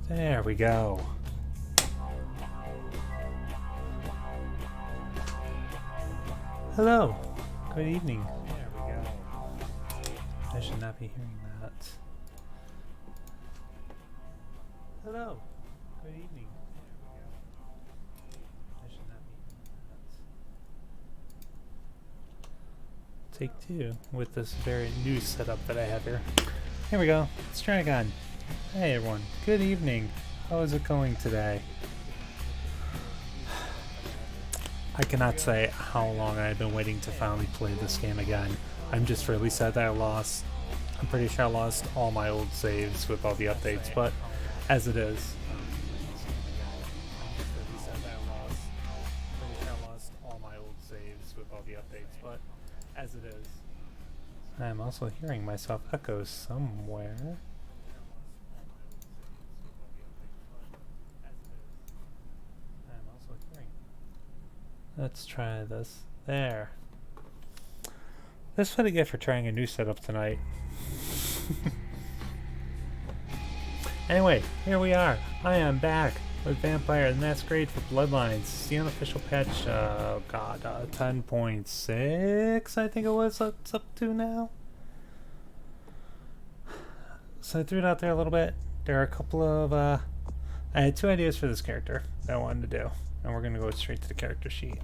There we go. Hello. Good evening. There we go. I should not be hearing that. Hello. Good evening. I should not be hearing that. Take two with this very new setup that I have here. Here we go. Let's try again. Hey everyone. Good evening. How is it going today? I cannot say how long I've been waiting to finally play this game again. I'm just really sad that I lost. I'm pretty sure I lost all my old saves with all the updates, but as it is. As it is. I'm also hearing myself echo somewhere. Let's try this. There. That's what I get for trying a new setup tonight. Anyway, here we are. I am back with Vampire the Masquerade for Bloodlines. The unofficial patch, oh god, 10.6 I think it was, it's up to now. So I threw it out there a little bit. There are a couple of, I had two ideas for this character that I wanted to do. And we're going to go straight to the character sheet.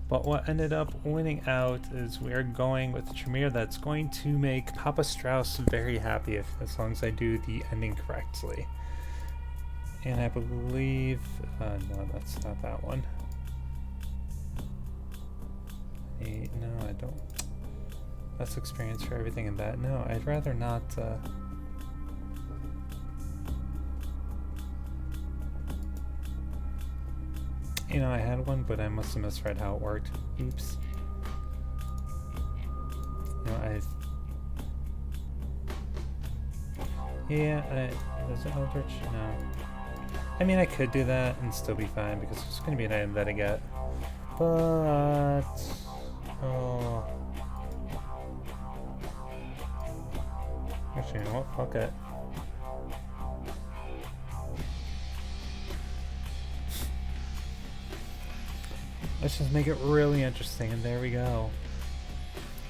But what ended up winning out is we are going with the Tremere that's going to make Papa Strauss very happy as long as I do the ending correctly. And I believe... no, that's not that one. No, I don't. Best experience for everything in that. No, I'd rather not... You know, I had one, but I must have misread how it worked. Oops. No, there's an Eldritch? No. I mean, I could do that and still be fine, because it's going to be an item that I get. But... Oh... Actually, you know what? Fuck it. Let's just make it really interesting, and there we go.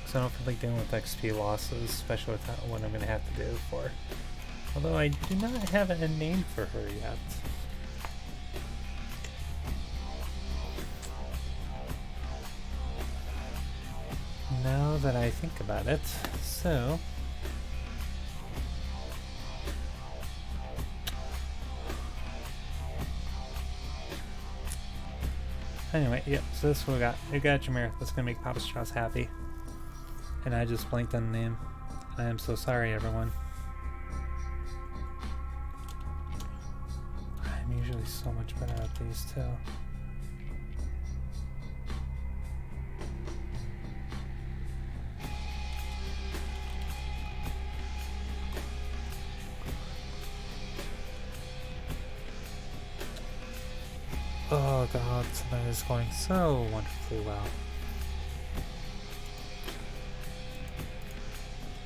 Because I don't feel like dealing with XP losses, especially with what I'm going to have to do for. Although I do not have a name for her yet. Now that I think about it, so... Anyway, yep, so this is what we got. We got Tremere. That's gonna make Papa Strauss happy. And I just blanked on the name. I am so sorry, everyone. I'm usually so much better at these, too. Oh god, tonight is going so wonderfully well.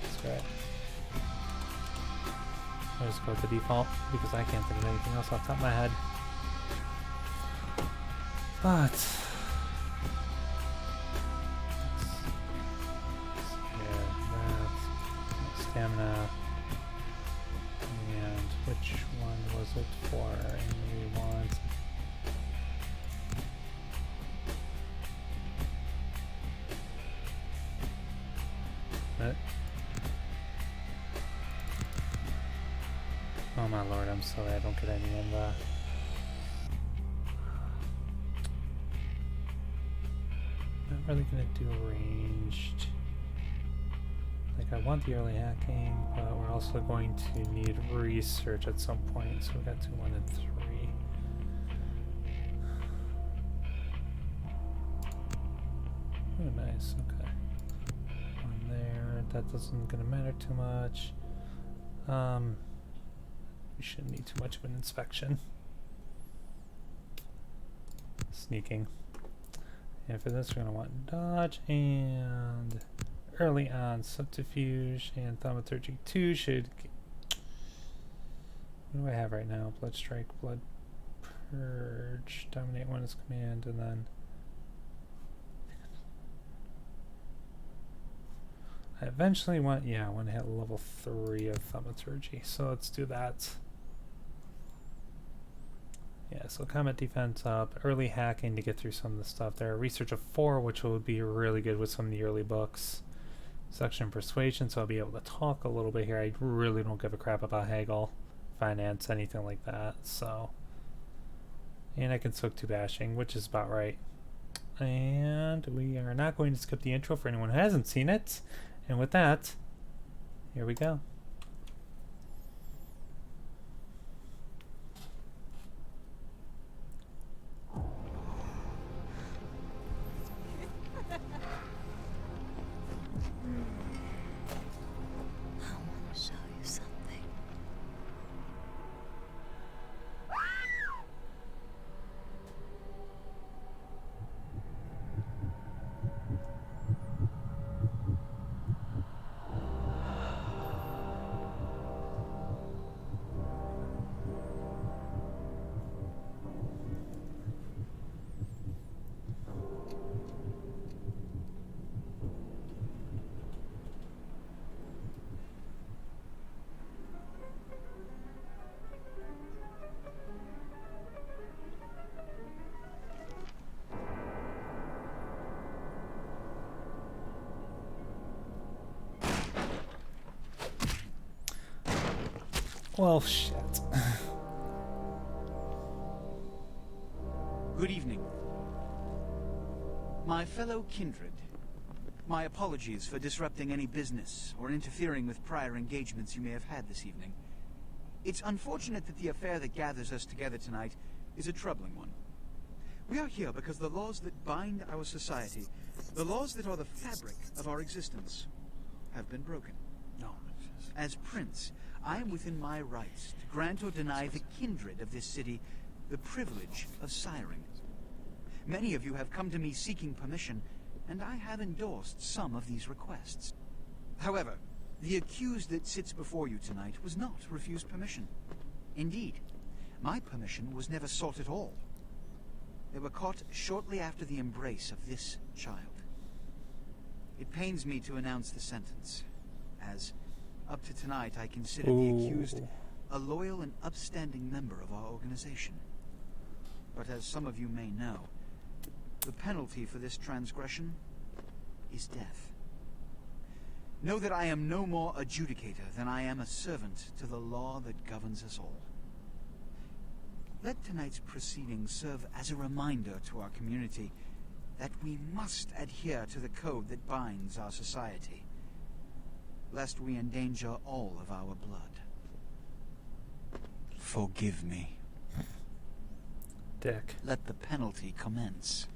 That's great. I'll just go with the default because I can't think of anything else off the top of my head. But... yeah, that. Stamina. And which one was it for? And we want... Oh my lord, I'm sorry, I don't get any of that. Not really gonna do ranged. Like, I want the early hacking, but we're also going to need research at some point, so we got 2, 1, and 3. Oh, nice, okay. One there, that doesn't gonna matter too much. We shouldn't need too much of an inspection. Sneaking. And for this, we're going to want dodge and early on subterfuge and thaumaturgy 2 should. What do I have right now? Blood Strike, Blood Purge, Dominate one is command, and then I eventually want, yeah, I want to hit level 3 of Thaumaturgy, so let's do that. Yeah, so combat defense up, early hacking to get through some of the stuff there, research of 4, which would be really good with some of the early books, seduction and persuasion, so I'll be able to talk a little bit here. I really don't give a crap about haggle, finance, anything like that, so. And I can soak 2 bashing, which is about right. And we are not going to skip the intro for anyone who hasn't seen it. And with that, here we go. Well, shit. Good evening. My fellow kindred, my apologies for disrupting any business or interfering with prior engagements you may have had this evening. It's unfortunate that the affair that gathers us together tonight is a troubling one. We are here because the laws that bind our society, the laws that are the fabric of our existence, have been broken. No. As Prince, I am within my rights to grant or deny the kindred of this city the privilege of siring. Many of you have come to me seeking permission, and I have endorsed some of these requests. However, the accused that sits before you tonight was not refused permission. Indeed, my permission was never sought at all. They were caught shortly after the embrace of this child. It pains me to announce the sentence, as up to tonight I consider the accused a loyal and upstanding member of our organization. But as some of you may know, the penalty for this transgression is death. Know that I am no more adjudicator than I am a servant to the law that governs us all. Let tonight's proceedings serve as a reminder to our community that we must adhere to the code that binds our society, lest we endanger all of our blood. Forgive me. Dick. Let the penalty commence.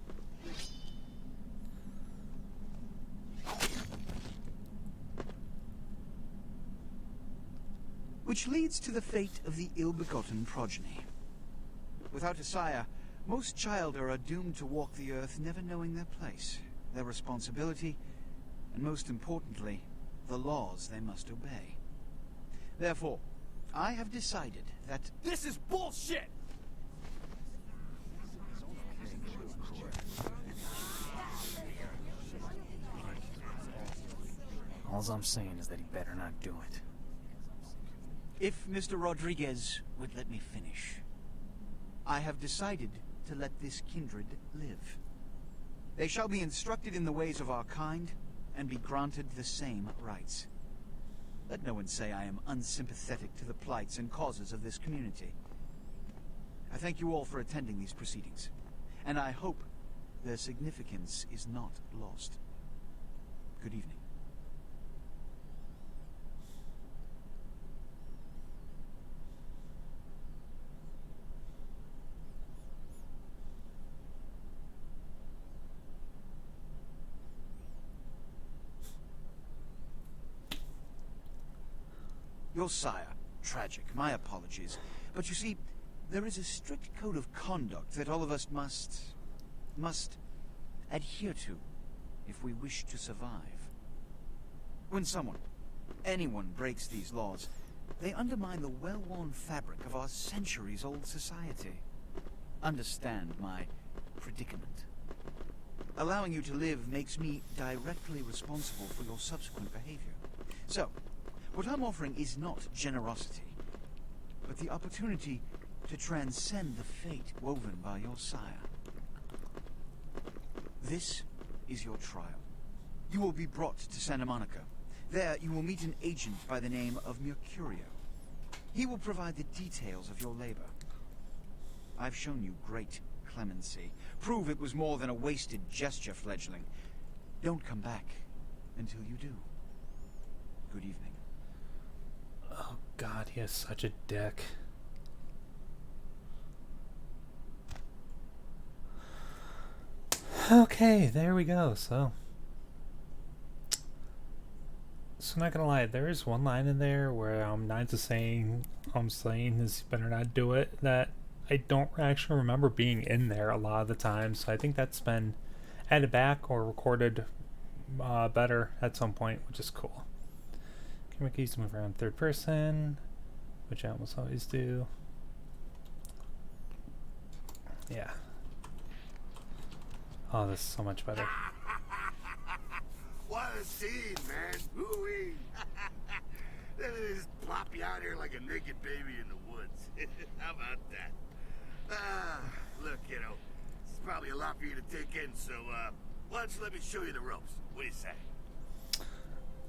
Which leads to the fate of the ill-begotten progeny. Without a sire, most children are doomed to walk the earth never knowing their place, their responsibility, and most importantly, the laws they must obey. Therefore, I have decided that this is bullshit! All I'm saying is that he better not do it. If Mr. Rodriguez would let me finish. I have decided to let this kindred live. They shall be instructed in the ways of our kind, and be granted the same rights. Let no one say I am unsympathetic to the plights and causes of this community. I thank you all for attending these proceedings, and I hope their significance is not lost. Good evening. Your sire, tragic, my apologies. But you see, there is a strict code of conduct that all of us must adhere to if we wish to survive. When anyone breaks these laws, They undermine the well-worn fabric of our centuries-old society. Understand my predicament. Allowing you to live makes me directly responsible for your subsequent behavior. So, what I'm offering is not generosity, but the opportunity to transcend the fate woven by your sire. This is your trial. You will be brought to Santa Monica. There, you will meet an agent by the name of Mercurio. He will provide the details of your labor. I've shown you great clemency. Prove it was more than a wasted gesture, fledgling. Don't come back until you do. Good evening. Oh god, he is such a dick. Okay, there we go. So not gonna lie, there is one line in there where Nines is saying is better not do it, that I don't actually remember being in there a lot of the time, so I think that's been added back or recorded better at some point, which is cool. Can make these move around third person, which I almost always do. Yeah. Oh, this is so much better. What a scene, man. Ooh-wee. They just plop you out here like a naked baby in the woods. How about that? Look, kiddo, it's probably a lot for you to take in, so, why don't you let me show you the ropes? What do you say?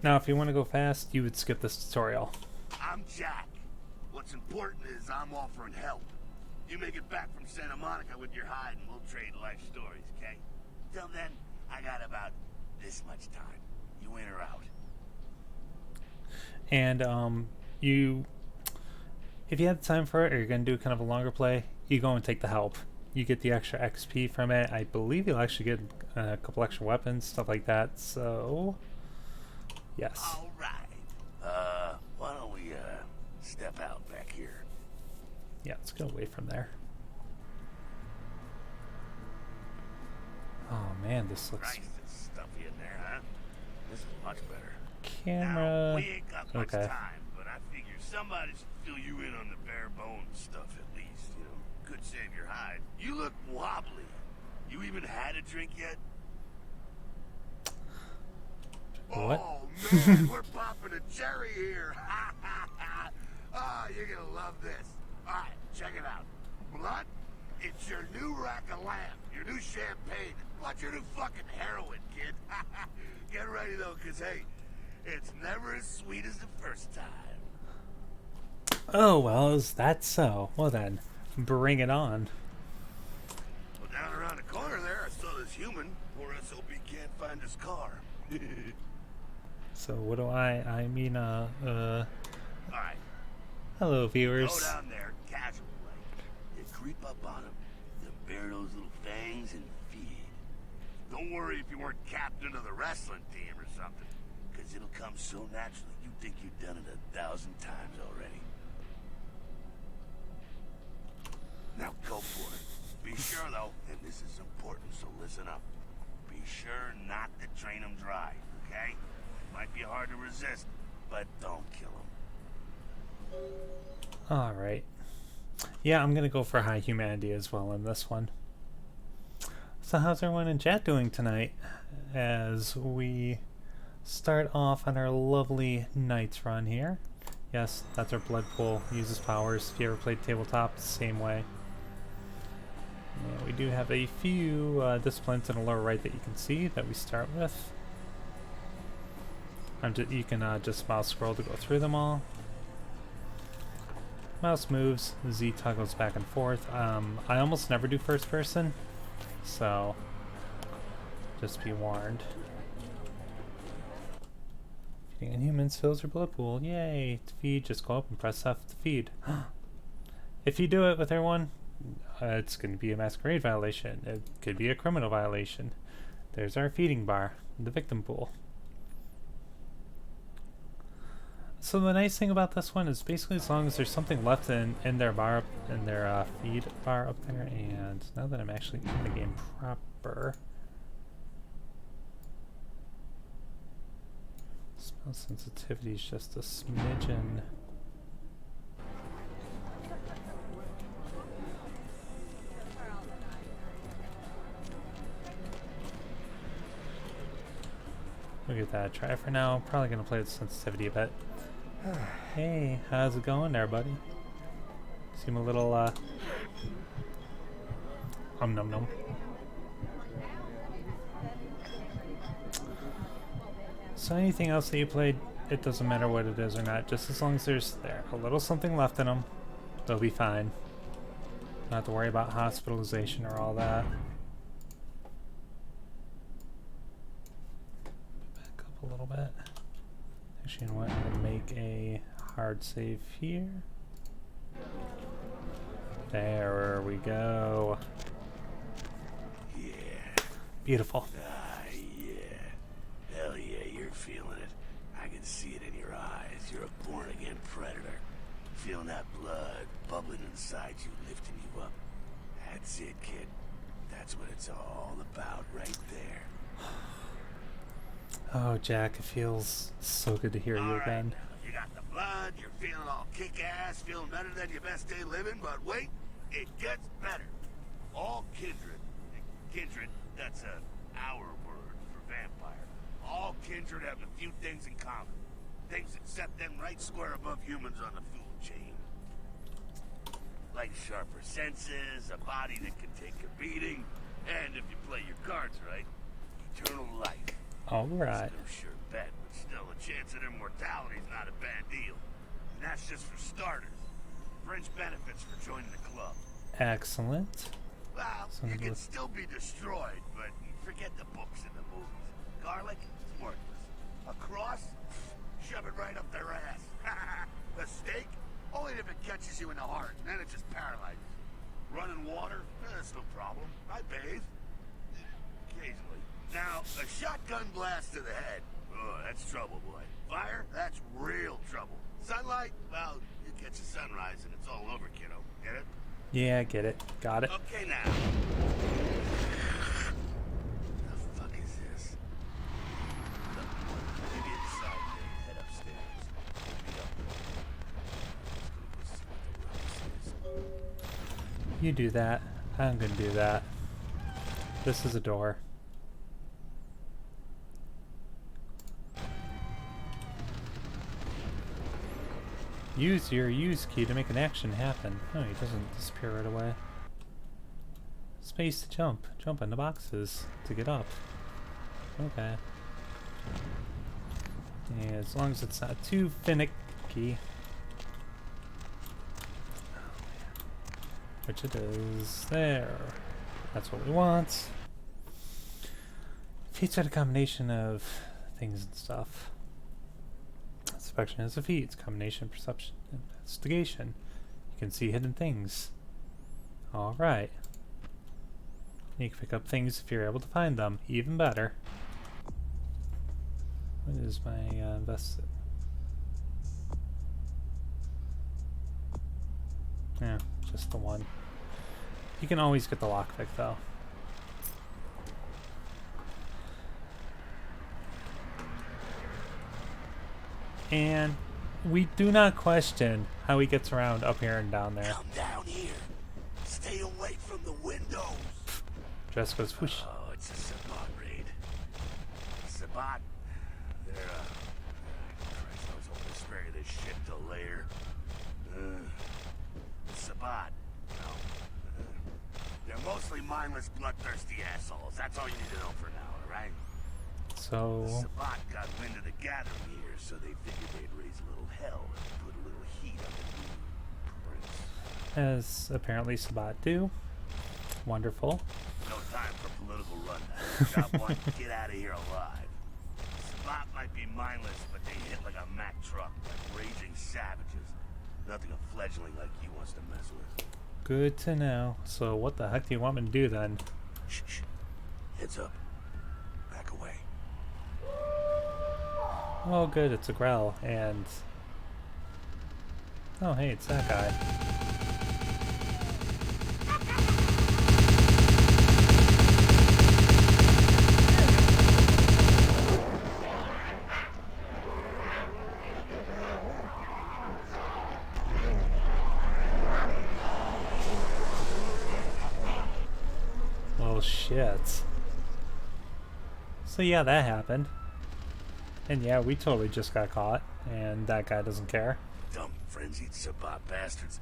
Now, if you want to go fast, you would skip this tutorial. I'm Jack. What's important is I'm offering help. You make it back from Santa Monica with your hide and we'll trade life stories, okay? Till then, I got about this much time. You in or out? And if you have time for it, or you're gonna do kind of a longer play, you go and take the help. You get the extra XP from it. I believe you'll actually get a couple extra weapons, stuff like that. So, yes. All right. Why don't we step out back here? Yeah, let's go away from there. Oh man, this looks. Christ, it's stuffy in there, huh? This is much better. Camera. Now, we ain't got much Okay. time, but I figure somebody should fill you in on the bare bones stuff at least. You know, could save your hide. You look wobbly. You even had a drink yet? What? Oh man, we're popping a cherry here. Ah, you're gonna love this. All right, check it out. Blood, it's your new rack of lamb, your new champagne. What's your new fucking heroin, kid? Get ready though, cause hey, it's never as sweet as the first time. Oh well, is that so? Well then, bring it on. Well, down around the corner there, I saw this human. Poor SOB can't find his car. So what do I mean, All right. hello viewers. Go down there, casual like. You creep up on him, then bare those little fangs and feed. Don't worry if you weren't captain of the wrestling team or something, because it'll come so naturally you think you've done it 1,000 times already. Now go for it. Be sure though, and this is important, so listen up. Be sure not to drain them dry, okay? It might be hard to resist, but don't kill them. Alright. Yeah, I'm gonna go for high humanity as well in this one. So how's everyone in chat doing tonight? As we start off on our lovely Knights run here. Yes, that's our blood pool. Uses powers. If you ever played tabletop, it's the same way. Yeah, we do have a few disciplines in the lower right that you can see that we start with. You can just mouse scroll to go through them all. Mouse moves, Z toggles back and forth. I almost never do first person, so just be warned. Feeding inhumans fills your blood pool. Yay! To feed, just go up and press F to feed. If you do it with everyone, it's going to be a masquerade violation. It could be a criminal violation. There's our feeding bar, the victim pool. So the nice thing about this one is basically as long as there's something left in their bar, in their feed bar up there, and now that I'm actually in the game proper, spell sensitivity is just a smidgen We'll give that a try for now. Probably gonna play with sensitivity a bit. Hey, how's it going there, buddy? Seem a little, num num. So anything else that you played, it doesn't matter what it is or not, just as long as there's a little something left in them, they'll be fine. Not have to worry about hospitalization or all that. Back up a little bit. Actually, you know what? I'm gonna make a hard save here. There we go. Yeah. Beautiful. Yeah. Hell yeah, you're feeling it. I can see it in your eyes. You're a born-again predator. Feeling that blood bubbling inside you, lifting you up. That's it, kid. That's what it's all about right there. Oh, Jack, it feels so good to hear you All again. right. You got the blood, you're feeling all kick-ass, feeling better than your best day living, but wait, it gets better. All kindred, that's our word for vampire. All kindred have a few things in common. Things that set them right square above humans on the food chain. Like sharper senses, a body that can take a beating, and if you play your cards right, eternal life. Alright. It's no sure bet, but still, a chance at immortality is not a bad deal. And that's just for starters. Fringe benefits for joining the club. Excellent. Well, Sounds you can good. still be destroyed, but forget the books and the movies. Garlic, it's worthless. A cross? Shove it right up their ass. A stake? Only if it catches you in the heart, and then it just paralyzes. Running water? That's no problem. I bathe. Occasionally. Now, a shotgun blast to the head. Oh, that's trouble, boy. Fire? That's real trouble. Sunlight? Well, you catch the sunrise and it's all over, kiddo. Get it? Yeah, I get it. Got it. Okay, now. The fuck is this? Look, maybe inside they head upstairs. Meet up. Let's go see what the room is. You do that. I'm gonna do that. This is a door. Use your use key to make an action happen. No, he doesn't disappear right away. Space to jump. Jump in the boxes to get up. Okay. Yeah, as long as it's not too finicky. Which it is. There. That's what we want. Feats are a combination of things and stuff. Inspection is a feat. It's combination, perception, and investigation. You can see hidden things. Alright. You can pick up things if you're able to find them. Even better. What is my invested? Yeah, just the one. You can always get the lockpick though. And we do not question how he gets around up here and down there. Come down here. Stay away from the windows. Just goes whoosh. Oh, it's a Sabat raid. Sabat, they're, Christ, I was hoping to spare you this shit till later. Sabat, no. They're mostly mindless, bloodthirsty assholes. That's all you need to know for now, alright? So Sabat got wind of the gathering here, so they figured they'd raise a little hell and put a little heat on the new prince. as apparently Sabat do. Wonderful. No time for political rundown. Job one, get out of here alive. Sabat might be mindless, but they hit like a Mack truck, like raging savages. Nothing a fledgling like you wants to mess with. Good to know. So what the heck do you want me to do then? Shh, shh. Heads up. Back away. Oh good, it's a Grell, and... oh hey, it's that guy. Well shit. So yeah, that happened. And yeah, we totally just got caught, and that guy doesn't care. Dumb, frenzied sabbat bastards.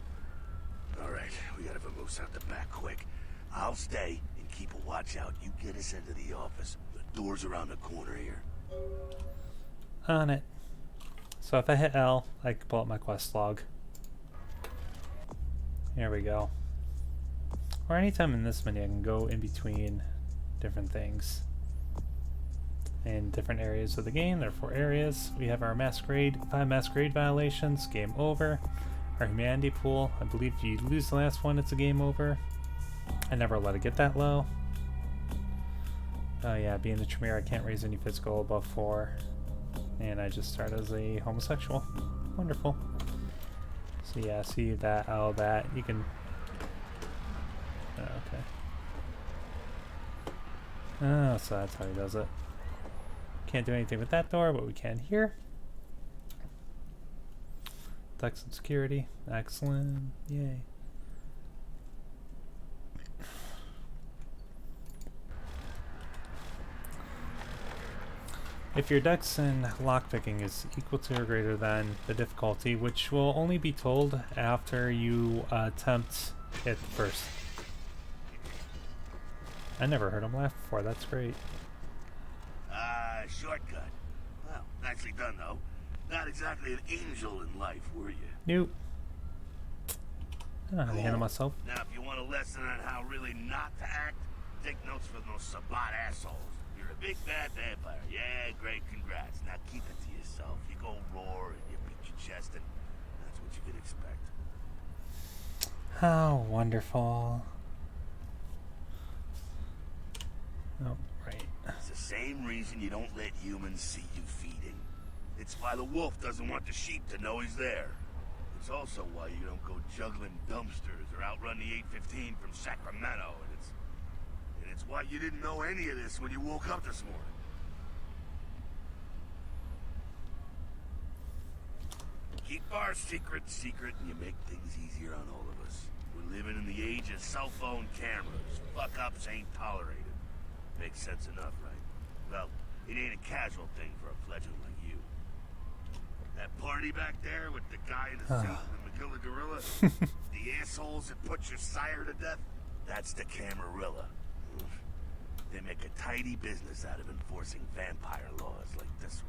Alright, we gotta vamoose out the back quick. I'll stay and keep a watch out. You get us into the office. The door's around the corner here. On it. So if I hit L, I can pull up my quest log. Here we go. Or anytime in this menu, I can go in between different things. In different areas of the game, there are 4 areas. We have our masquerade, 5 masquerade violations, game over. Our humanity pool, I believe if you lose the last one, it's a game over. I never let it get that low. Oh yeah, being the Tremere, I can't raise any physical above 4. And I just start as a homosexual. Wonderful. So yeah, see that, all that, you can... Oh, okay. Oh, so that's how he does it. Can't do anything with that door, but we can here. Dex and security. Excellent. Yay. If your dex and lockpicking is equal to or greater than the difficulty, which will only be told after you attempt it first. I never heard him laugh before, that's great. Shortcut. Well, nicely done, though. Not exactly an angel in life, were you? Nope. I don't know how to handle myself. Now, if you want a lesson on how really not to act, take notes from those sabbat assholes. You're a big bad vampire. Yeah, great, congrats. Now keep it to yourself. You go roar and you beat your chest, and that's what you can expect. How wonderful. Oh, right. It's the same reason you don't let humans see you feeding. It's why the wolf doesn't want the sheep to know he's there. It's also why you don't go juggling dumpsters or outrun the 815 from Sacramento, and it's why you didn't know any of this when you woke up this morning. Keep our secret secret, and you make things easier on all of us. We're living in the age of cell phone cameras. Fuck-ups ain't tolerated. Makes sense enough, right? Well, it ain't a casual thing for a fledgling like you. That party back there with the guy in the suit and the McGilla gorilla, the assholes that put your sire to death, that's the Camarilla. They make a tidy business out of enforcing vampire laws like this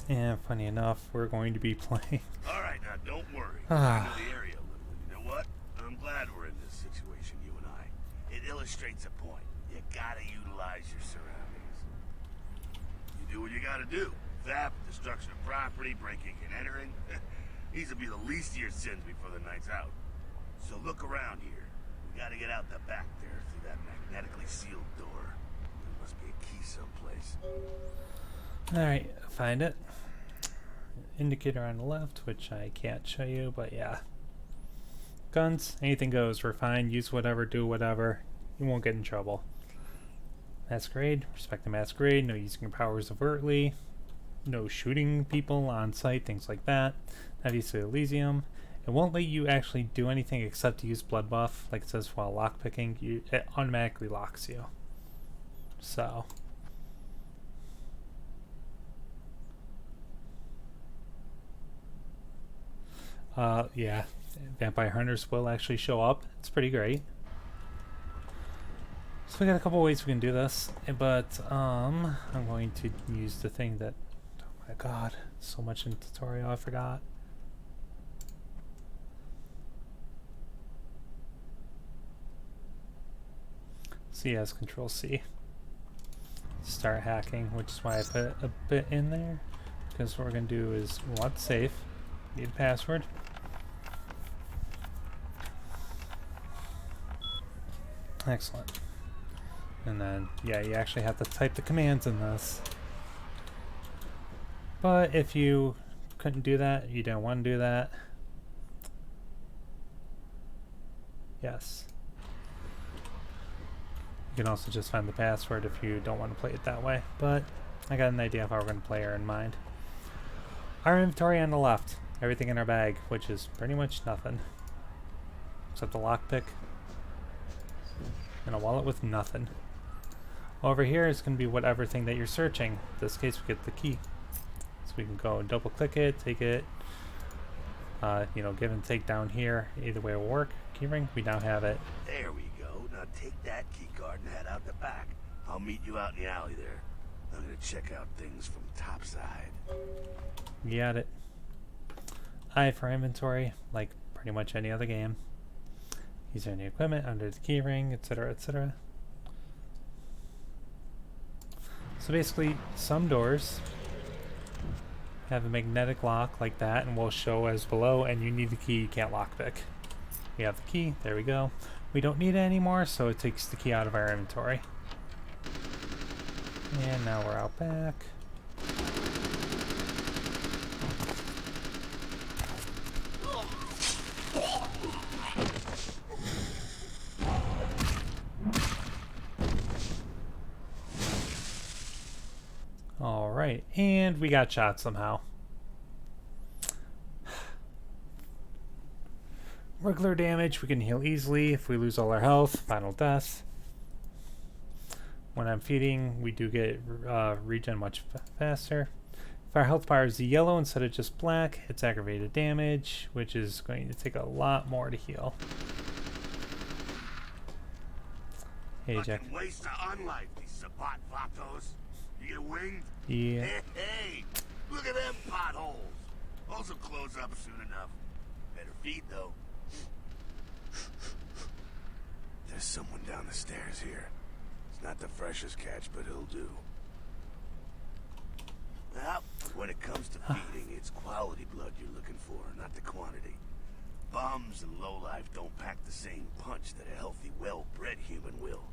one. Yeah, funny enough, we're going to be playing. Alright, now don't worry. I know the area a little. You know what? I'm glad we're in this situation, you and I. It illustrates a point. You gotta utilize your surroundings. You do what you gotta do. Theft, destruction of property, breaking and entering. These will be the least of your sins before the night's out. So look around here. We gotta get out the back there through that magnetically sealed door. There must be a key someplace. Alright, find it. Indicator on the left, which I can't show you, but yeah. Guns, anything goes. We're fine. Use whatever, do whatever. You won't get in trouble. Masquerade, respect the masquerade. No using your powers overtly. No shooting people on sight, things like that. Obviously, Elysium. It won't let you actually do anything except to use blood buff. Like it says while lockpicking, it automatically locks you. So. Yeah. Vampire hunters will actually show up. It's pretty great. So we got a couple ways we can do this, but I'm going to use the thing that, oh my god, so much in the tutorial I forgot. CS Control C. Start hacking, which is why I put a bit in there, because what we're going to do is we want safe, need a password. Excellent. And then, yeah, you actually have to type the commands in this. But if you couldn't do that, you don't want to do that. Yes. You can also just find the password if you don't want to play it that way. But I got an idea of how we're going to play her in mind. Our inventory on the left. Everything in our bag, which is pretty much nothing. Except the lockpick. And a wallet with nothing. Over here is going to be whatever thing that you're searching. In this case, we get the key. So we can go and double click it, take it, you know, give and take down here. Either way will work. Keyring, we now have it. There we go. Now take that key card and head out the back. I'll meet you out in the alley there. I'm gonna check out things from topside. You got it. I for inventory, like pretty much any other game. Use any equipment under the keyring, etc., etc. So basically, some doors have a magnetic lock like that, and will show as below. And you need the key; you can't lockpick. We have the key. There we go. We don't need it anymore, so it takes the key out of our inventory. And now we're out back. Alright, and we got shot somehow. Regular damage, we can heal easily if we lose all our health. Final death. When I'm feeding, we do get regen much faster. If our health bar is yellow instead of just black, it's aggravated damage, which is going to take a lot more to heal. Hey, Jack. Fucking waste of unlife, these Sabat vatos. You get winged? Yeah. Hey, look at them potholes. Those will close up soon enough. Better feed, though. There's someone down the stairs here. It's not the freshest catch, but he'll do. Well, when it comes to feeding, it's quality blood you're looking for, not the quantity. Bums and lowlife don't pack the same punch that a healthy, well-bred human will.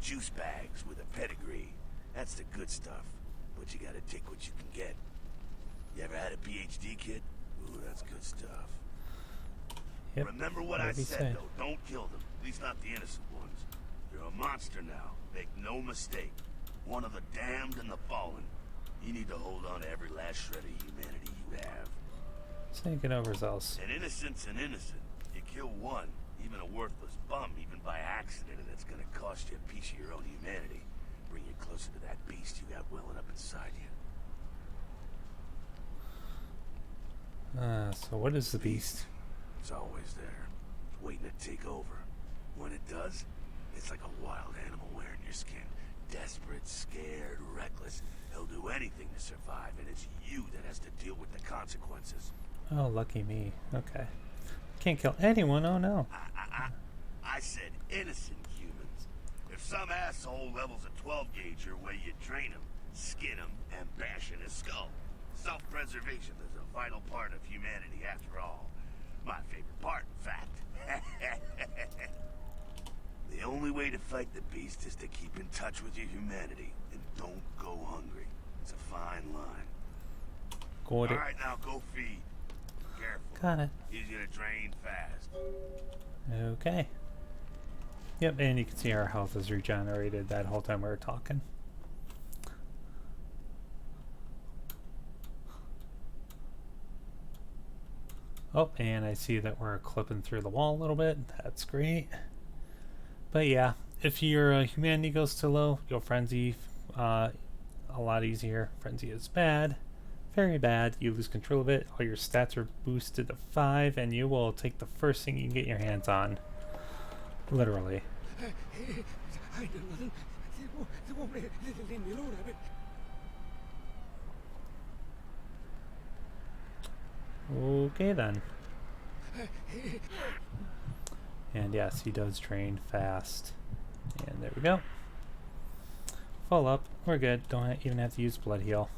Juice bags with a pedigree. That's the good stuff. But you gotta take what you can get. You ever had a PhD, kid? Ooh, that's good stuff. Yep. Remember what I said, though. Don't kill them. At least not the innocent ones. You're a monster now. Make no mistake. One of the damned and the fallen. You need to hold on to every last shred of humanity you have. Taking overzealous. An innocent's an innocent. You kill one, even a worthless bum, even by accident, and it's gonna cost you a piece of your own humanity. Bring you closer to that beast you got welling up inside you. So what is the beast? It's always there, waiting to take over. When it does, it's like a wild animal wearing your skin. Desperate, scared, reckless. He'll do anything to survive, and it's you that has to deal with the consequences. Oh, lucky me. Okay. Can't kill anyone, oh no. I said innocent humans. If some asshole levels a 12 gauge your way, you train him, skin him, and bash in his skull. Self-preservation is a vital part of humanity after all. My favorite part, in fact. The only way to fight the beast is to keep in touch with your humanity, and don't go hungry. It's a fine line. Got it. Alright, now go feed. Careful. Got it. He's gonna drain fast. Okay. Yep, and you can see our health is regenerated that whole time we were talking. Oh, and I see that we're clipping through the wall a little bit. That's great. But yeah, if your humanity goes too low, you'll frenzy a lot easier. Frenzy is bad. Very bad. You lose control of it. All your stats are boosted to 5, and you will take the first thing you can get your hands on. Literally. Okay then. And yes, he does drain fast. And there we go. Full up. We're good. Don't even have to use blood heal.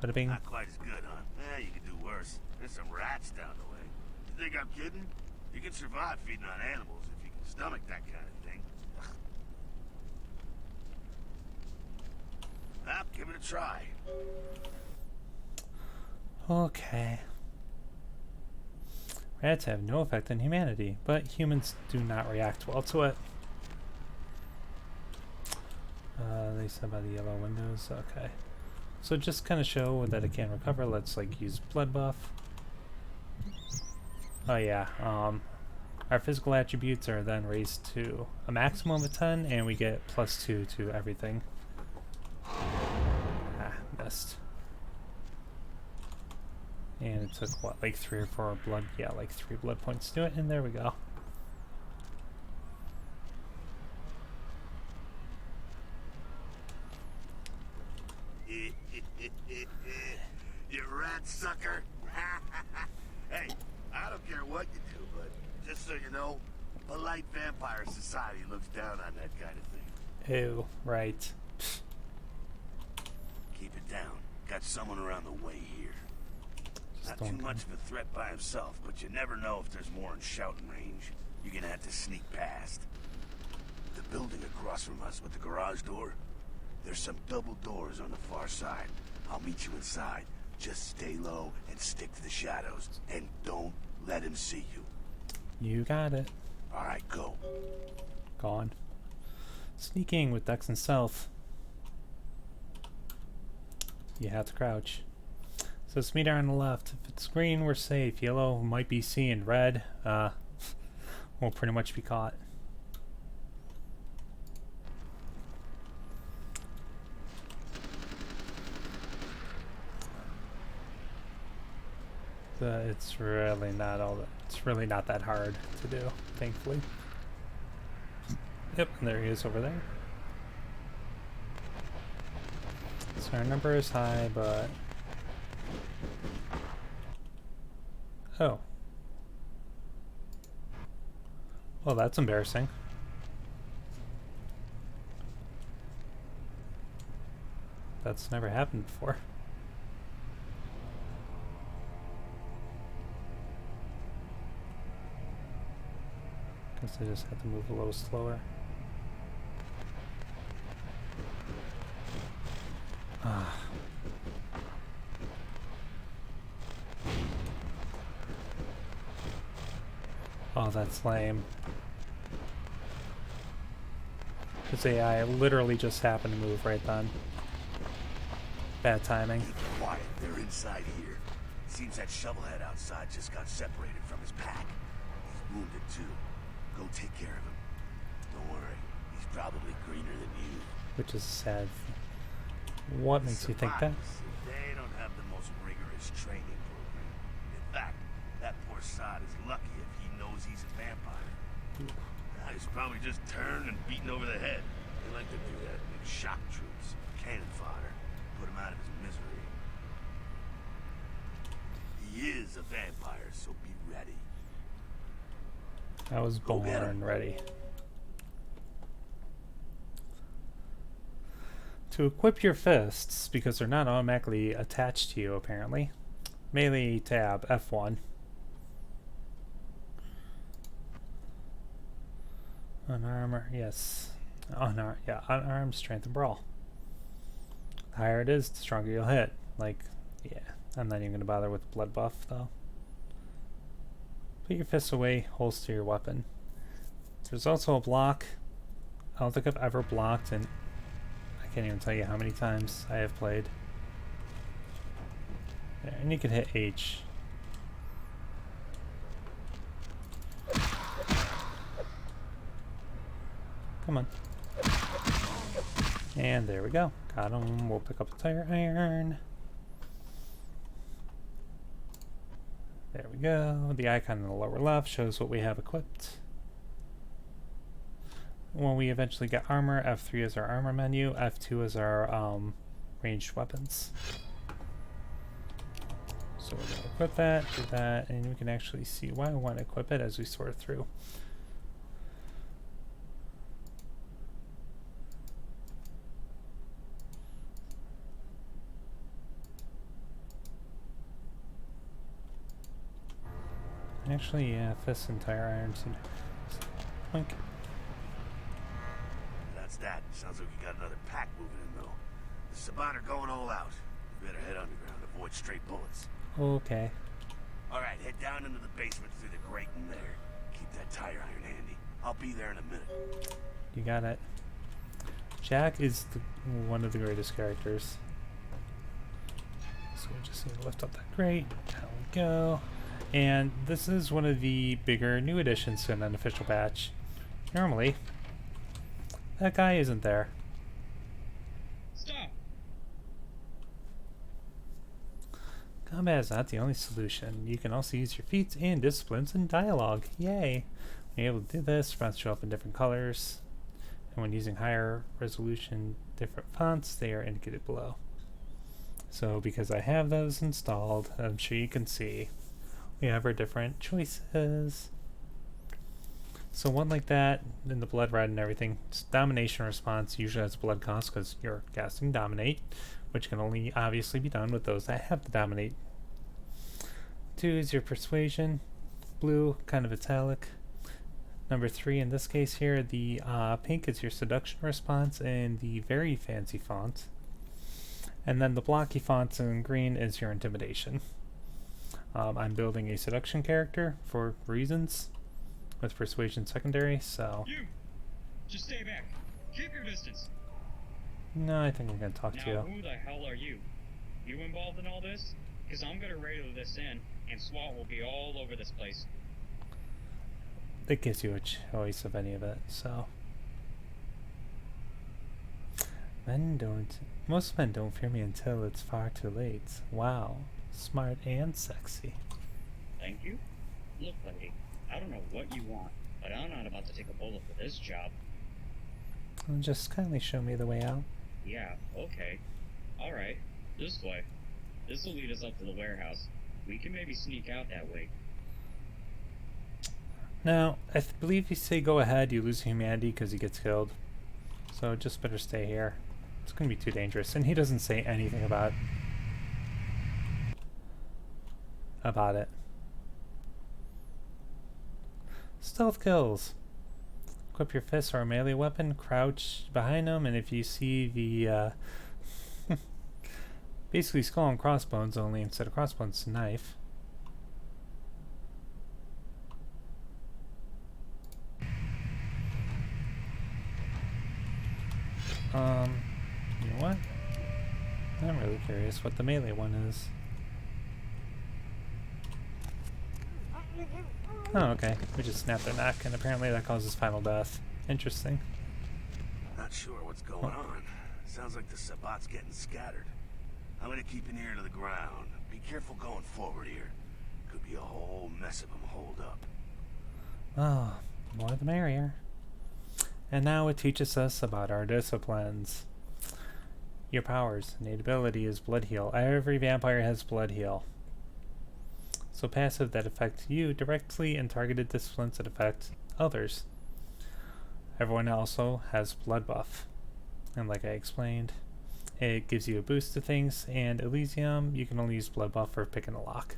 Bada bing. Not quite as good, huh? Eh, you could do worse. There's some rats down the way. You think I'm kidding? You can survive feeding on animals if you can stomach that kind of thing. Well, give it a try. Okay. Rats have no effect on humanity, but humans do not react well to it. They said by the yellow windows. Okay. So just kind of show that it can recover. Let's like use blood buff. Oh yeah. Our physical attributes are then raised to a maximum of 10, and we get +2 to everything. Ah, missed. And it took, what, like 3 or 4 blood? Yeah, like 3 blood points to do it, and there we go. You rat sucker. Hey, I don't care what you do, but just so you know, polite vampire society looks down on that kind of thing. Ew, right. Keep it down. Got someone around the way here. Not too much of a threat by himself, but you never know if there's more in shouting range. You're gonna have to sneak past. The building across from us with the garage door, there's some double doors on the far side. I'll meet you inside. Just stay low and stick to the shadows, and don't let him see you. You got it. All right, go. Gone. Sneaking with Dex and Stealth. You have to crouch. So it's meter on the left. If it's green, we're safe. Yellow might be seen. Red, we'll pretty much be caught. It's really not all that. It's really not that hard to do, thankfully. Yep, and there he is over there. So our number is high, but oh, well, that's embarrassing. That's never happened before. Guess I just have to move a little slower. Ah. Oh, that's lame. His AI literally just happened to move right then. Bad timing. Keep quiet. They're inside here. Seems that shovelhead outside just got separated from his pack. He's wounded too. Go take care of him. Don't worry. He's probably greener than you. Which is sad. What makes you think that? They don't have the most rigorous training program. In fact, that poor sod is lucky if he knows he's a vampire. He's probably just turned and beaten over the head. They like to do that with shock troops, cannon fodder, put him out of his misery. He is a vampire, so be ready. I was born ready. To equip your fists, because they're not automatically attached to you apparently, melee tab F1. Unarmed, yes. Unarmed, strength, and brawl. The higher it is, the stronger you'll hit. Like, yeah, I'm not even going to bother with the blood buff though. Put your fists away, holster your weapon. There's also a block. I don't think I've ever blocked, and I can't even tell you how many times I have played. There, and you can hit H. Come on. And there we go. Got him. We'll pick up the tire iron. There we go. The icon in the lower left shows what we have equipped. When we eventually get armor, F3 is our armor menu, F2 is our ranged weapons. So we're going to equip that, do that, and we can actually see why I want to equip it as we sort through. Actually, yeah, fists and tire irons. Boink. That's that. Sounds like you got another pack moving in, though. The Saban are going all out. You better head underground, avoid straight bullets. Okay. All right, head down into the basement through the grate in there. Keep that tire iron handy. I'll be there in a minute. You got it. Jack is one of the greatest characters. So we just need to lift up that grate. There we go. And this is one of the bigger new additions to an unofficial patch. Normally, that guy isn't there. Stop! Combat is not the only solution. You can also use your feats and disciplines in dialogue. Yay! When you're able to do this, fonts show up in different colors. And when using higher resolution different fonts, they are indicated below. So because I have those installed, I'm sure you can see we have our different choices. So one like that, in the blood red and everything, domination response usually has a blood cost because you're casting dominate, which can only obviously be done with those that have to dominate. 2 is your persuasion, blue, kind of italic. Number 3 in this case here, the pink is your seduction response in the very fancy font. And then the blocky fonts in green is your intimidation. I'm building a seduction character for reasons, with persuasion secondary, so... You! Just stay back. Keep your distance. No, I think I'm going to talk to Now, you. who the hell are you? You involved in all this? Because I'm going to radio this in, and SWAT will be all over this place. It gives you a choice of any of it, so... Most men don't fear me until it's far too late. Wow. Smart and sexy. Thank you. Look, lady, I don't know what you want, but I'm not about to take a bullet for this job. Well, just kindly show me the way out. Yeah, okay. Alright, this way. This will lead us up to the warehouse. We can maybe sneak out that way. Now, I believe you say go ahead, you lose humanity because he gets killed. So just better stay here. It's going to be too dangerous. And he doesn't say anything about it. Stealth kills. Equip your fist or a melee weapon, crouch behind them, and if you see the basically skull and crossbones, only instead of crossbones, knife. You know what? I'm really curious what the melee one is. Oh, okay. We just snapped their neck, and apparently that causes final death. Interesting. Not sure what's going on. Sounds like the Sabbat's getting scattered. I'm gonna keep an ear to the ground. Be careful going forward here. Could be a whole mess of them holed up. Oh, the more the merrier. And now it teaches us about our disciplines. Your powers. Innate ability is Blood Heal. Every vampire has Blood Heal. So passive that affect you directly and targeted disciplines that affect others. Everyone also has Blood Buff. And like I explained, it gives you a boost to things, and Elysium, you can only use Blood Buff for picking a lock.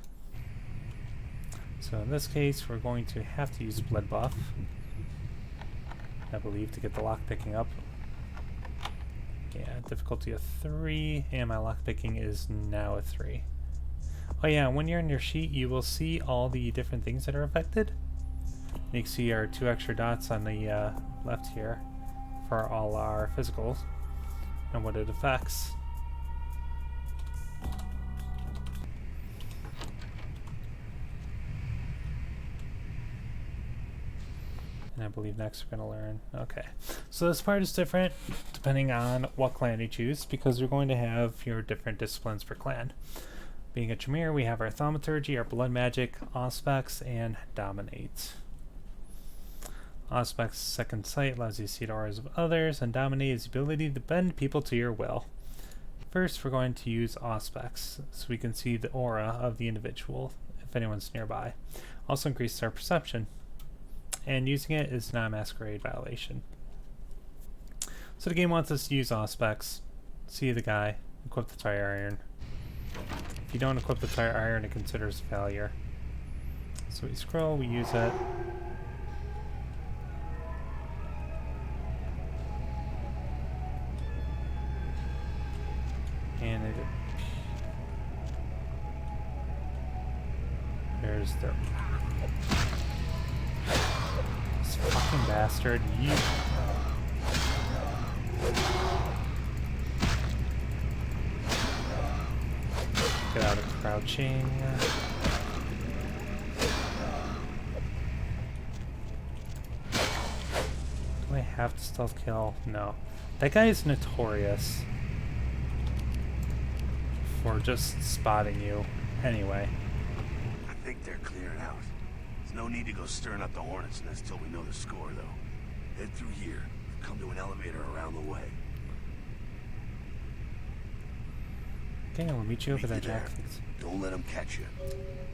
So in this case, we're going to have to use Blood Buff, I believe, to get the lock picking up. Yeah, difficulty of 3, and my lock picking is now a 3. Oh yeah, when you're in your sheet, you will see all the different things that are affected. You can see our 2 extra dots on the left here for all our physicals and what it affects. And I believe next we're going to learn. Okay, so this part is different depending on what clan you choose, because we're going to have your different disciplines per clan. Being a Tremere, we have our Thaumaturgy, our Blood Magic, Auspex, and Dominate. Auspex Second Sight allows you to see the auras of others, and Dominate is the ability to bend people to your will. First, we're going to use Auspex, so we can see the aura of the individual, if anyone's nearby. Also increases our perception, and using it is not a masquerade violation. So the game wants us to use Auspex, see the guy, equip the Tire Iron. If you don't equip the Tire Iron, it considers a failure. So we scroll, we use it. And it... There's the... This fucking bastard, you... Get out of crouching. have to stealth kill? No. That guy is notorious for just spotting you anyway. I think they're clearing out. There's no need to go stirring up the hornet's nest till we know the score, though. Head through here. Come to an elevator around the way. Okay, I'll meet you over there, Meet you Jack. there. Don't let them catch you.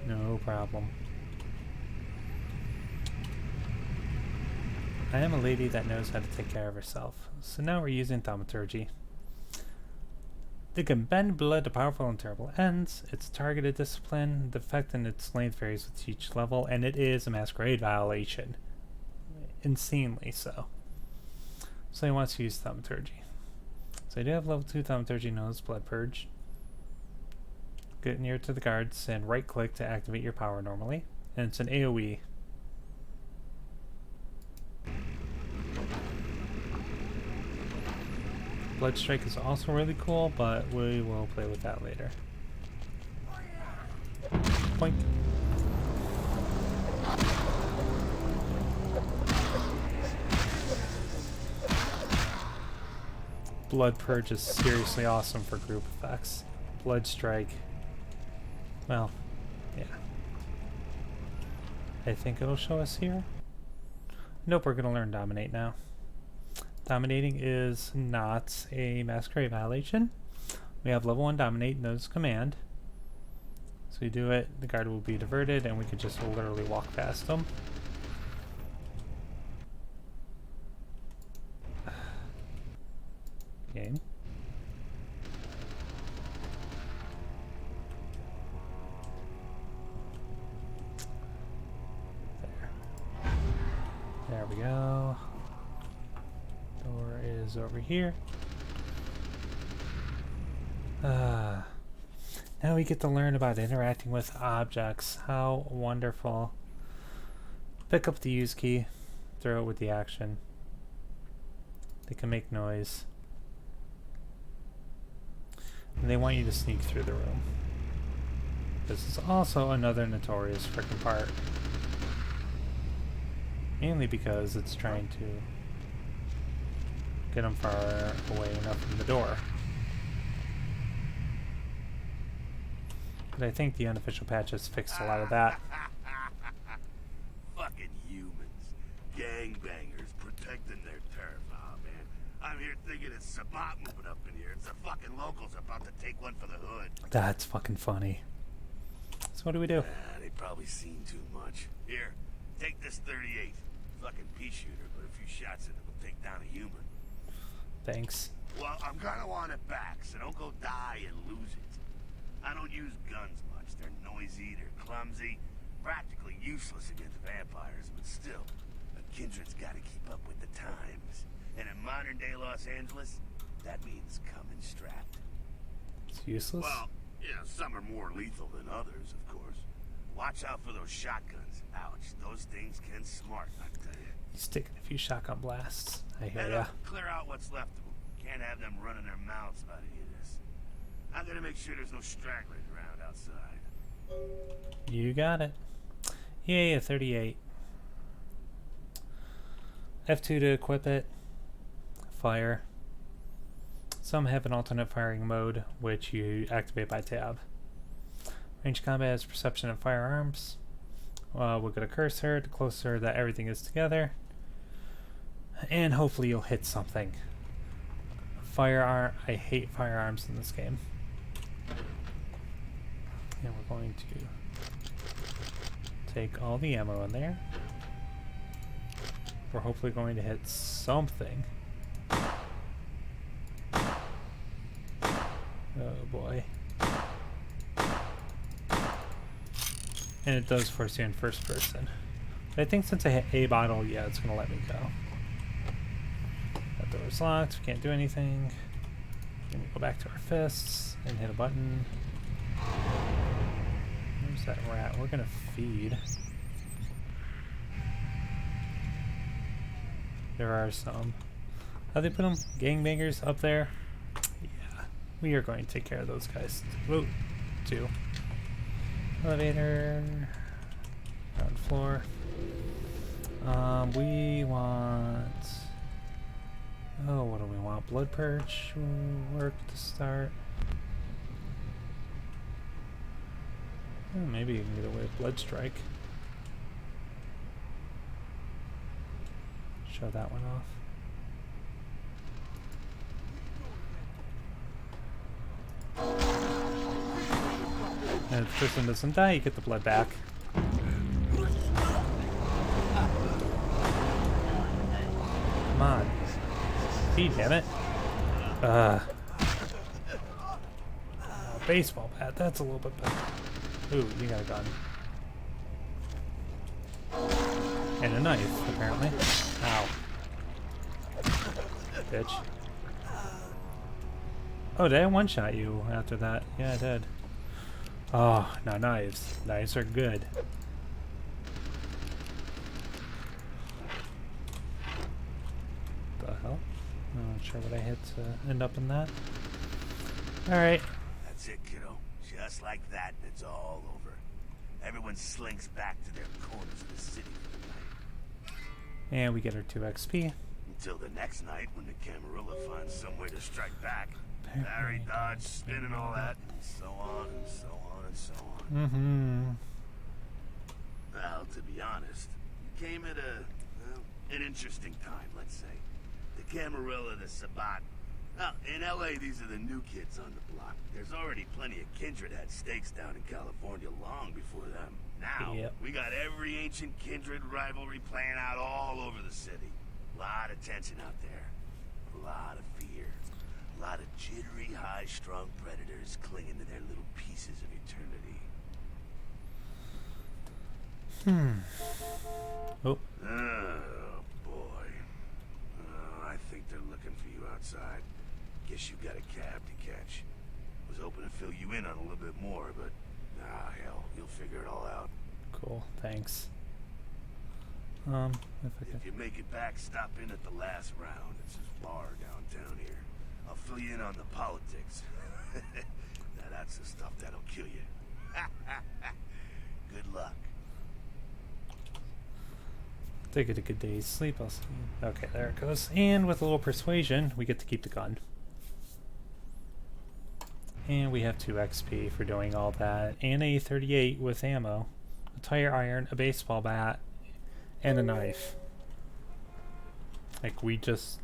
No problem. I am a lady that knows how to take care of herself. So now we're using thaumaturgy. They can bend blood to powerful and terrible ends. It's targeted discipline. The effect and its length varies with each level, and it is a masquerade violation. Insanely so. So he wants to use thaumaturgy. So I do have level 2 thaumaturgy known as Blood Purge. Get near to the guards and right click to activate your power normally. And it's an AoE. Blood Strike is also really cool, but we will play with that later. Boink. Blood Purge is seriously awesome for group effects. Blood Strike, well, yeah. I think it'll show us here. Nope, we're going to learn Dominate now. Dominating is not a masquerade violation. We have level 1 Dominate, known as command. So we do it, the guard will be diverted, and we could just literally walk past them. Game. There we go. Door is over here. Now we get to learn about interacting with objects. How wonderful. Pick up the use key, throw it with the action. They can make noise. And they want you to sneak through the room. This is also another notorious frickin' part. Mainly because it's trying to get them far away enough from the door. But I think the unofficial patch has fixed a lot of that. Fucking humans. Gangbangers protecting their turf. Oh, man. I'm here thinking it's Sabat moving up in here. It's the fucking locals about to take one for the hood. That's fucking funny. So what do we do? They probably seen too much. Here, take this 38. Fucking pea shooter, but a few shots in it will take down a human. Thanks. Well, I'm gonna want it back, so don't go die and lose it. I don't use guns much. They're noisy, they're clumsy, practically useless against vampires, but still, a kindred's gotta keep up with the times. And in modern day Los Angeles, that means coming strapped. It's useless? Well, yeah, some are more lethal than others, of course. Watch out for those shotguns. Ouch, those things can smart, I tell you. He's taking a few shotgun blasts. I hear Head ya. up, clear out what's left of them. Can't have them running their mouths about any of this. I'm gonna make sure there's no stragglers around outside. You got it. Yay, a 38. F2 to equip it. Fire. Some have an alternate firing mode, which you activate by tab. Range combat has perception of firearms. We're going to cursor the closer that everything is together. And hopefully you'll hit something. Firearm. I hate firearms in this game. And we're going to take all the ammo in there. We're hopefully going to hit something. Oh boy. And it does force you in first person. But I think since I hit A bottle, yeah, it's going to let me go. That door's locked, we can't do anything. Then we go back to our fists and hit a button. Where's that rat? We're going to feed. There are some. How they put them? Gangbangers up there? Yeah. We are going to take care of those guys. Whoa. 2. Elevator. Ground floor. We want Oh, what do we want? Blood Purge will work to start. Oh, maybe you can get away with Blood Strike. Show that one off. And if the person doesn't die, you get the blood back. Come on. See, damn it. Baseball bat, that's a little bit better. Ooh, you got a gun. And a knife, apparently. Ow. Bitch. Oh, did I one-shot you after that? Yeah, I did. Oh, now knives. Knives are good. The hell? I'm not sure what I hit to end up in that. Alright. That's it, kiddo. Just like that, it's all over. Everyone slinks back to their corners of the city for the night. And we get our 2 XP. Until the next night when the Camarilla finds some way to strike back. Parry, dodge, spin and all that, and so on and so on and so on. Mm-hmm. Well, to be honest, you came at an interesting time, let's say. The Camarilla, the Sabat. Well, in LA, these are the new kids on the block. There's already plenty of kindred had stakes down in California long before them. Now, we got every ancient kindred rivalry playing out all over the city. A lot of tension out there. A lot of fear. A lot of jittery, high-strung predators clinging to their little pieces of eternity. Oh. Oh, boy. Oh, I think they're looking for you outside. Guess you got a cab to catch. Was hoping to fill you in on a little bit more, but hell, you'll figure it all out. Cool, thanks. If you make it back, stop in at the last round. It's this bar downtown here. I'll fill you in on the politics. Now that's the stuff that'll kill you. Good luck. Take it a good day's sleep. I'll see. Okay, there it goes. And with a little persuasion, we get to keep the gun. And we have 2 XP for doing all that. And a 38 with ammo. A tire iron, a baseball bat, and a knife. Like, we just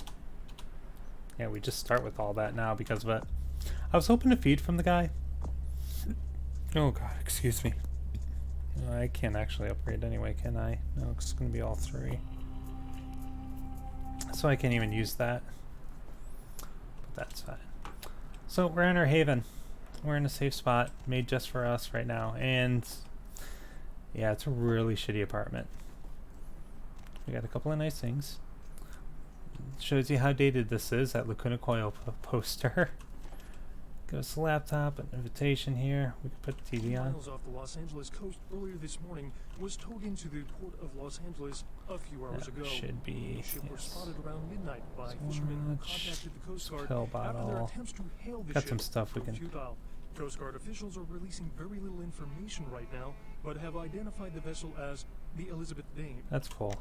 start with all that now because of it. I was hoping to feed from the guy. Oh god, excuse me. I can't actually upgrade anyway, can I? No, it's going to be all 3. So I can't even use that. But that's fine. So we're in our haven. We're in a safe spot made just for us right now. And yeah, it's a really shitty apartment. We got a couple of nice things. Shows you how dated this is, that Lacuna Coil poster. Give us a laptop, an invitation here. We can put the TV on. Miles off the Los Angeles coast earlier this morning was towed into the port of Los Angeles a few hours ago. Should be. The ship was Yes. spotted around midnight by fishermen who contacted the Coast Guard Pill after their bottle. attempts to hail the Got ship some stuff we were can. futile. Coast Guard officials are releasing very little information right now, but have identified the vessel as the Elizabeth Dane. That's cool.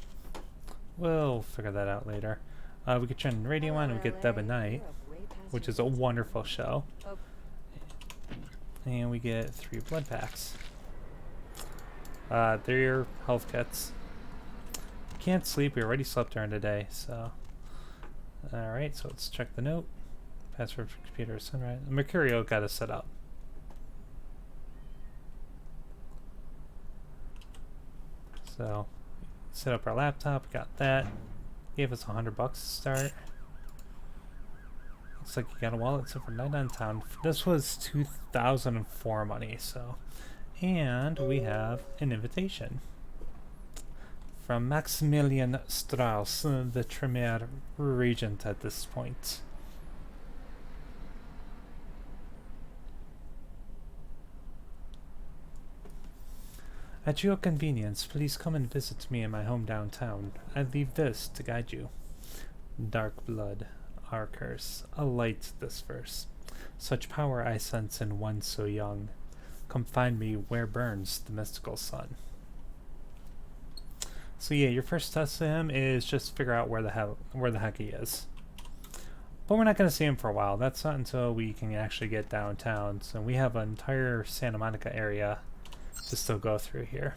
We'll figure that out later. We could turn the radio on and we get Deb at Night, which is a wonderful show. And we get 3 blood packs. They're your health kits. Can't sleep, we already slept during the day, so. Alright, so let's check the note. Password for computer sunrise. Mercurio got us set up. So, set up our laptop, got that. Gave us $100 to start. Looks like you got a wallet set for Night on Town. This was 2004 money, so. And we have an invitation from Maximilian Strauss, the Tremere regent at this point. At your convenience, please come and visit me in my home downtown. I leave this to guide you. Dark blood, our curse, alight this verse. Such power I sense in one so young. Come find me where burns the mystical sun. So yeah, your first test to him is just figure out where the heck he is. But we're not going to see him for a while. That's not until we can actually get downtown. So we have an entire Santa Monica area to still go through here.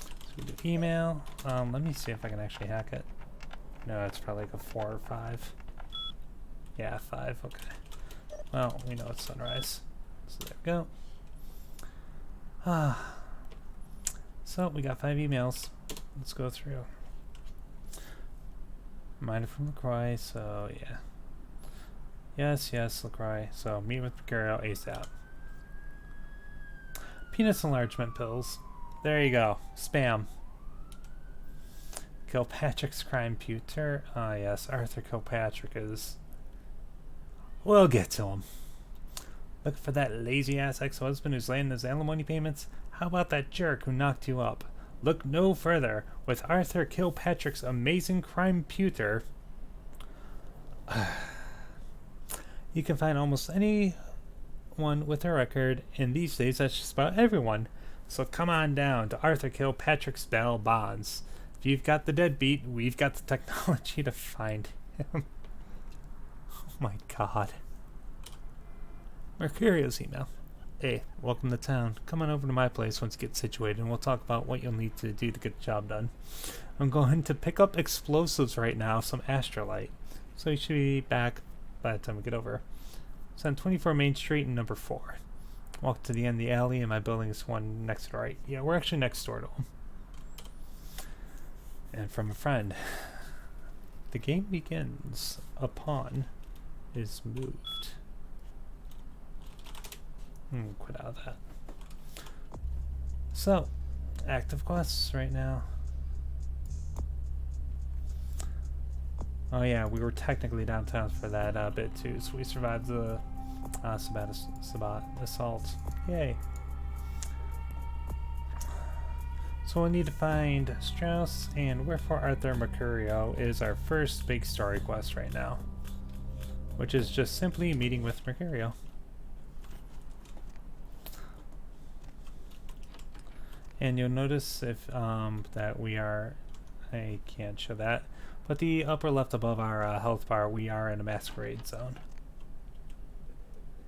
So we do email. Let me see if I can actually hack it. No, it's probably like a 4 or 5. Yeah, 5. Okay. Well, we know it's sunrise. So there we go. So we got 5 emails. Let's go through. Reminder from LaCroix, so yeah. Yes, LaCroix. So meet with Mercurio ASAP. Penis enlargement pills. There you go. Spam. Kilpatrick's crime pewter. Ah, yes. Arthur Kilpatrick is... We'll get to him. Looking for that lazy-ass ex-husband who's laying his alimony payments? How about that jerk who knocked you up? Look no further. With Arthur Kilpatrick's amazing crime pewter, you can find almost anyone with a record, and these days that's just about everyone. So come on down to Arthur Kilpatrick's bail bonds. If you've got the deadbeat, we've got the technology to find him. Oh my god. Mercurio's email. Hey, welcome to town. Come on over to my place once you get situated and we'll talk about what you'll need to do to get the job done. I'm going to pick up explosives right now, some astrolite. So you should be back by the time we get over. It's on 24 Main Street and number 4. Walk to the end of the alley and my building is one next to the right. Yeah, we're actually next door to him. And from a friend. The game begins. A pawn is moved. Quit out of that. So, active quests right now. Oh yeah, we were technically downtown for that bit too, so we survived the Sabat assault. Yay. So we'll need to find Strauss, and Wherefore Arthur Mercurio is our first big story quest right now. Which is just simply meeting with Mercurio. And you'll notice if that we are, I can't show that, but the upper left above our health bar, we are in a masquerade zone.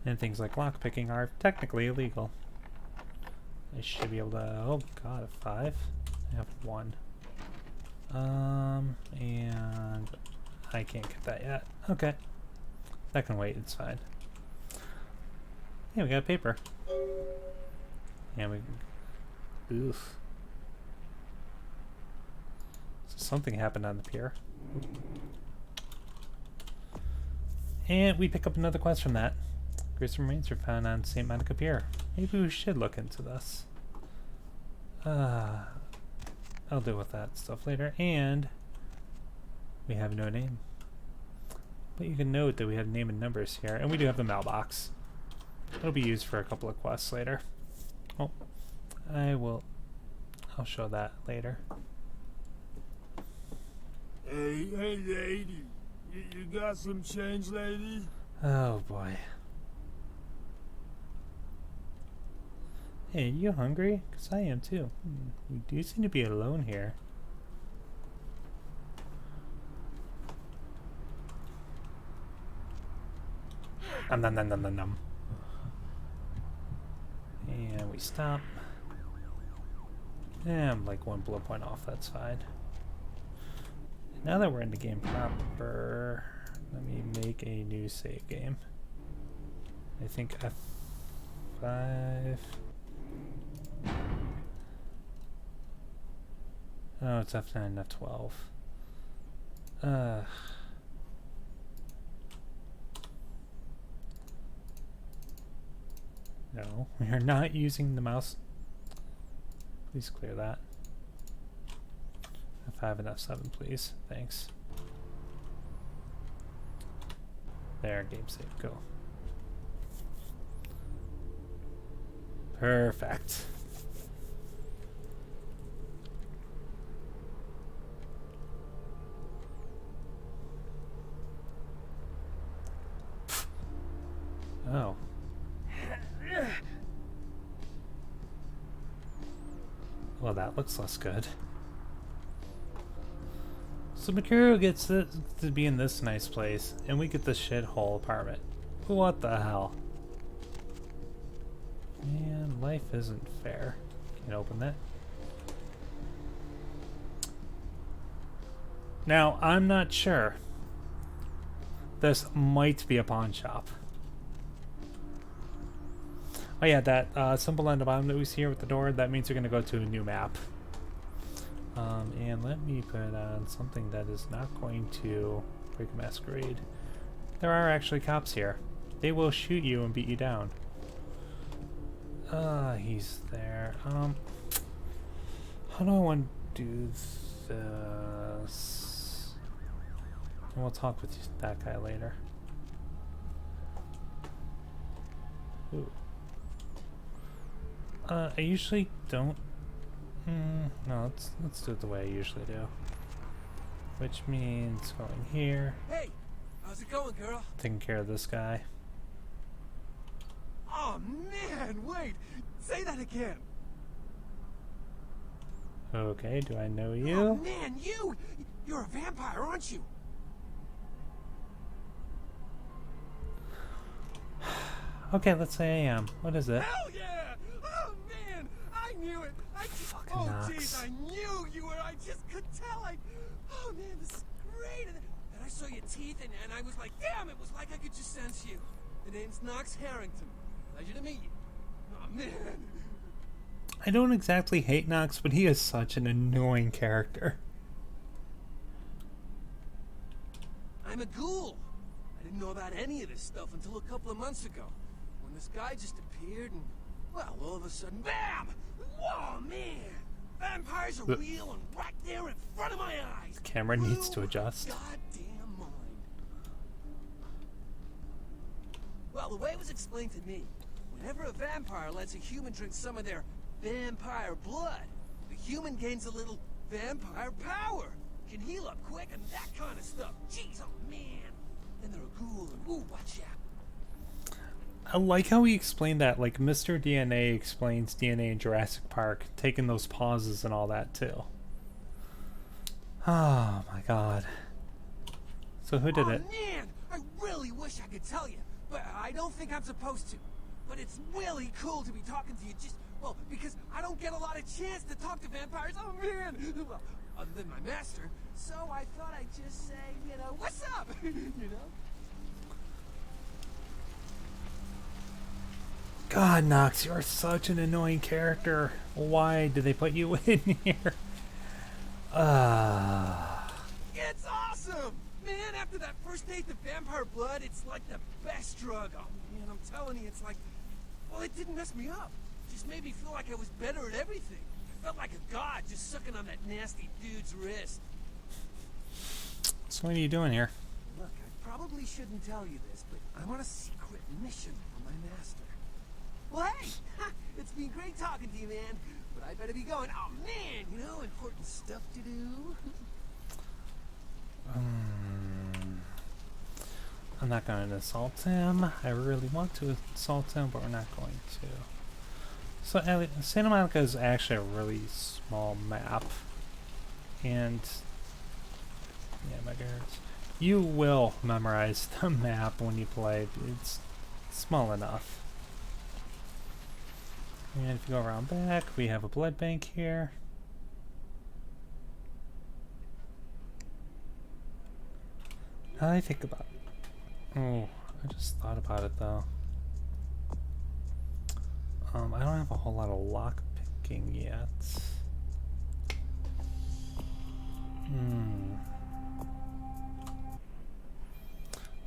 And things like lockpicking are technically illegal. I should be able to, oh god, a 5? I have 1. And I can't get that yet. Okay. That can wait, it's fine. Yeah, we got a paper. And we... Oof. So something happened on the pier. And we pick up another quest from that. Gruesome remains are found on St. Monica Pier. Maybe we should look into this. I'll deal with that stuff later. And we have no name. But you can note that we have name and numbers here. And we do have the mailbox. It'll be used for a couple of quests later. Oh. I'll show that later. Hey lady, you got some change, lady? Oh boy. Hey, you hungry? 'Cause I am too. You do seem to be alone here. Nom. And we stop. Yeah, I'm like 1 blow point off, that's fine. Now that we're in the game proper, let me make a new save game. I think F5. Oh, it's F9 and F12. No, we are not using the mouse. Please clear that. F5 and F7, please. Thanks. There, game save. Go. Perfect. Oh. Well, that looks less good. So Mercurio gets to be in this nice place, and we get this shithole apartment. What the hell? Man, life isn't fair. Can you open that? Now, I'm not sure. This might be a pawn shop. Oh yeah, that symbol on the bottom that we see here with the door, that means you're going to go to a new map. And let me put on something that is not going to break a masquerade. There are actually cops here. They will shoot you and beat you down. He's there. How do I want to do this? And we'll talk with that guy later. Ooh. I usually don't. No, let's do it the way I usually do. Which means going here. Hey, how's it going, girl? Taking care of this guy. Oh man, wait! Say that again. Okay, do I know you? Oh man, you're a vampire, aren't you? Okay, let's say I am. What is it? Hell yeah! Oh man, I knew it. Fucking oh Knox. jeez, I knew you were. I just could tell. Oh man, this is great. And I saw your teeth, and I was like, damn, it was like I could just sense you. The name's Knox Harrington. Pleasure to meet you. Oh man. I don't exactly hate Knox, but he is such an annoying character. I'm a ghoul. I didn't know about any of this stuff until a couple of months ago, when this guy just appeared and, well, all of a sudden, BAM! Whoa, man! Vampires are real and right there in front of my eyes. The camera needs to adjust. Goddamn mind. Well, the way it was explained to me, whenever a vampire lets a human drink some of their vampire blood, the human gains a little vampire power, can heal up quick and that kind of stuff. Jeez, oh man. And they're a ghoul and ooh, watch out. I like how he explained that, like Mr. DNA explains DNA in Jurassic Park, taking those pauses and all that too. Oh my god. So who did it? Man, I really wish I could tell you, but I don't think I'm supposed to. But it's really cool to be talking to you well, because I don't get a lot of chance to talk to vampires. Oh man! Well, other than my master, so I thought I'd just say, what's up? God, Knox, you are such an annoying character. Why did they put you in here? It's awesome! Man, after that first taste of vampire blood, it's like the best drug. Oh man, I'm telling you, it's like, well, it didn't mess me up. It just made me feel like I was better at everything. I felt like a god just sucking on that nasty dude's wrist. So what are you doing here? Look, I probably shouldn't tell you this, but I'm on a secret mission from my master. Well, hey, it's been great talking to you, man. But I better be going. Oh man, important stuff to do. I'm not going to assault him. I really want to assault him, but we're not going to. So Santa Monica is actually a really small map. And yeah, megahertz. You will memorize the map when you play. It's small enough. And if you go around back, we have a blood bank here. Now I think about it. Oh, I just thought about it though. I don't have a whole lot of lock picking yet.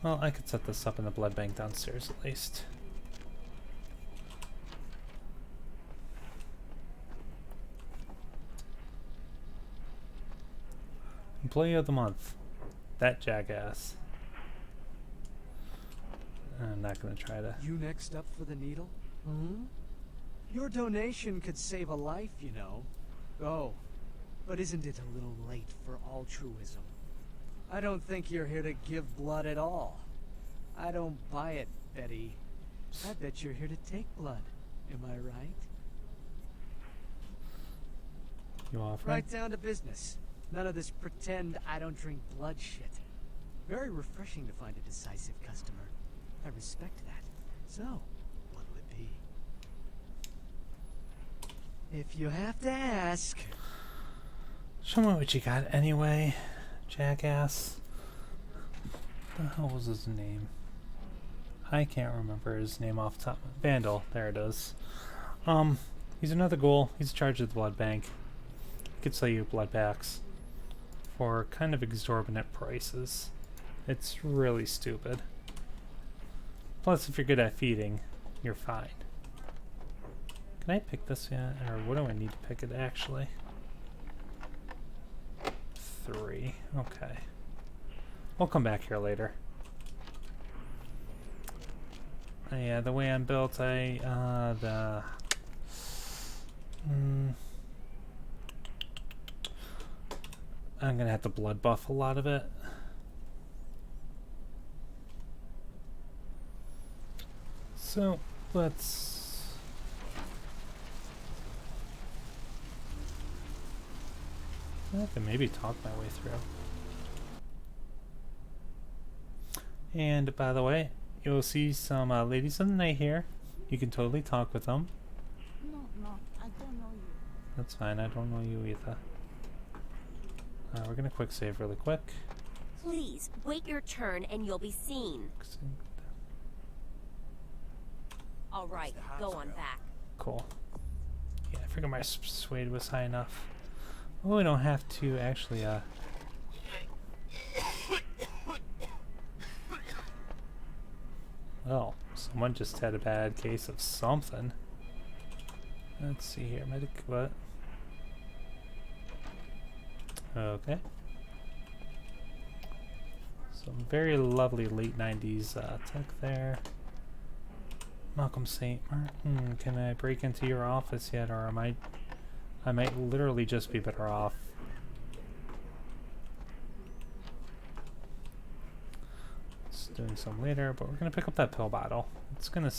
Well, I could set this up in the blood bank downstairs at least. Employee of the month. That jackass. I'm not gonna try to. You next up for the needle? Hmm? Your donation could save a life, Oh, but isn't it a little late for altruism? I don't think you're here to give blood at all. I don't buy it, Betty. I bet you're here to take blood. Am I right? You offering? Right down to business. None of this pretend I don't drink blood shit. Very refreshing to find a decisive customer. I respect that. So, what'll it be? If you have to ask. Show me what you got anyway, jackass. What the hell was his name? I can't remember his name off the top. Vandal, there it is. He's another ghoul. He's in charge of the blood bank. He could sell you blood packs for kind of exorbitant prices. It's really stupid. Plus, if you're good at feeding, you're fine. Can I pick this yet? Or what do I need to pick it actually? 3. Okay. We'll come back here later. Yeah, the way I'm built, I'm gonna have to blood buff a lot of it. So, let's... I can maybe talk my way through. And, by the way, you'll see some ladies of the night here. You can totally talk with them. No, I don't know you. That's fine, I don't know you either. We're gonna quick save really quick. Please, wait your turn and you'll be seen. Alright, go on back. Cool. Yeah, I figured my persuade was high enough. Oh, we don't have to actually, Well, someone just had a bad case of something. Let's see here, medic, what? Okay. Some very lovely late 90s tech there. Malcolm St. Martin, can I break into your office yet, or I might literally just be better off. Doing some later, but we're gonna pick up that pill bottle. It's gonna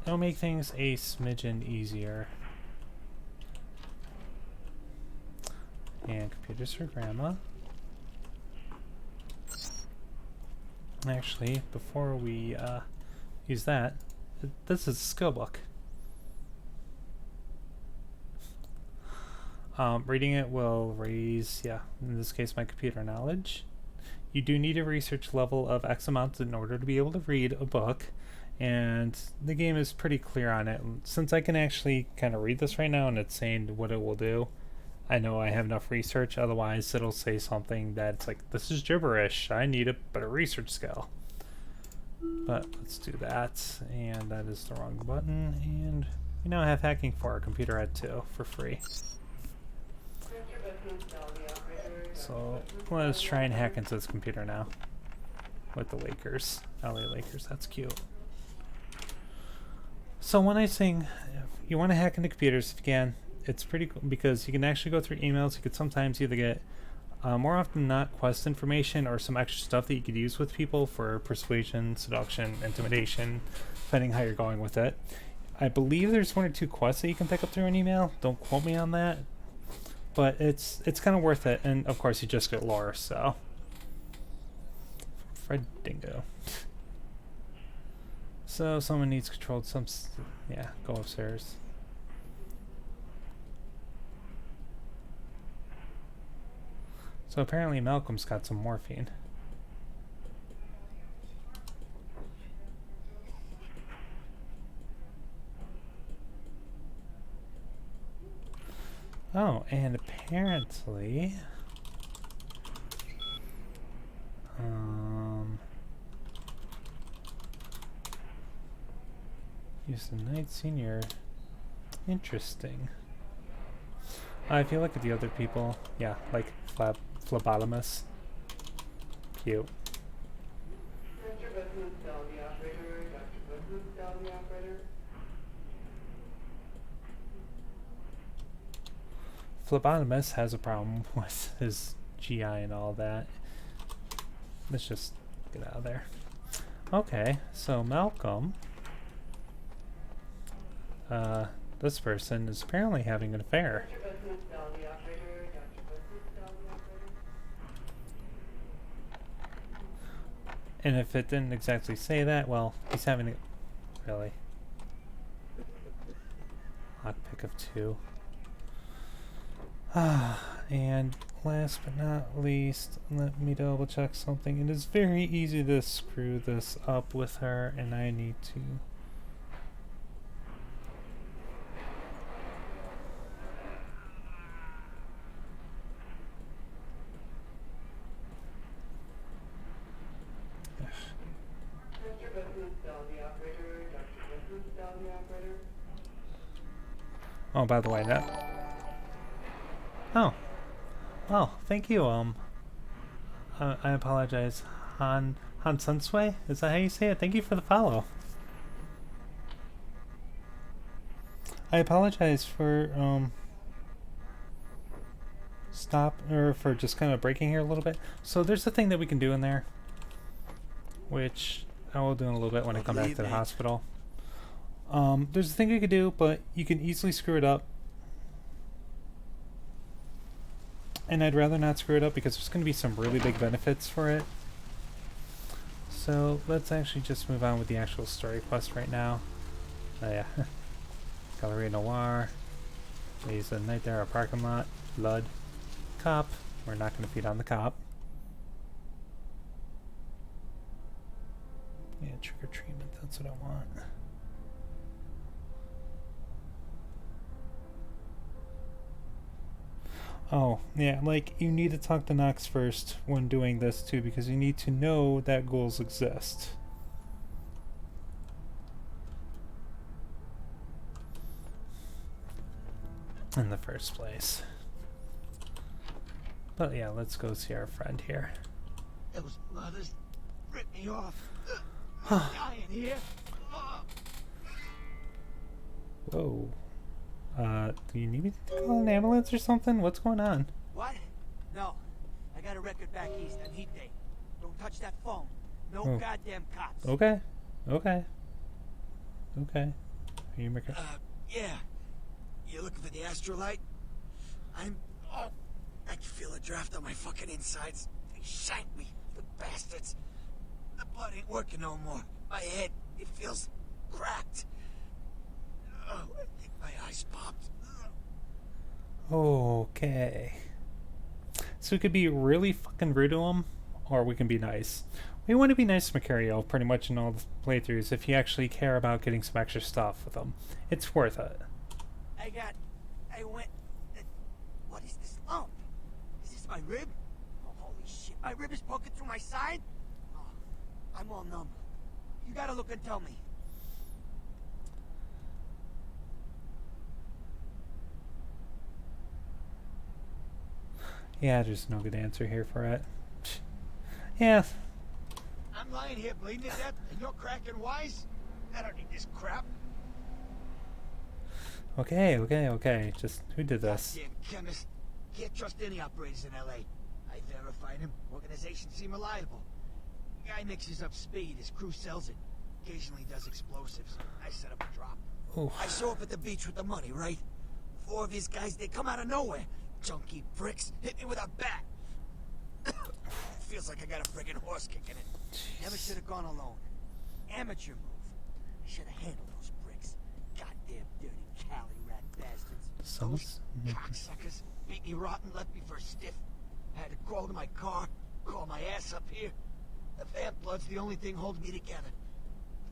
it'll make things a smidgen easier. And computers for grandma. Actually, before we use that, this is a skill book. Reading it will raise, yeah, in this case, my computer knowledge. You do need a research level of X amount in order to be able to read a book, and the game is pretty clear on it. Since I can actually kind of read this right now and it's saying what it will do, I know I have enough research, otherwise it'll say something that's like, this is gibberish, I need a better research skill. But let's do that, and that is the wrong button, and we now have hacking for our computer at 2 for free. So let's try and hack into this computer now with the Lakers, LA Lakers. That's cute. So when I sing, if you want to hack into computers, if you can, it's pretty cool because you can actually go through emails. You could sometimes either get more often than not quest information or some extra stuff that you could use with people for persuasion, seduction, intimidation, depending how you're going with it. I believe there's 1 or 2 quests that you can pick up through an email. Don't quote me on that. But it's kind of worth it, and of course you just get lore, so. Fred Dingo. So someone needs controlled yeah, go upstairs. So apparently Malcolm's got some morphine. Oh, and apparently, use the Night Senior. Interesting. If you look at the other people, yeah, like Phlebotomus. Cute. Phlebotomus has a problem with his GI and all that. Let's just get out of there. Okay, so Malcolm this person is apparently having an affair. And if it didn't exactly say that, well, he's having a... Really? Lockpick of 2. And last but not least, let me double check something. It is very easy to screw this up with her, and I need to... Oh, by the way, that... Oh. Well, thank you, I apologize. Han Sunsui? Is that how you say it? Thank you for the follow. I apologize for, for just kind of breaking here a little bit. So there's a thing that we can do in there, which I will do in a little bit when I come back to the hospital. There's a thing you could do, but you can easily screw it up. And I'd rather not screw it up because there's going to be some really big benefits for it. So let's actually just move on with the actual story quest right now. Oh yeah. Galleria Noir. There's a night there, a parking lot. Blood. Cop. We're not going to feed on the cop. Yeah, trigger treatment, that's what I want. Oh, yeah, like, you need to talk to Nox first when doing this, too, because you need to know that ghouls exist. In the first place. But yeah, let's go see our friend here. Those mothers ripped me off. I'm dying here. Whoa. Do you need me to call an ambulance or something? What's going on? What? No. I got a record back east on heat day. Don't touch that phone. No goddamn cops. Okay. Okay. Okay. Are you making... Yeah. You looking for the astrolite? Oh, I can feel a draft on my fucking insides. They shanked me, the bastards. The blood ain't working no more. My head, it feels cracked. Oh, I think my eyes popped. Okay. So we could be really fucking rude to him, or we can be nice. We want to be nice to Macario pretty much in all the playthroughs if you actually care about getting some extra stuff with him. It's worth it. What is this lump? Is this my rib? Oh, holy shit, my rib is poking through my side? Oh, I'm all numb. You gotta look and tell me. Yeah, there's no good answer here for it. Yeah. I'm lying here bleeding to death, and you're cracking wise? I don't need this crap. Okay. Just, who did this? Goddamn chemist. Can't trust any operators in LA. I verified him. Organization seem reliable. Guy mixes up speed, his crew sells it. Occasionally does explosives. I set up a drop. Ooh. I show up at the beach with the money, right? 4 of his guys, they come out of nowhere. Junky pricks hit me with a bat. Feels like I got a friggin' horse kicking it. Never should have gone alone. Amateur move. I should have handled those bricks. Goddamn dirty Cali rat bastards. Those cocksuckers beat me rotten, left me for a stiff. I had to crawl to my car, crawl my ass up here. The vamp blood's the only thing holding me together.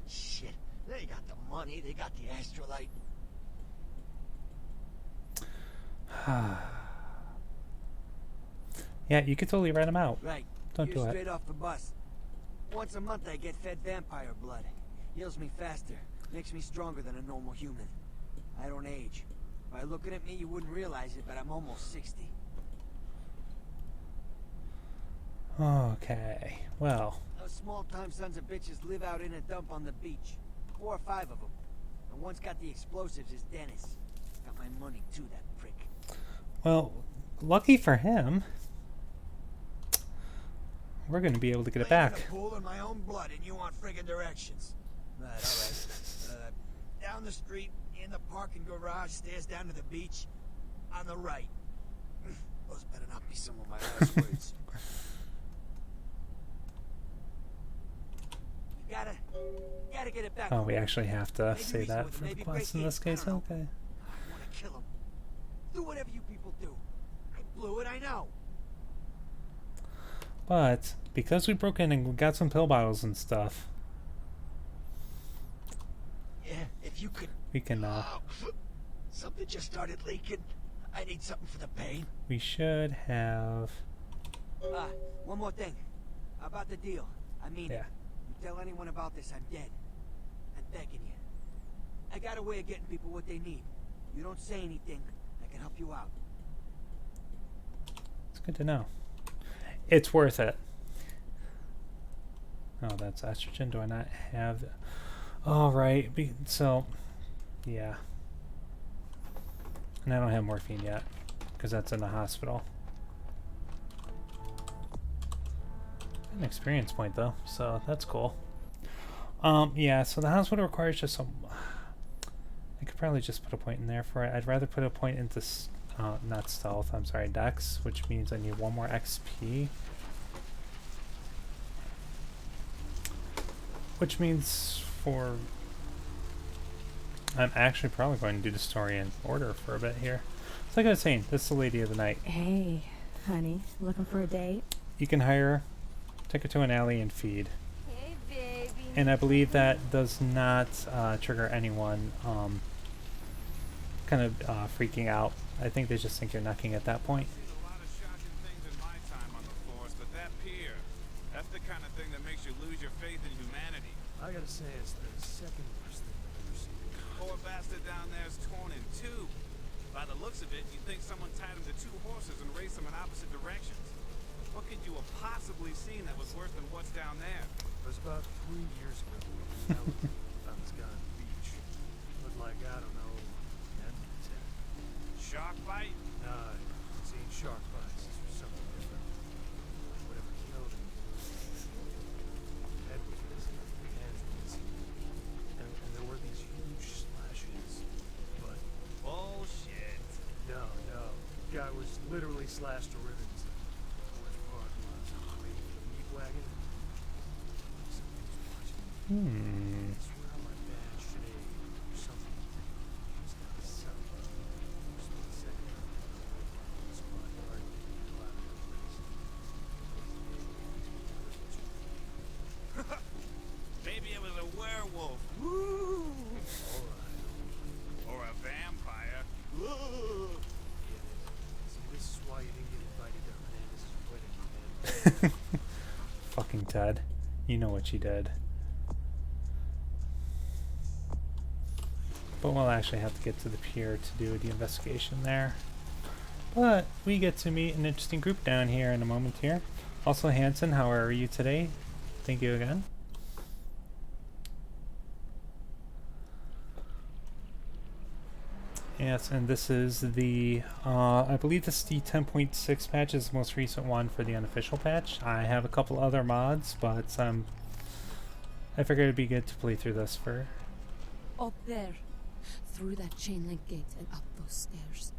Shit, they got the money, they got the astrolite. Yeah, you could totally write him out. Right. Don't do it. Straight off the bus. Once a month I get fed vampire blood. Heals me faster. Makes me stronger than a normal human. I don't age. By looking at me you wouldn't realize it, but I'm almost 60. Okay, well. Those small-time sons of bitches live out in a dump on the beach. 4 or 5 of them. And one's got the explosives is Dennis. Got my money too, that prick. Well, lucky for him, we're going to be able to get it back. In a pool in my own blood and you want friggin' directions. Right, alright. Down the street, in the parking garage, stairs down to the beach. On the right. Those better not be some of my last words. You gotta get it back. Oh, we actually have to Maybe say reason that with for him, the maybe quest break in this in, I case. don't know. Okay. I wanna kill him. Do whatever you people do. I blew it, I know. But because we broke in and we got some pill bottles and stuff, Yeah, if you could. we can. Something just started leaking. I need something for the pain. We should have. One more thing. About the deal. I mean it. You tell anyone about this, I'm dead. I'm begging you. I got a way of getting people what they need. You don't say anything, I can help you out. It's good to know. It's worth it. Oh, that's estrogen. Do I not have? All right. So, yeah. And I don't have morphine yet because that's in the hospital. An experience point though, so that's cool. Yeah. So the hospital requires just some. I could probably just put a point in there for it. I'd rather put a point into not stealth. I'm sorry, dex, which means I need 1 more XP. Which means for... I'm actually probably going to do the story in order for a bit here. So like I was saying, this is the lady of the night. Hey, honey, looking for a date? You can hire her, take her to an alley and feed. Hey, baby. And I believe that does not trigger anyone kind of freaking out. I think they just think you're knocking at that point. That's the kind of thing that makes you lose your faith in humanity. I gotta say, it's the second worst thing I've ever seen. Poor bastard down there is torn in two. By the looks of it, you think someone tied him to 2 horses and raced them in opposite directions. What could you have possibly seen that was worse than what's down there? It was about 3 years ago. I was gone at the beach. Looked like, I don't know, 10. Shark bite? Nah, I've seen shark bites. This was something different. Whatever killed him. Head was missing, hands were missing. And there were these huge slashes. But bullshit. No. Guy was literally slashed to ribbons. The worst part was waiting for the meat wagon. Something was watching me. I swear on my bad shade or something. He was gonna sell it. For a split second. Squad guard fell out of the place. Maybe it was a werewolf. Woo! Alright. Or a vampire. Woo! See, this is why you didn't get invited to Hernandez's wedding, man. Fucking Ted. You know what you did. But we'll actually have to get to the pier to do the investigation there. But we get to meet an interesting group down here in a moment here. Also, Hanson, how are you today? Thank you again. Yes, and this is the, I believe this is the 10.6 patch, is the most recent one for the unofficial patch. I have a couple other mods, but I figured it'd be good to play through this for... Up there. Through that chain link gate and up those stairs.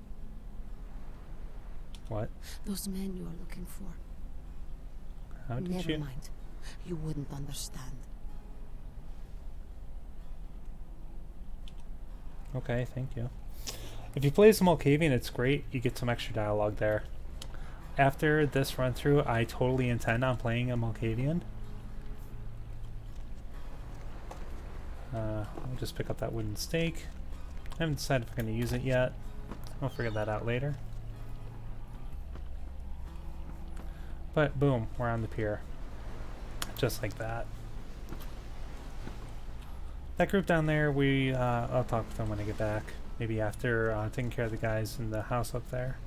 What? Those men you are looking for. How did Never you... mind. You wouldn't understand. Okay, thank you. If you play as a Malkavian, it's great. You get some extra dialogue there. After this run through, I totally intend on playing a Malkavian. I'll just pick up that wooden stake. I haven't decided if I'm going to use it yet. I'll figure that out later. But boom, we're on the pier. Just like that. That group down there, I'll talk with them when I get back. Maybe after taking care of the guys in the house up there.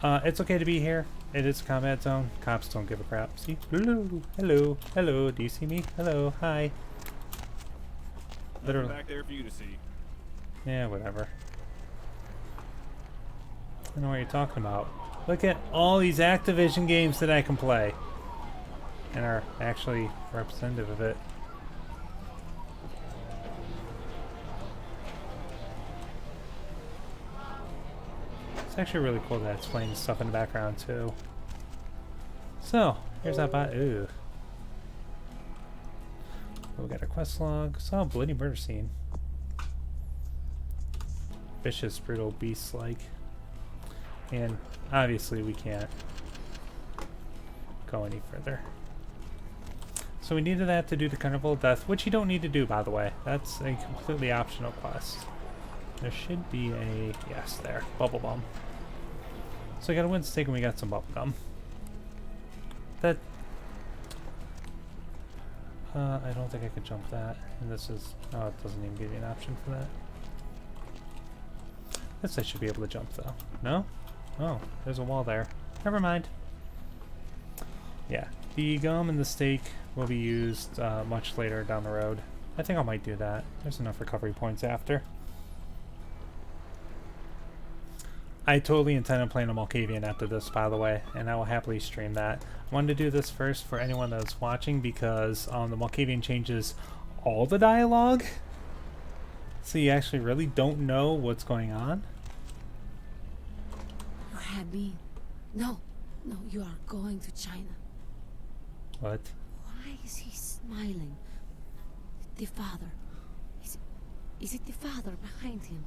It's okay to be here. It is a combat zone. Cops don't give a crap. See? Hello. Do you see me? Hello, hi. Literally back there for you to see. Yeah, whatever. I know what you're talking about. Look at all these Activision games that I can play. And are actually representative of it. It's actually really cool that it's playing stuff in the background too. So, here's that bot. Ooh. We got a quest log. Saw a bloody murder scene. Vicious, brutal, beast-like. And obviously we can't go any further. So we needed that to do the Carnival of Death, which you don't need to do, by the way. That's a completely optional quest. There should be a... yes, there. Bubble Bum. So we got a win stick and we got some bubble gum. That... I don't think I could jump that. And this is... oh, it doesn't even give you an option for that. Guess I should be able to jump, though. No? Oh, there's a wall there. Never mind. Yeah, the gum and the steak will be used much later down the road. I think I might do that. There's enough recovery points after. I totally intend on playing a Malkavian after this, by the way, and I will happily stream that. I wanted to do this first for anyone that's watching because the Malkavian changes all the dialogue, so you actually really don't know what's going on. You had me. No, no, you are going to China. What? Why is he smiling? The father. Is it the father behind him?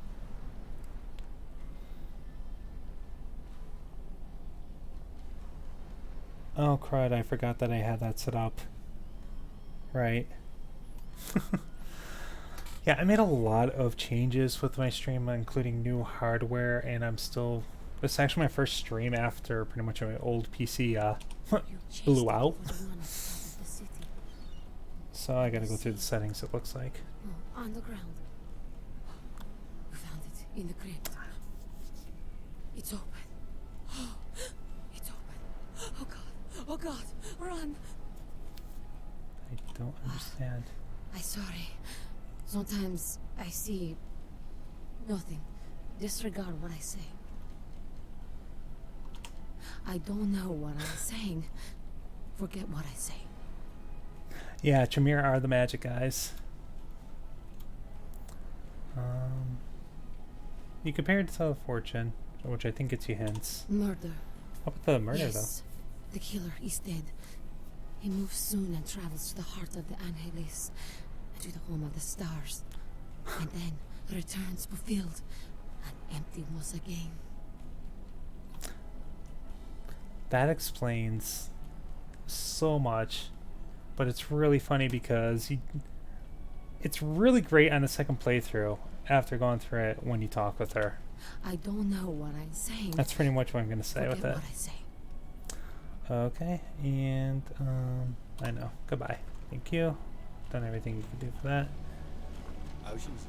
Oh crud, I forgot that I had that set up. Right. Yeah, I made a lot of changes with my stream, including new hardware, and I'm still... this is actually my first stream after pretty much my old PC blew out. So I gotta go through the settings, it looks like. Oh, on the ground. We found it in the crypt. It's open. It's open. Oh god. Oh god. Run. I don't understand. I'm sorry. Sometimes I see nothing. Disregard what I say. I don't know what I'm saying. Forget what I say. Yeah, Tremere are the magic guys. You compare it to Tell of Fortune, which I think gets you hints. Murder. How about the murder, yes, the killer is dead. He moves soon and travels to the heart of the Angelis, to the home of the stars, and then returns fulfilled and empty once again. That explains so much, but it's really funny because it's really great on the second playthrough after going through it when you talk with her. I don't know what I'm saying. That's pretty much what I'm going to say Forget with it. What I say. Okay, and I know. Goodbye. Thank you. Done everything you can do for that. Ocean's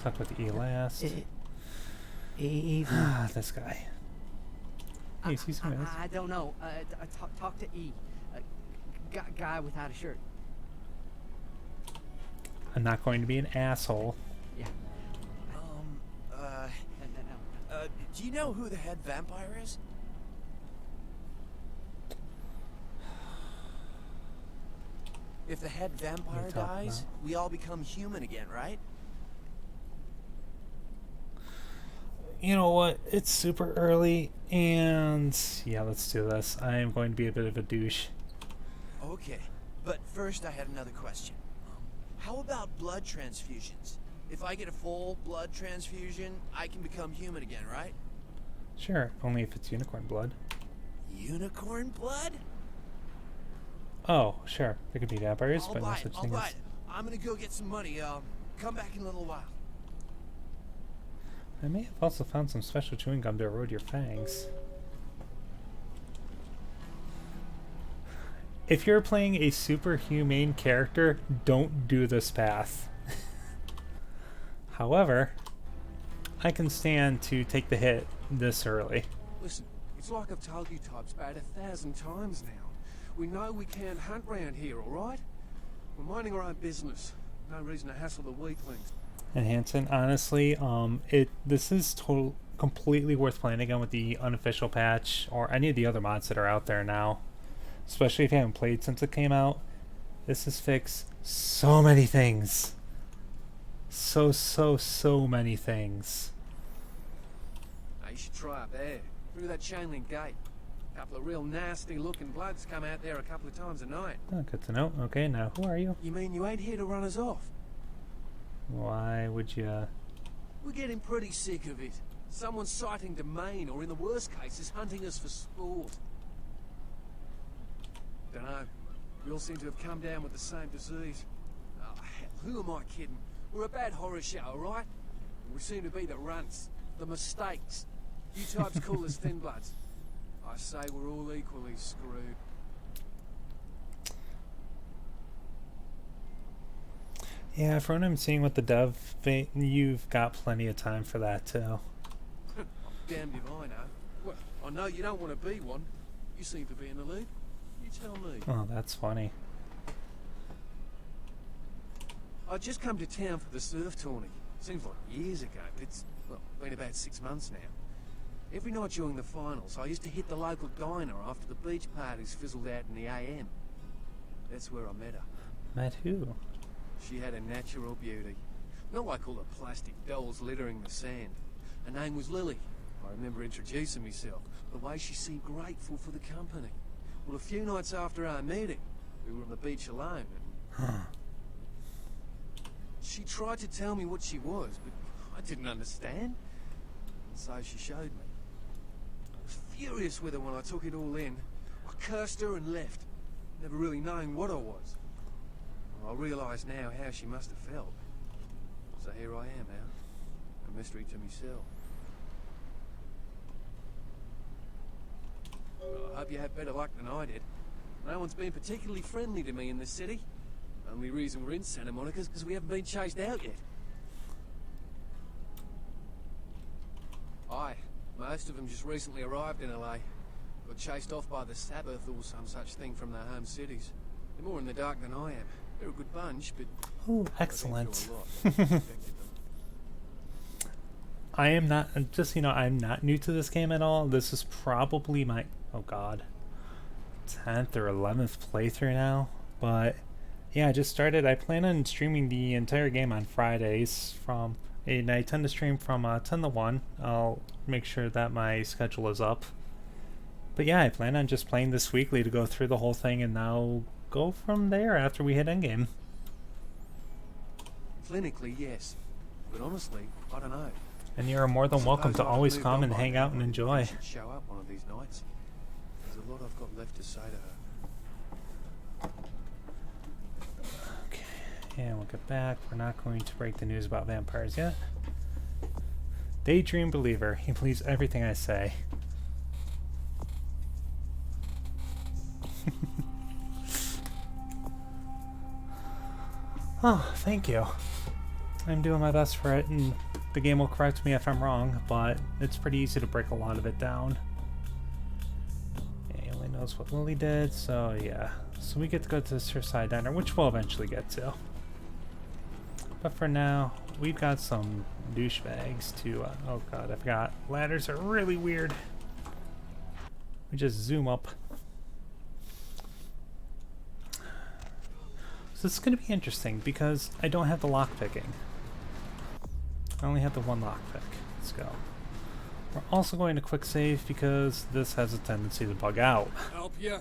Talked with E last. Even. This guy. Hey, see somebody else? I don't know. Talk to E. Guy without a shirt. I'm not going to be an asshole. Yeah. Do you know who the head vampire is? If the head vampire dies, we all become human again, right? You know what? It's super early, and yeah, let's do this. I am going to be a bit of a douche. Okay, but first I had another question. How about blood transfusions? If I get a full blood transfusion, I can become human again, right? Sure, only if it's unicorn blood. Unicorn blood? Oh, sure. There could be vampires, but no such thing I'll buy as... it. I'm gonna go get some money. Come back in a little while. I may have also found some special chewing gum to erode your fangs. If you're playing a super humane character, don't do this path. However, I can stand to take the hit this early. Listen, it's like I've told you types about 1,000 times now. We know we can't hunt round here, alright? We're minding our own business. No reason to hassle the weaklings. And Hanson, honestly, this is completely worth playing again with the unofficial patch or any of the other mods that are out there now. Especially if you haven't played since it came out. This has fixed so many things. So many things. you should try up there, through that chain link gate. A couple of real nasty-looking blokes come out there a couple of times a night. Oh, good to know. Okay, now who are you? You mean you ain't here to run us off? Why would you? We're getting pretty sick of it. Someone's sighting domain, or in the worst cases, hunting us for sport. Dunno. We all seem to have come down with the same disease. Oh, hell, who am I kidding? We're a bad horror show, alright? We seem to be the runts, the mistakes. You types call us thin bloods. I say we're all equally screwed. Yeah, from what I'm seeing with the dev, you've got plenty of time for that too. I'm damned if I know. Well, I know you don't want to be one. You seem to be in the lead. You tell me. Oh, that's funny. I just come to town for the surf tourney. Seems like years ago, but it's, well, been about 6 months now. Every night during the finals, I used to hit the local diner after the beach parties fizzled out in the AM. That's where I met her. Met who? She had a natural beauty. Not like all the plastic dolls littering the sand. Her name was Lily. I remember introducing myself. The way she seemed grateful for the company. Well, a few nights after our meeting, we were on the beach alone. She tried to tell me what she was, but I didn't understand. So she showed me. I was furious with her when I took it all in. I cursed her and left, never really knowing what I was. I realise now how she must have felt. So here I am now, a mystery to myself. Well, I hope you have better luck than I did. No one's been particularly friendly to me in this city. Only reason we're in Santa Monica is because we haven't been chased out yet. Aye, most of them just recently arrived in LA. Got chased off by the Sabbath or some such thing from their home cities. They're more in the dark than I am. They're a good bunch, but... Oh, excellent. I am not, just, you know, I'm not new to this game at all. This is probably my, oh god, 10th or 11th playthrough now. But, yeah, I just started. I plan on streaming the entire game on Fridays from, and I tend to stream from 10 to 1. I'll make sure that my schedule is up. But yeah, I plan on just playing this weekly to go through the whole thing and now go from there after we hit endgame. Clinically, yes. But honestly, I don't know. And you're more than welcome to always come and hang out and enjoy. Show up one of these nights. There's a lot I've got left to say to her. Okay, and we'll get back. We're not going to break the news about vampires yet. Daydream believer. He believes everything I say. Oh, thank you. I'm doing my best for it, and the game will correct me if I'm wrong, but it's pretty easy to break a lot of it down. Yeah, he only knows what Lily did, so yeah. So we get to go to the Suicide Diner, which we'll eventually get to. But for now, we've got some douchebags to, oh god, I forgot. Ladders are really weird. We just zoom up. So this is going to be interesting because I don't have the lockpicking. I only have the one lockpick. Let's go. We're also going to quick save because this has a tendency to bug out. Help ya?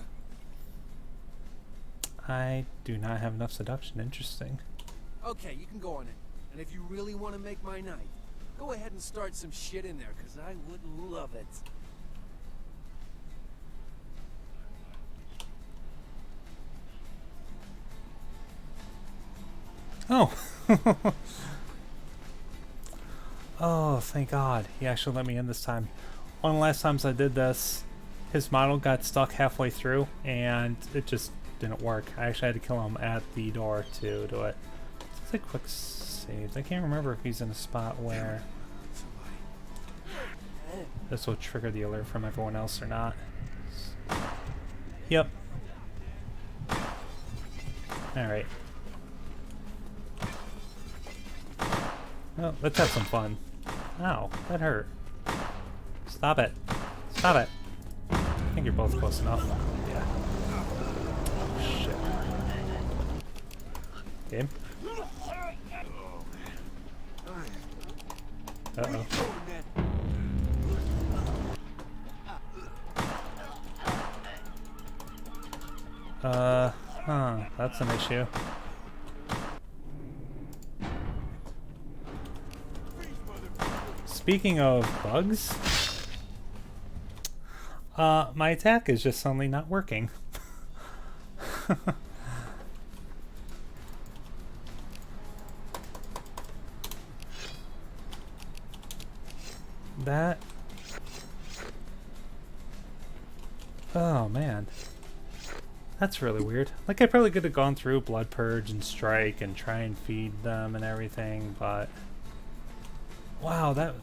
I do not have enough seduction. Interesting. Okay, you can go on it. And if you really want to make my night, go ahead and start some shit in there, because I would love it. Oh! Oh, thank God. He actually let me in this time. One of the last times I did this, his model got stuck halfway through, and it just didn't work. I actually had to kill him at the door to do it. It's a quick save. I can't remember if he's in a spot where this will trigger the alert from everyone else or not. Yep. Alright. Well, let's have some fun. Ow, that hurt. Stop it. Stop it. I think you're both close enough. Yeah. Shit. Game? Uh-oh. That's an issue. Speaking of bugs, my attack is just suddenly not working. That... Oh, man. That's really weird. Like, I probably could have gone through Blood Purge and Strike and try and feed them and everything, but... Wow, that...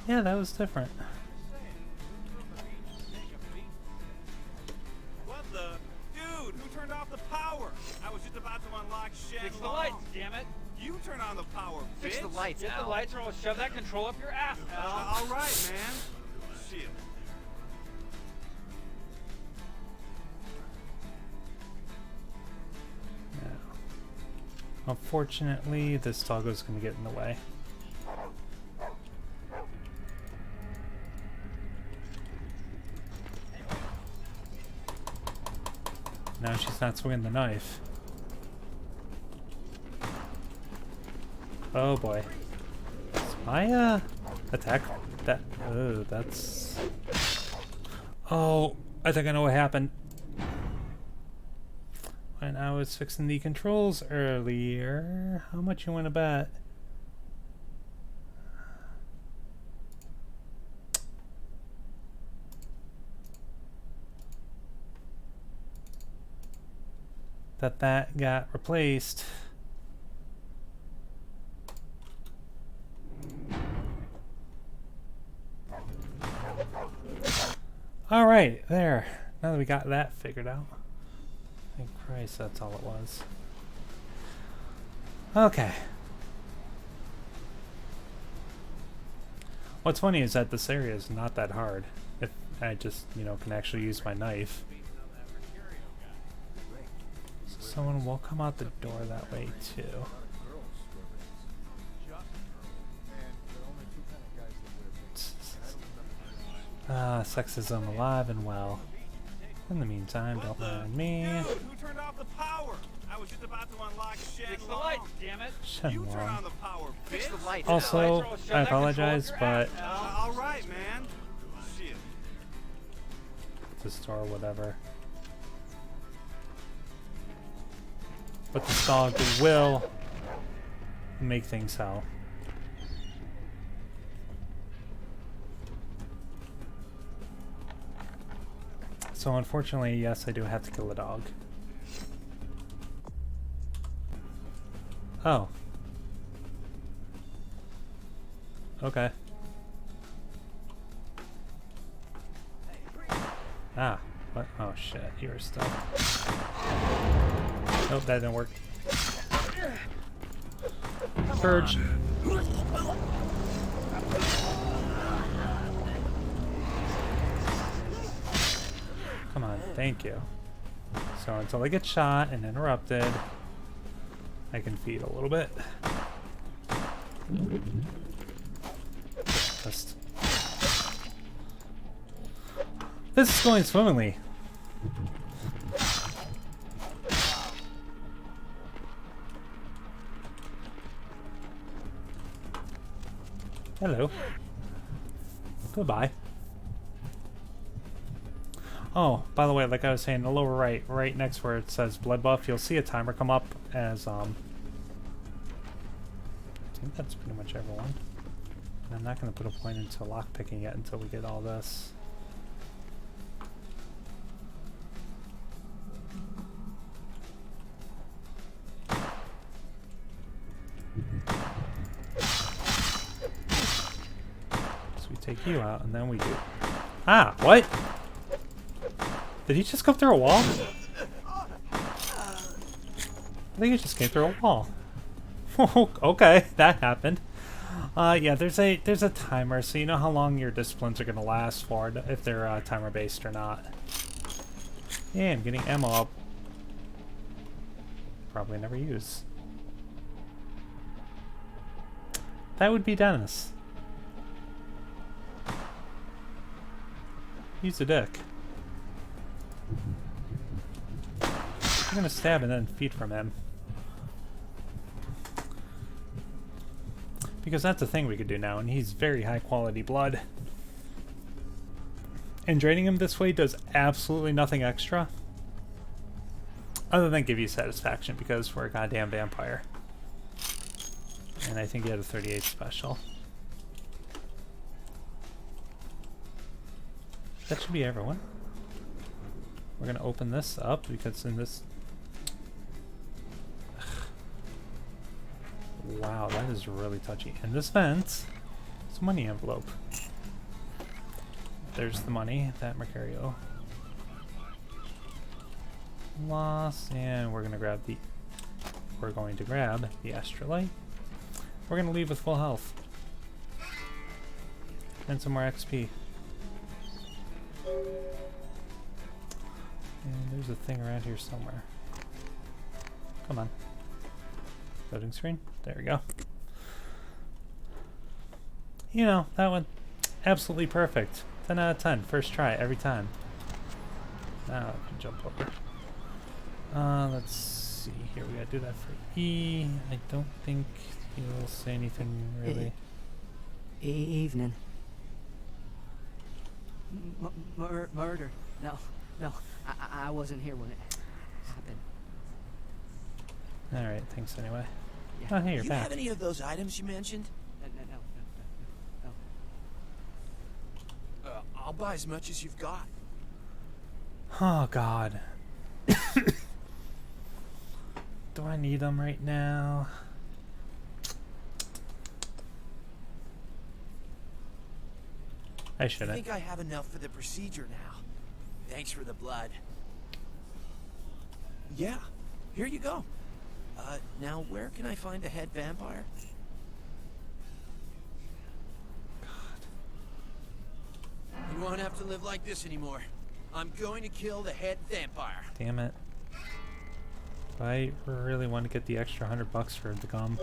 Yeah, that was different. What the? Dude, who turned off the power? I was just about to unlock Shen. Fix the lights, damn it! You turn on the power, bitch. Fix the lights, Get the lights or I'll shove that control up your ass, Al. All right, man. Shit. Unfortunately, this doggo's gonna get in the way. Now she's not swinging the knife. Oh boy. Is my attack that that's Oh, I think I know what happened. When I was fixing the controls earlier, how much you want to bet? That got replaced. All right, there. Now that we got that figured out. Thank Christ, that's all it was. Okay. What's funny is that this area is not that hard. If I just, you know, can actually use my knife. So someone will come out the door that way too. Sexism alive and well. In the meantime, don't mind me. Dude, who turned off the power? I was just about to unlock Shen. Fix the lights, damn it! You turn on the power, bitch. Fix the lights. Also, I apologize, but all right, man. Shit. the store, whatever. But this dog will make things hell. So unfortunately, yes, I do have to kill a dog. Oh. Okay. Ah. What? Oh shit, you were stuck. Nope, that didn't work. Purge. Come on, thank you. So until I get shot and interrupted, I can feed a little bit. Just... This is going swimmingly. Hello. Goodbye. Oh, by the way, like I was saying, the lower right, right next where it says blood buff, you'll see a timer come up as, I think that's pretty much everyone. And I'm not going to put a point into lockpicking yet until we get all this. So we take you out, and then we do... Ah, what? Did he just come through a wall? I think he just came through a wall. Okay, that happened. Yeah, there's a timer, so you know how long your disciplines are gonna last for, if they're timer based or not. Yeah, I'm getting ammo up. probably never use. That would be Dennis. He's a dick. I'm gonna stab and then feed from him. Because that's a thing we could do now, and he's very high quality blood. And draining him this way does absolutely nothing extra. Other than give you satisfaction, because we're a goddamn vampire. And I think he had a 38 special. That should be everyone. We're gonna open this up because in this... Wow, that is really touchy. In this vent, it's a money envelope. There's the money that Mercurio lost, and we're gonna grab the... We're going to grab the Astrolite. We're gonna leave with full health. And some more XP. And there's a thing around here somewhere. Come on. Loading screen. There we go. You know, that one, absolutely perfect. 10 out of 10. First try, every time. Now I can jump over. Let's see here. We gotta do that for E. I don't think he'll say anything really. Evening. Murder. No. I wasn't here when it happened. Alright, thanks anyway. Yeah. Oh, hey, you're You back. have any of those items you mentioned? No. I'll buy as much as you've got. Oh, God. Do I need them right now? I I shouldn't. think I have enough for the procedure now. Thanks for the blood. Yeah, here you go. Now where can I find a head vampire? You won't have to live like this anymore. I'm going to kill the head vampire. Damn it. I really want to get the extra $100 for him to come.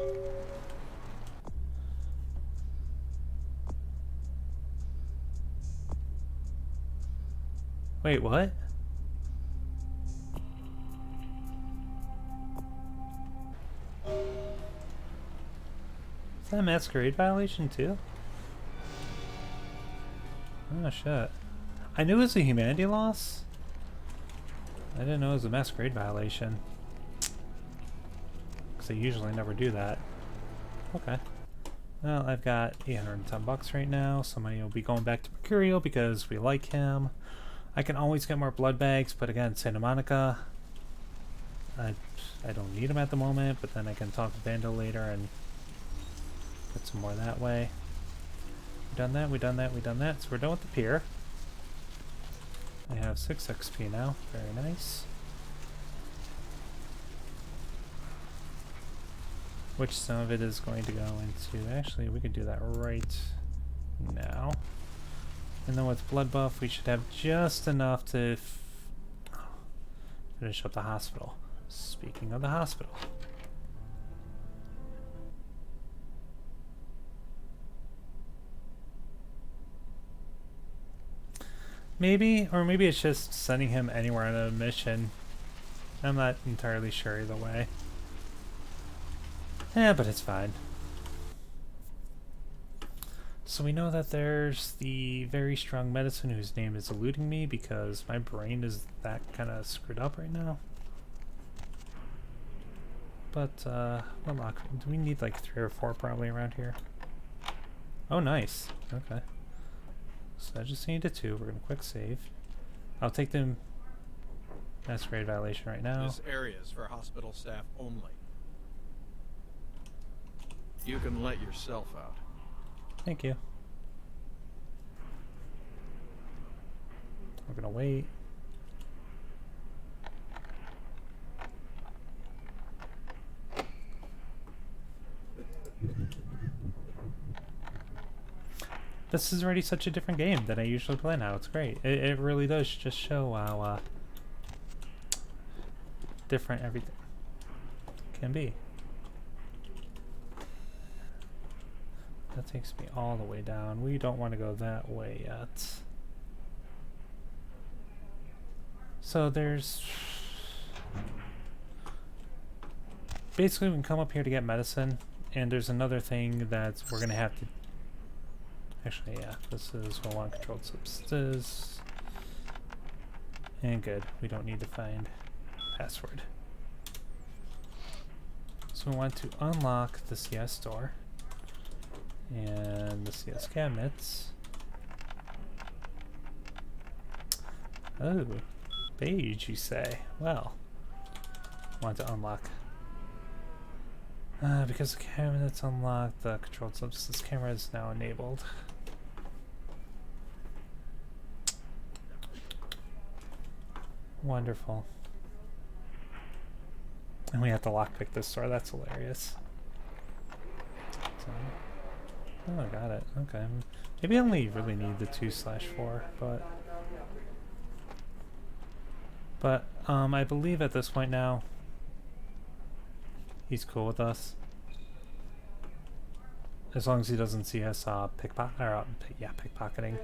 Wait, what? Is that a masquerade violation too? Oh shit. I knew it was a humanity loss. I didn't know it was a masquerade violation. Because I usually never do that. Okay. Well, I've got $810 right now. So money will be going back to Mercurio because we like him. I can always get more blood bags, but again, Santa Monica, I don't need them at the moment, but then I can talk to Vandal later and put some more that way. We done that, we done that, we done that. So we're done with the pier. I have 6 XP now. Very nice. Which some of it is going to go into... Actually, we could do that right now. And then with blood buff, we should have just enough to finish up the hospital. Speaking of the hospital. Maybe, or maybe it's just sending him anywhere on a mission. I'm not entirely sure either way. Yeah, but it's fine. So we know that there's the very strong medicine whose name is eluding me because my brain is that kind of screwed up right now. But, what lock? Do we need like 3 or 4 probably around here? Oh, nice. Okay. So I just needed 2. We're gonna quick save. I'll take the masquerade violation right now. This area is for hospital staff only. You can let yourself out. Thank you. We're gonna wait. This is already such a different game than I usually play now. It's great. It really does just show how different everything. can be. That takes me all the way down. We don't want to go that way yet. So there's... Basically, we can come up here to get medicine, and there's another thing that we're going to have to... Actually, yeah, this is we'll want controlled substances. And good, we don't need to find password. So we want to unlock the CS door and the CS cabinets. Oh, beige, you say? Well, want to unlock. Because the cabinet's unlocked, the controlled substance camera is now enabled. Wonderful. And we have to lockpick this door, that's hilarious. So, oh, I got it. Okay. Maybe I only really need the 2/4, but I believe at this point now he's cool with us. As long as he doesn't see us pickpocketing.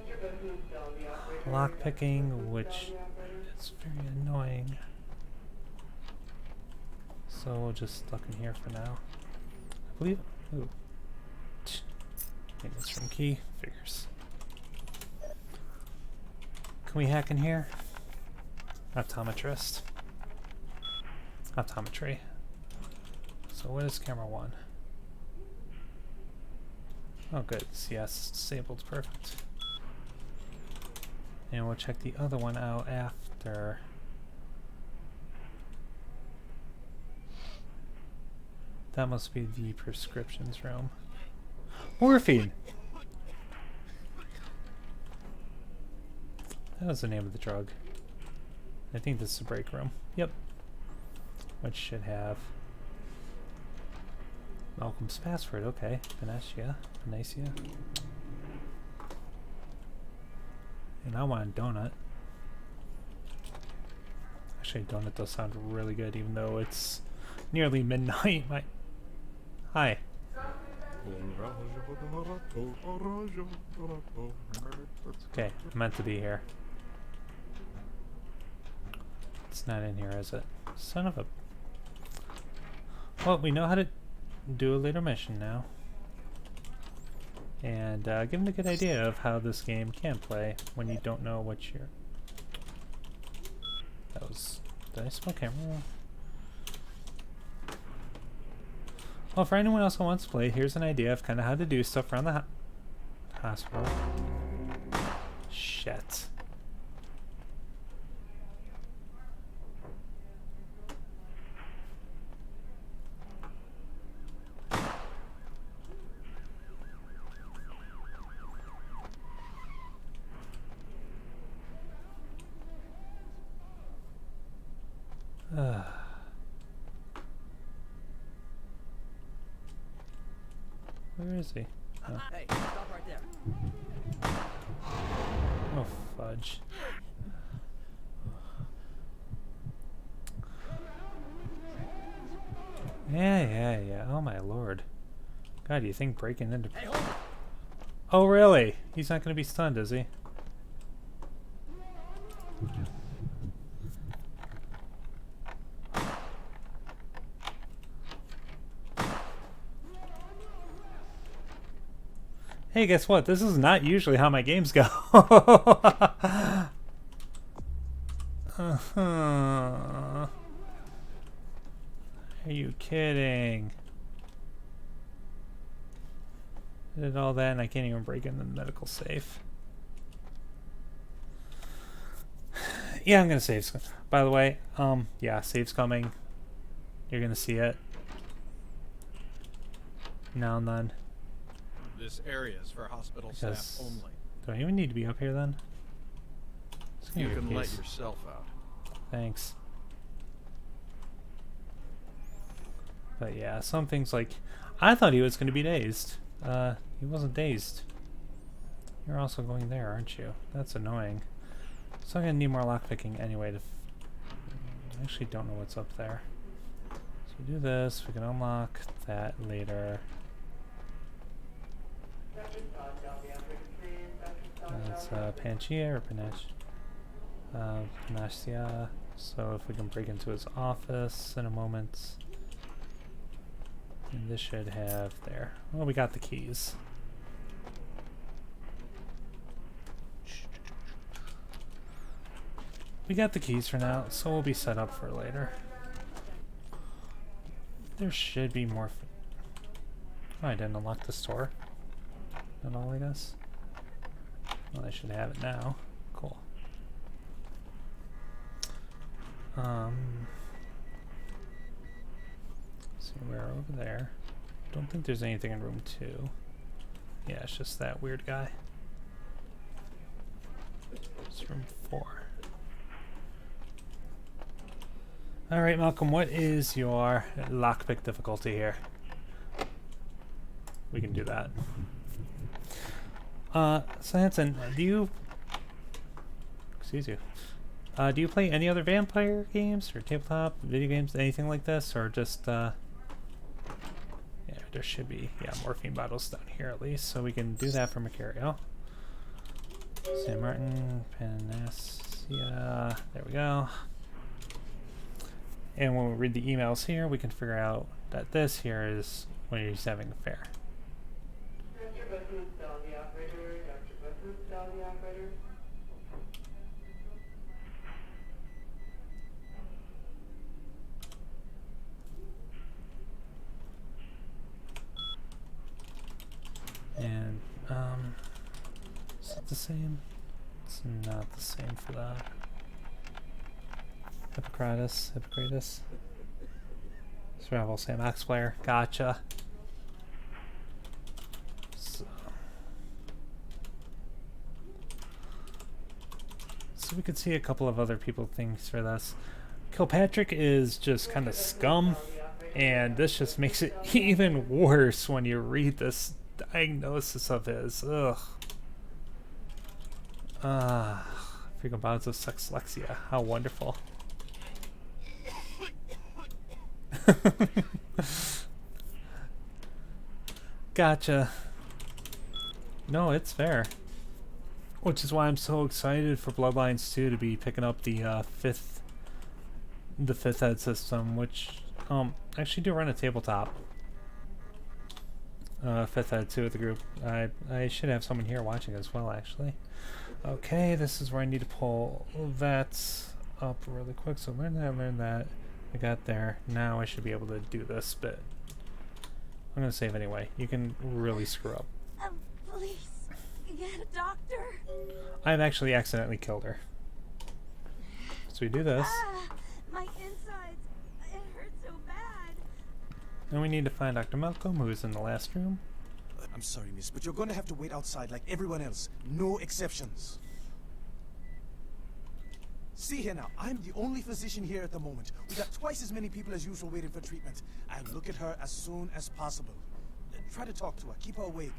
Lockpicking, which is very annoying. So we'll just stuck in here for now. I believe. Ooh. Maintenance from key. Figures. Can we hack in here? Optometrist. Optometry. So what is camera 1? Oh good, CS disabled, perfect. And we'll check the other one out after. That must be the prescriptions room. Morphine! That was the name of the drug. I think this is the break room. Yep. Which should have Malcolm's password. Okay. Venetia. And I want a donut. Actually, donut does sound really good, even though it's nearly midnight. Hi. Okay, I'm meant to be here. It's not in here, is it? Son of a... Well, we know how to do a later mission now. And give them a good idea of how this game can play when you don't know what you're... That was... Did I smell camera? Well, for anyone else who wants to play, here's an idea of kind of how to do stuff around the hospital. Shit. Where is he? Oh. Hey, stop right there. Oh, fudge. Yeah. Oh my lord. God, do you think breaking into... Hey, hold on. Oh, really? He's not going to be stunned, is he? Hey, guess what? This is not usually how my games go. Are you kidding? I did all that and I can't even break in the medical safe. Yeah, I'm gonna save. By the way, yeah, save's coming. You're gonna see it. Now and then. This area is for hospital staff only. Do I even need to be up here then? You can let yourself out. Thanks. But yeah, some things like... I thought he was going to be dazed. He wasn't dazed. You're also going there, aren't you? That's annoying. So I'm going to need more lockpicking anyway to... I actually don't know what's up there. So If we do this, we can unlock that later. That's Pangaea or Panacea. So if we can break into his office in a moment. And this should have there. Well, we got the keys. We got the keys for now, so we'll be set up for later. There should be more. Oh, I didn't unlock the store. At all, I guess. Well, I should have it now. Cool. See, we're over there. Don't think there's anything in room 2. Yeah, it's just that weird guy. It's room 4. Alright, Malcolm, what is your lockpick difficulty here? We can do that. So Hanson, do you... Excuse you. Do you play any other vampire games or tabletop video games, anything like this, or just yeah, there should be morphine bottles down here at least, so we can do that for Mercurio. San Martin, Panacea, there we go. And when we read the emails here, we can figure out that this here is when he's having an affair. And, is it the same? It's not the same for that. Hippocrates. Survival Sam X player. Gotcha. So we could see a couple of other people things for this. Kilpatrick is just kind of scum, and this just makes it even worse when you read this diagnosis of his. Ugh. Frequent bouts of sexlexia. How wonderful. Gotcha. No, it's fair. Which is why I'm so excited for Bloodlines 2 to be picking up the fifth ed system, which actually do run a tabletop. 5th ed 2 with the group. I should have someone here watching as well, actually. Okay, this is where I need to pull that up really quick. So learn that. I got there. Now I should be able to do this bit. I'm gonna save anyway. You can really screw up. Please, get a doctor. I've actually accidentally killed her. So we do this. My insides. It hurts so bad. And we need to find Dr. Malcolm, who is in the last room. I'm sorry, miss, but you're gonna have to wait outside like everyone else. No exceptions. See here now, I'm the only physician here at the moment. We got twice as many people as usual waiting for treatment. I'll look at her as soon as possible. Try to talk to her, keep her awake.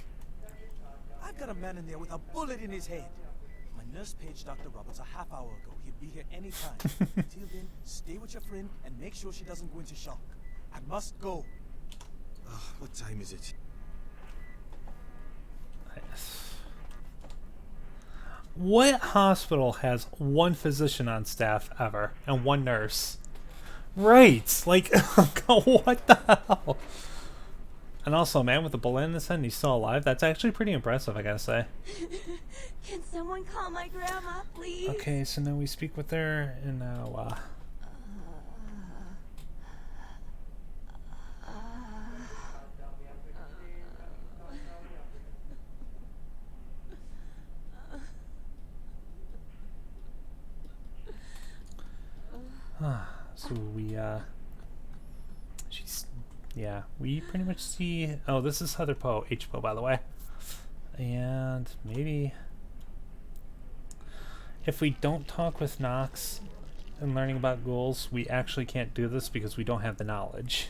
I've got a man in there with a bullet in his head. My nurse paged Dr. Roberts a half hour ago. He'll be here any time. Till then, stay with your friend and make sure she doesn't go into shock. I must go. What time is it? What hospital has one physician on staff ever and one nurse? Right, like, what the hell? And also, a man with a bullet in his head and he's still alive. That's actually pretty impressive, I gotta say. Can someone call my grandma, please? Okay, so now we speak with her, and now, so we, yeah, we pretty much see, oh, this is Heather Poe, H. Poe, by the way. And maybe if we don't talk with Knox and learning about ghouls, we actually can't do this because we don't have the knowledge.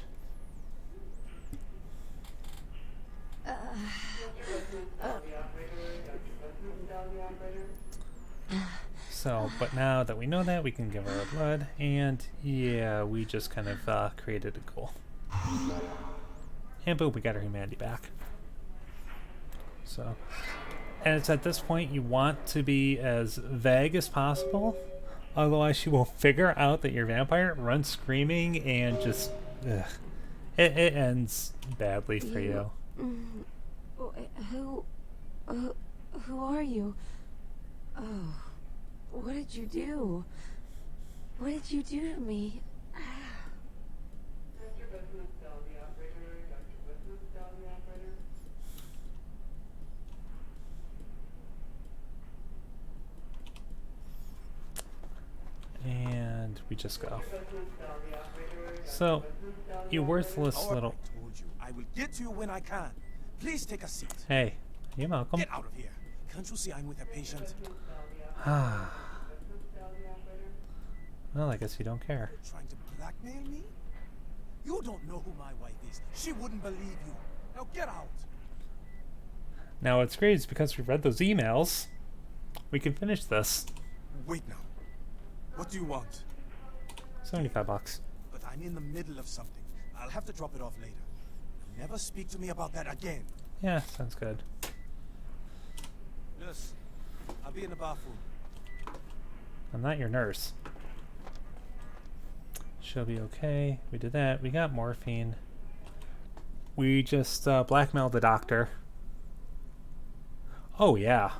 So, but now that we know that, we can give her our blood, and yeah, we just kind of created a goal. And boom, we got our humanity back. So, and it's at this point you want to be as vague as possible, otherwise she will figure out that you're a vampire, run screaming, and just, ugh. It ends badly for you. Who are you? Oh, what did you do? What did you do to me? And we just go. So, you worthless little... I told you, I will get to you when I can. Please take a seat. Hey, you're welcome. Get out of here. Can't you see I'm with a patient? Well, I guess you don't care. You're trying to blackmail me? You don't know who my wife is. She wouldn't believe you. Now get out. Now what's great is because we read those emails, we can finish this. Wait now. What do you want? 75 bucks. But I'm in the middle of something. I'll have to drop it off later. Never speak to me about that again. Yeah, sounds good. Yes. I'll be in the bathroom. I'm not your nurse. She'll be okay. We did that. We got morphine. We just blackmailed the doctor. Oh, yeah.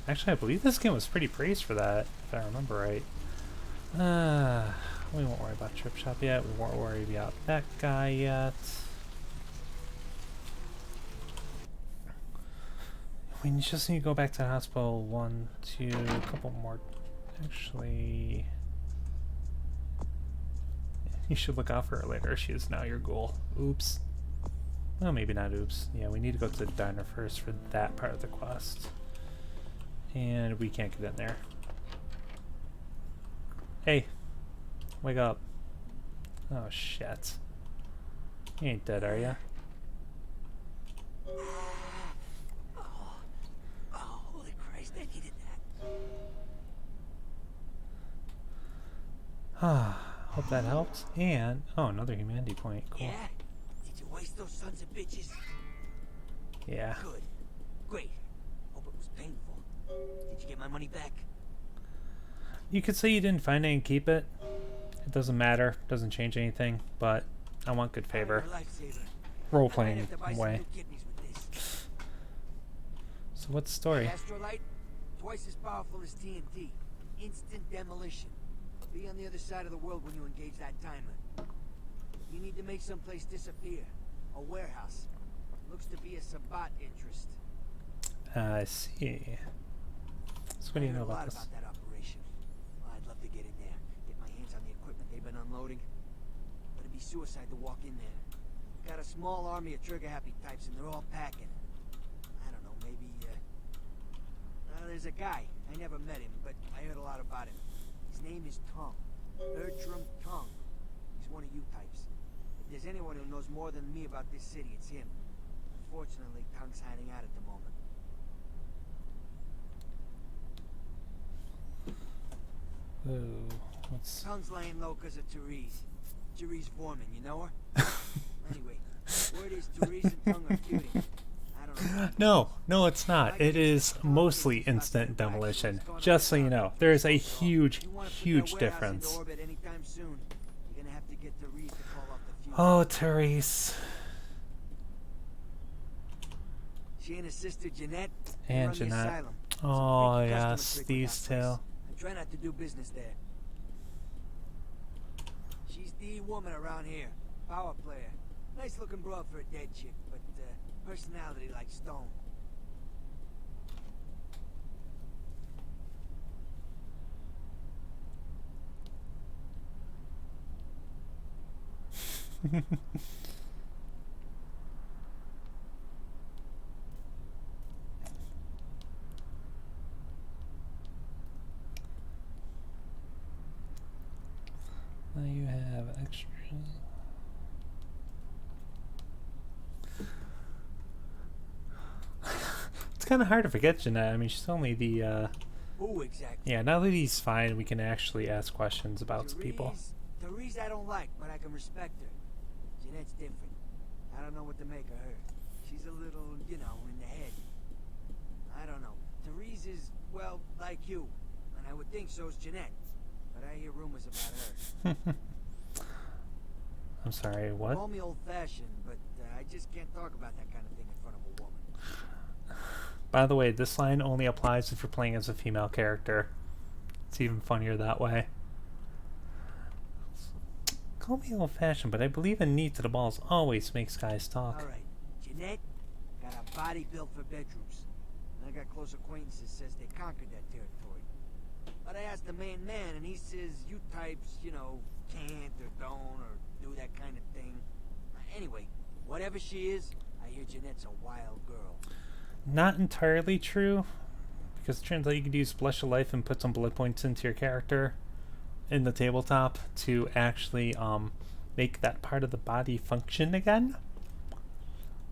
Actually, I believe this game was pretty praised for that, if I remember right. We won't worry about Trip Shop yet. We won't worry about that guy yet. We just need to go back to the hospital. 1, 2, a couple more. Actually, you should look out for her later. She is now your goal. Oops. Well, maybe not oops. Yeah, we need to go to the diner first for that part of the quest. And we can't get in there. Hey, wake up. Oh, shit. You ain't dead, are ya? Holy Christ, I needed that. Hope that helps. And, oh, another humanity point. Cool. Yeah? Did you waste those sons of bitches? Yeah. Good. Great. Hope it was painful. Did you get my money back? You could say you didn't find it and keep it. It doesn't matter. Doesn't change anything. But I want good favor. Role-playing way. So what's the story? Astrolite, twice as powerful as TNT. Instant demolition. Be on the other side of the world when you engage that timer. You need to make someplace disappear. A warehouse. Looks to be a Sabbat interest. I see. So what do you know about this? About that operation. Well, I'd love to get in there, get my hands on the equipment they've been unloading. But it'd be suicide to walk in there. Got a small army of trigger-happy types, and they're all packing. I don't know, maybe, there's a guy. I never met him, but I heard a lot about him. His name is Tongue. Bertram Tongue. He's one of you types. If there's anyone who knows more than me about this city, it's him. Unfortunately, Tongue's hiding out at the moment. Ooh, what's... Tongue's laying low because of Therese. Therese Foreman, you know her? Anyway, word is Therese and Tongue are feuding. I don't know. No, it's not. It is mostly instant demolition. Just so you know, there is a huge difference. Oh, Therese. She and her sister Jeanette. And Jeanette. Oh, yes, these two. I try not to do business there. She's the woman around here. Power player. Nice looking broad for a dead chick, but personality like stone. Now you have extra. kind of hard to forget Jeanette. I mean, she's only the, Who exactly? Yeah, now that he's fine, we can actually ask questions about people. Therese I don't like, but I can respect her. Jeanette's different. I don't know what to make of her. She's a little, you know, in the head. I don't know. Therese is, well, like you. And I would think so's Jeanette. But I hear rumors about her. I'm sorry, what? Call me old-fashioned, but I just can't talk about that kind of thing in front of a woman. By the way, this line only applies if you're playing as a female character. It's even funnier that way. Call me old-fashioned, but I believe a knee to the balls always makes guys talk. All right, Jeanette got a body built for bedrooms. And I got close acquaintances says they conquered that territory. But I asked the main man, and he says you types, you know, can't or don't or do that kind of thing. Anyway, whatever she is, I hear Jeanette's a wild girl. Not entirely true, because it turns out you could use Blush of Life and put some blood points into your character in the tabletop to actually make that part of the body function again.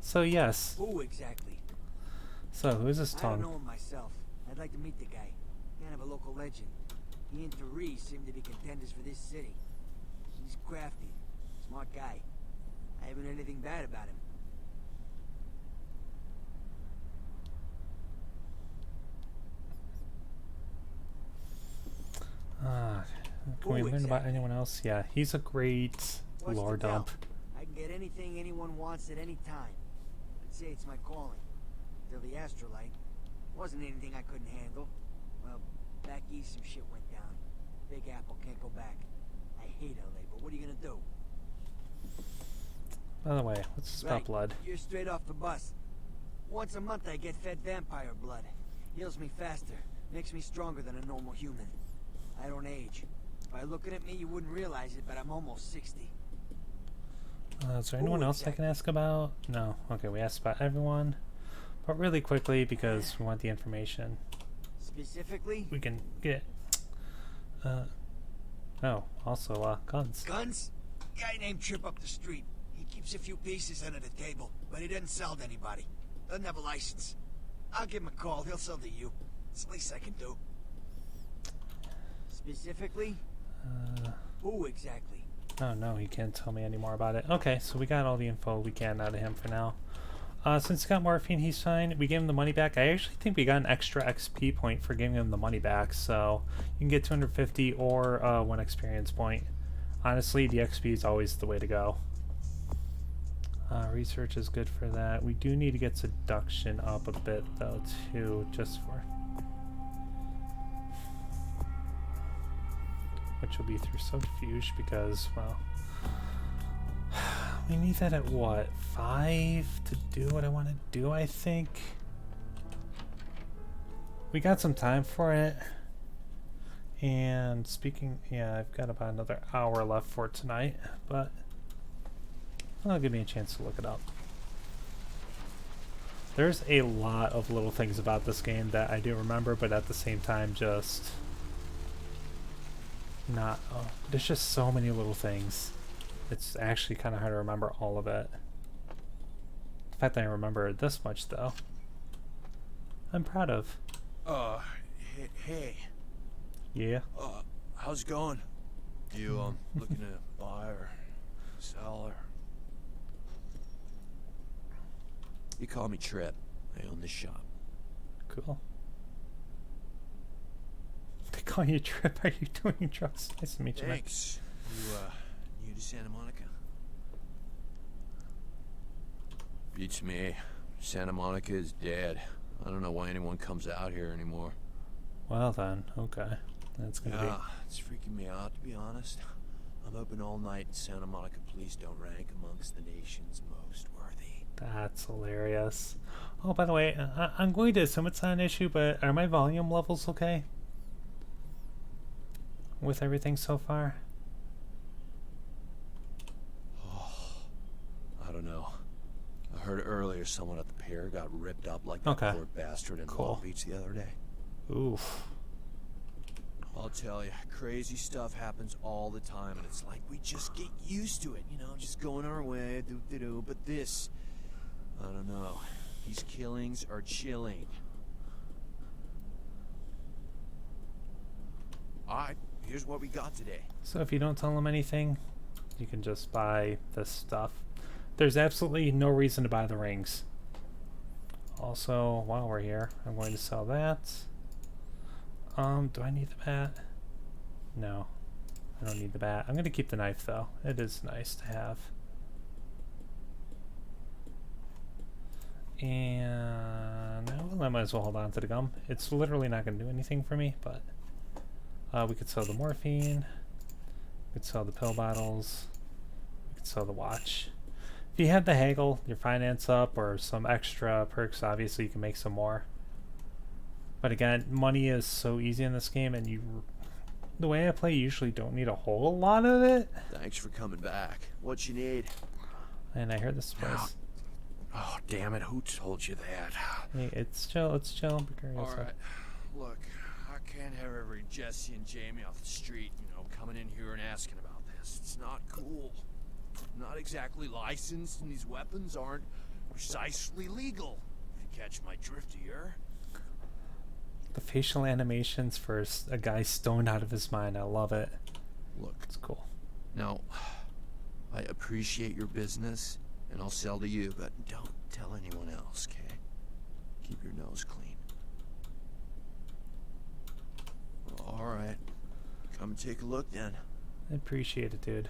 So yes. Who exactly? So who's this I tongue? don't know him myself. I'd like to meet the guy. Kind of a local legend. He and Therese seem to be contenders for this city. He's crafty, smart guy. I haven't heard anything bad about him. Can we learn about anyone else? Yeah, he's a great lore dump. I can get anything anyone wants at any time. I'd say it's my calling. Till the astrolite. Wasn't anything I couldn't handle. Well, back east some shit went down. Big Apple can't go back. I hate LA, but what are you gonna do? By the way, what's this about blood? You're straight off the bus. Once a month I get fed vampire blood. Heals me faster. Makes me stronger than a normal human. I don't age. By looking at me, you wouldn't realize it, but I'm almost 60. Is there anyone else I can ask about? No. Okay, we asked about everyone. But really quickly, because we want the information. Specifically? We can get... oh, also, guns. Guns? Guy named Trip up the street. He keeps a few pieces under the table, but he doesn't sell to anybody. Doesn't have a license. I'll give him a call. He'll sell to you. It's the least I can do. Specifically? Who exactly? Oh no, he can't tell me any more about it. Okay, so we got all the info we can out of him for now. Since he got morphine, he's fine. We gave him the money back. I actually think we got an extra XP point for giving him the money back, so you can get 250 or 1 experience point. Honestly, the XP is always the way to go. Research is good for that. We do need to get seduction up a bit, though, too, just for... which will be through subterfuge, because, well... we need that at, what, 5 to do what I want to do, I think? We got some time for it. And speaking... yeah, I've got about another hour left for tonight, but... that'll give me a chance to look it up. There's a lot of little things about this game that I do remember, but at the same time just... not... oh, there's just so many little things. It's actually kind of hard to remember all of it. The fact that I remember this much, though, I'm proud of. Hey. Yeah? How's it going? You, looking to buy or sell or... You call me Trip. I own this shop. Cool. They call you Trip. Are you doing drugs? Nice to meet you, man. Thanks. You new to Santa Monica? Beats me. Santa Monica is dead. I don't know why anyone comes out here anymore. Well then, okay. That's gonna be... it's freaking me out, to be honest. I'm open all night and Santa Monica police don't rank amongst the nation's most worthy. That's hilarious. Oh, by the way, I'm going to assume it's not an issue, but are my volume levels okay? With everything so far? I don't know. I heard earlier someone at the pier got ripped up like that poor bastard in Long Beach the other day. Oof. I'll tell you, crazy stuff happens all the time, and it's like we just get used to it, you know, just going our way, but this, I don't know. These killings are chilling. Alright, here's what we got today. So if you don't tell them anything, you can just buy this stuff. There's absolutely no reason to buy the rings. Also, while we're here, I'm going to sell that. Do I need the bat? No, I don't need the bat. I'm going to keep the knife though. It is nice to have. And well, I might as well hold on to the gum. It's literally not going to do anything for me, but we could sell the morphine. We could sell the pill bottles. We could sell the watch. If you have the haggle, your finance up, or some extra perks, obviously you can make some more. But again, money is so easy in this game, and the way I play, you usually don't need a whole lot of it. Thanks for coming back. What you need? And I heard this place. Oh, damn it. Who told you that? Hey, it's chill. It's chill. Be curious. Alright. Look, I can't have every Jesse and Jamie off the street, you know, coming in here and asking about this. It's not cool. Not exactly licensed, and these weapons aren't precisely legal. If you catch my drift here. The facial animations for a guy stoned out of his mind. I love it. Look. It's cool. Now, I appreciate your business, and I'll sell to you, but don't tell anyone else, okay? Keep your nose clean. Well, alright. Come and take a look then. I appreciate it, dude.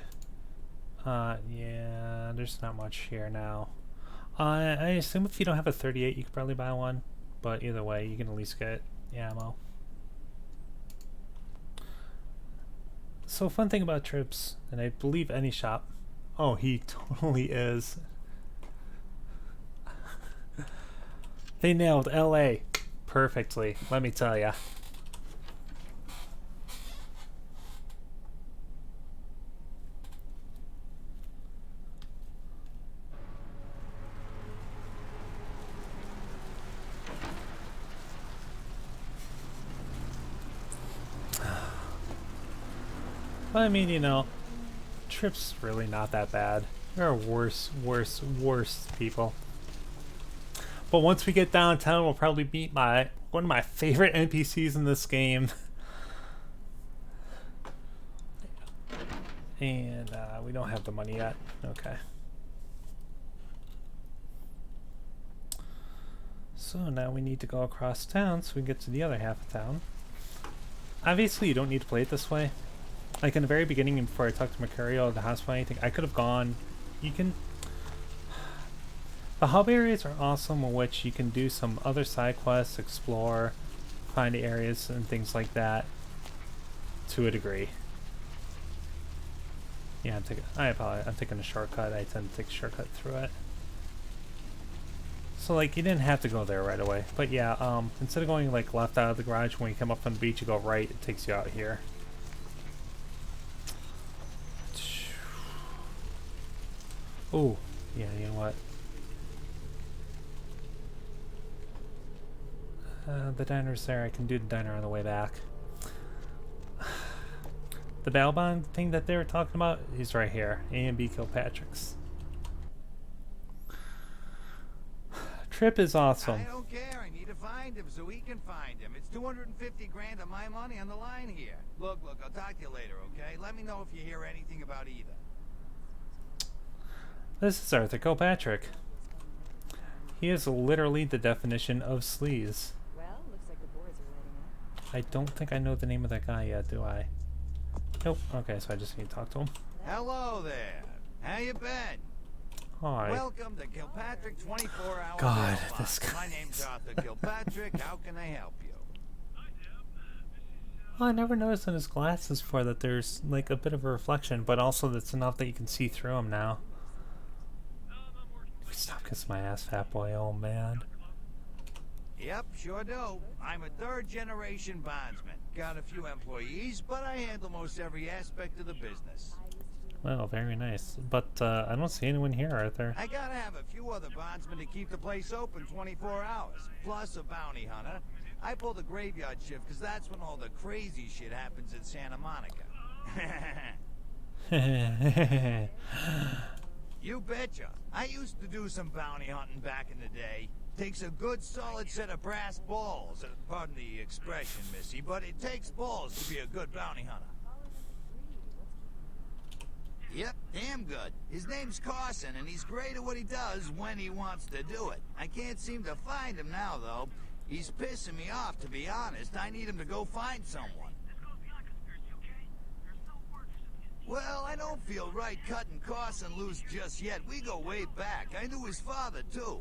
Yeah, there's not much here now. I assume if you don't have a 38, you could probably buy one. But either way, you can at least get ammo. So fun thing about trips, and I believe any shop. Oh, he totally is. They nailed LA perfectly, let me tell ya. But I mean, you know, Trip's really not that bad. There are worse people. But once we get downtown, we'll probably meet one of my favorite NPCs in this game. And we don't have the money yet. Okay. So now we need to go across town so we can get to the other half of town. Obviously, you don't need to play it this way. Like in the very beginning, before I talked to Mercurio at the hospital, anything, I could have gone. You can. The hub areas are awesome, in which you can do some other side quests, explore, find areas and things like that. To a degree. Yeah, I'm taking a shortcut. I tend to take a shortcut through it. So like, you didn't have to go there right away. But yeah, instead of going like left out of the garage, when you come up from the beach, you go right. It takes you out here. Oh, yeah, you know what? The diner's there. I can do the diner on the way back. The bail bond thing that they were talking about is right here. A and B Kilpatrick's. Trip is awesome. I don't care. I need to find him so he can find him. It's 250 grand of my money on the line here. Look, I'll talk to you later, okay? Let me know if you hear anything about either. This is Arthur Kilpatrick. He is literally the definition of sleaze. Well, looks like the boards are lighting up. I don't think I know the name of that guy yet, do I? Nope. Okay, so I just need to talk to him. Hello there. How you been? Hi. Welcome to Kilpatrick 24-hour. God, this guy. My name's Arthur Kilpatrick. How can I help you? Oh, I never noticed in his glasses before that there's like a bit of a reflection, but also that's enough that you can see through him now. Stop kissing my ass, fat boy. Oh, man. Yep, sure do. I'm a third-generation bondsman. Got a few employees, but I handle most every aspect of the business. Well, very nice. But I don't see anyone here, Arthur. I gotta have a few other bondsmen to keep the place open 24 hours, plus a bounty hunter. I pull the graveyard shift because that's when all the crazy shit happens in Santa Monica. You betcha. I used to do some bounty hunting back in the day. Takes a good solid set of brass balls. Pardon the expression, Missy, but it takes balls to be a good bounty hunter. Yep, damn good. His name's Carson, and he's great at what he does when he wants to do it. I can't seem to find him now, though. He's pissing me off, to be honest. I need him to go find someone. Well, I don't feel right cutting Carson loose just yet. We go way back. I knew his father, too.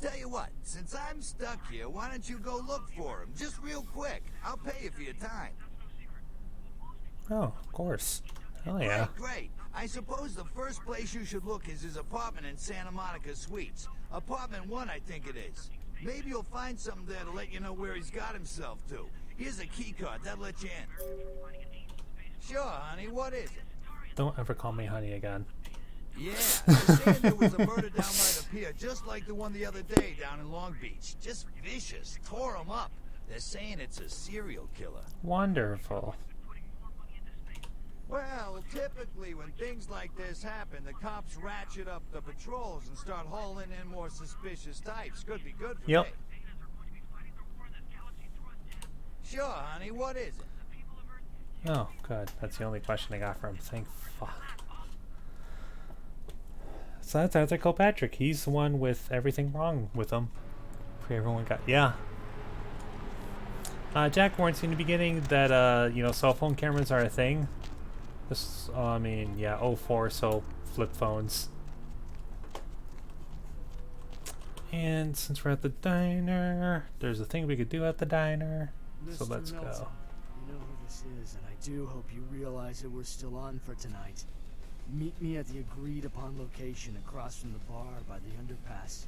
Tell you what, since I'm stuck here, why don't you go look for him? Just real quick. I'll pay you for your time. Oh, of course. Hell yeah. Great. I suppose the first place you should look is his apartment in Santa Monica Suites. Apartment 1, I think it is. Maybe you'll find something there to let you know where he's got himself to. Here's a key card. That'll let you in. Sure, honey. What is it? Don't ever call me honey again. Yeah, they're saying there was a murder down by the pier, just like the one the other day down in Long Beach. Just vicious. Tore him up. They're saying it's a serial killer. Wonderful. Well, typically when things like this happen, the cops ratchet up the patrols and start hauling in more suspicious types. Could be good for me. Sure, honey. What is it? Oh, good. That's the only question I got from him. Thank fuck. So that's Arthur Kilpatrick. He's the one with everything wrong with him. Everyone got... Yeah. Jack warns in the beginning that, you know, cell phone cameras are a thing. This, I mean, yeah, 04, so flip phones. And since we're at the diner, there's a thing we could do at the diner. So let's go. You know who this is, and I do hope you realize that we're still on for tonight. Meet me at the agreed upon location across from the bar by the underpass.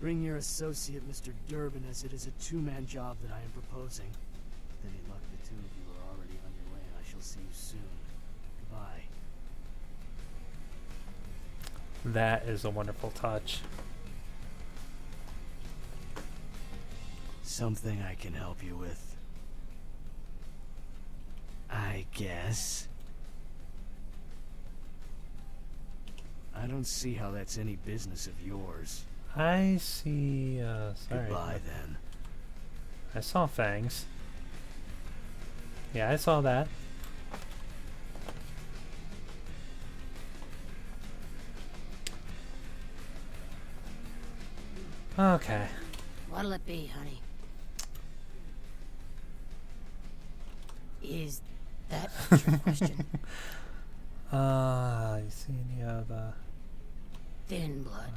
Bring your associate, Mr. Durbin, as it is a two-man job that I am proposing. With any luck, the two of you are already on your way, and I shall see you soon. Goodbye. That is a wonderful touch. Something I can help you with, I guess. I don't see how that's any business of yours. I see, sorry. Goodbye, then. I saw fangs. Yeah, I saw that. Okay. What'll it be, honey? Is that a trick question? You see any of Thin blood.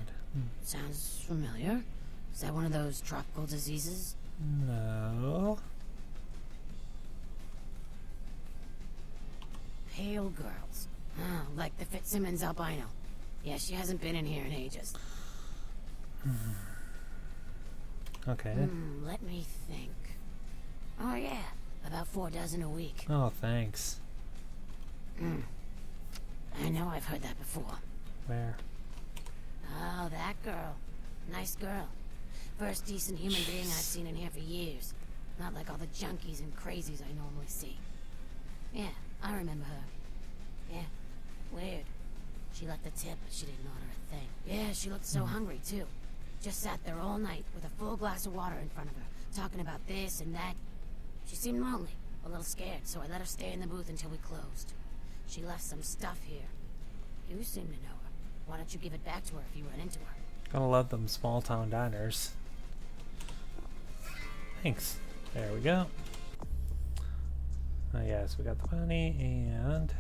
Sounds familiar. Is that one of those tropical diseases? No. Pale girls. Oh, like the Fitzsimmons albino. Yeah, she hasn't been in here in ages. Okay. Let me think. Oh yeah, about 4 dozen a week. Oh, thanks. I know I've heard that before. Where? Oh, that girl. Nice girl. First decent human being I've seen in here for years. Not like all the junkies and crazies I normally see. Yeah, I remember her. Yeah, weird. She left a tip, but she didn't order a thing. Yeah, she looked so hungry, too. Just sat there all night with a full glass of water in front of her, talking about this and that. She seemed lonely, a little scared, so I let her stay in the booth until we closed. She left some stuff here. You seem to know her. Why don't you give it back to her if you run into her? Gotta love them small town diners. Thanks. There we go. Oh yes, we got the money and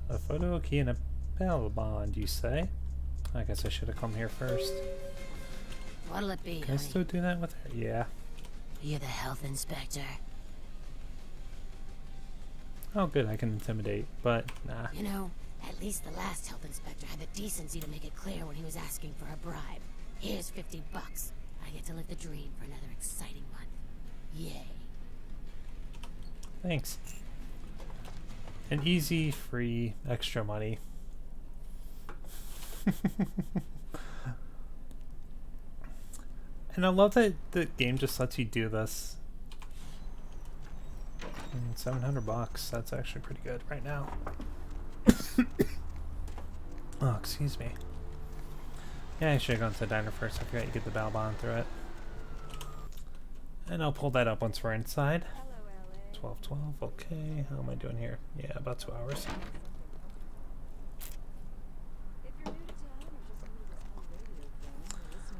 a photo key and a bail bond, you say? I guess I should have come here first. What'll it be, Can I still do that with her? Yeah. You're the health inspector. Oh good, I can intimidate, but nah. You know, at least the last health inspector had the decency to make it clear when he was asking for a bribe. Here's $50. I get to live the dream for another exciting month. Yay. Thanks. An easy, free, extra money. And I love that the game just lets you do this. $700. That's actually pretty good right now. Oh, excuse me. Yeah, I should have gone to the diner first. I forgot you get the bail bond through it. And I'll pull that up once we're inside. 12:12. Okay, how am I doing here? Yeah, about 2 hours.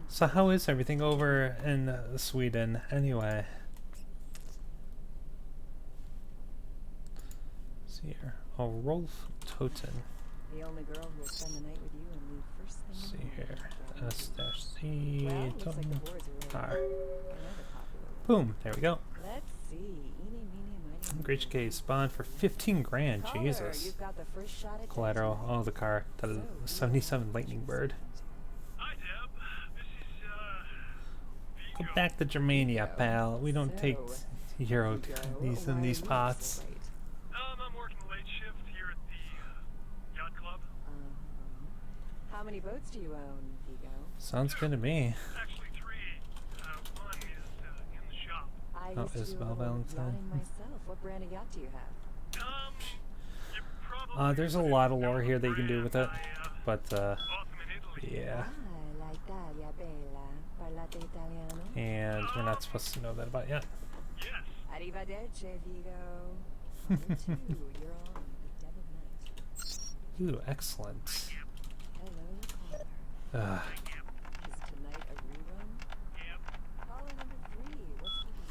So how is everything over in Sweden anyway? Let's see here. Oh, Rolf Toten. The only girl who will spend the night with you and leave first thing. Let's see here. S-C Toten. R. Boom. There we go. Let's see. Eeny, meeny, miny. Great case. Spawn for 15 grand. Jesus. You've got the first shot at Collateral. Oh, the car. The 77 Lightning Bird. Go back to Germania, pal. We don't take Euro in these pots. I'm working the late shift here at the yacht club. How many boats do you own, Vigo? Sounds good to me. Actually 3. One is in the shop. I Oh, used to Isabel do a little Valentine. yachting myself. What brand of yacht do you have? There's a lot of lore here that you can do with it, but yeah. And we're not supposed to know that about yet. Arrivederci, Vigo. You're on the dead of night. Ooh, excellent. Hello, caller. Is tonight a rerun? Caller number 3. What's keeping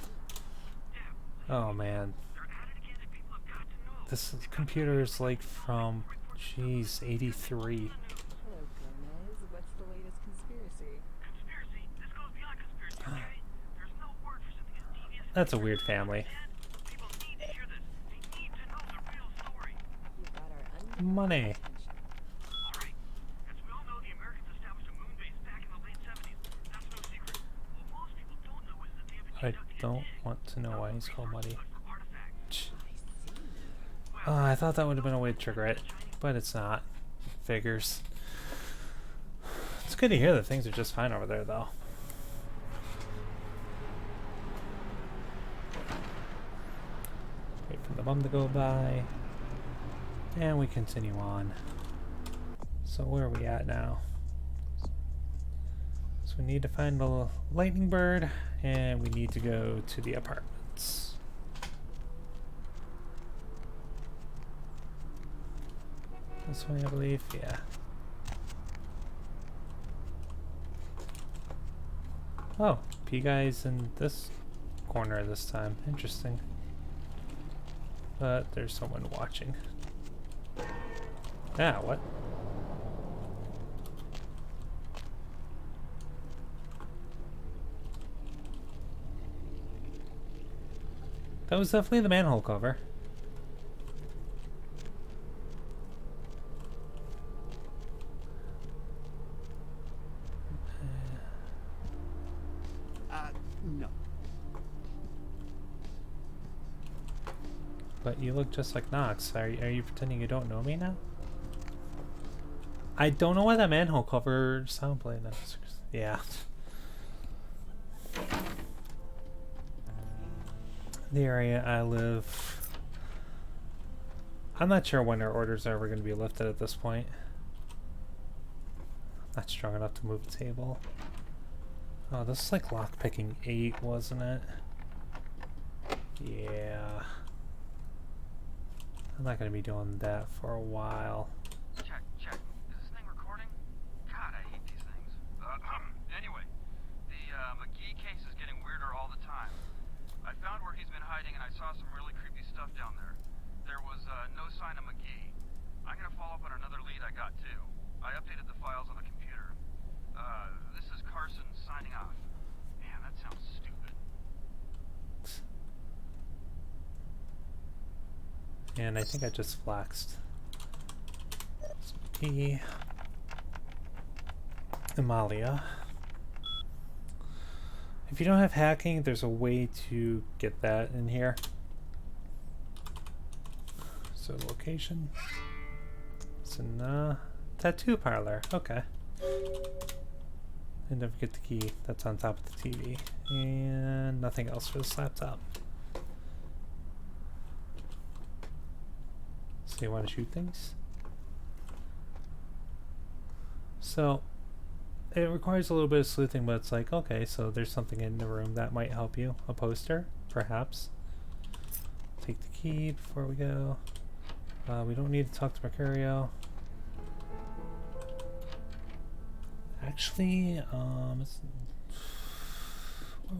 you? Oh man. This computer is like from, jeez, 83. Hello, Gomez. What's the latest conspiracy? Conspiracy? This goes beyond conspiracy, okay? There's no word for something as devious as That's a weird family. people need to hear this. They need to know the real story. You've got our Money. Alright. As we all know, the Americans established a moon base back in the late 70s. That's no secret. What most people don't know is that they have been I don't want to know why he's called Muddy. I thought that would have been a way to trigger it, but it's not. Figures. It's good to hear that things are just fine over there, though. Wait for the bum to go by. And we continue on. So where are we at now? So we need to find the lightning bird, and we need to go to the apartments. This way, I believe, yeah. Oh, P-Guy's in this corner this time. Interesting. But there's someone watching. Ah, what? That was definitely the manhole cover. No. But you look just like Knox. Are you pretending you don't know me now? I don't know why that manhole cover sound played. Yeah. The area I live. I'm not sure when our orders are ever going to be lifted at this point. Not strong enough to move the table. Oh, this is like lockpicking 8, wasn't it? Yeah. I'm not going to be doing that for a while. Check. Is this thing recording? God, I hate these things. Anyway, the McGee case is getting weirder all the time. I found where he's been hiding and I saw some really creepy stuff down there. There was no sign of McGee. I'm going to follow up on another lead I got too. I updated the files on the computer. This is Carson signing off. Man, that sounds stupid. And I think I just flaxed. McGee. Amalia. If you don't have hacking, there's a way to get that in here. So location. It's in tattoo parlor. Okay. And don't forget the key that's on top of the TV. And nothing else for this laptop. So you want to shoot things? So it requires a little bit of sleuthing, but it's like, okay, so there's something in the room that might help you. A poster, perhaps. Take the key before we go. We don't need to talk to Mercurio. Actually, where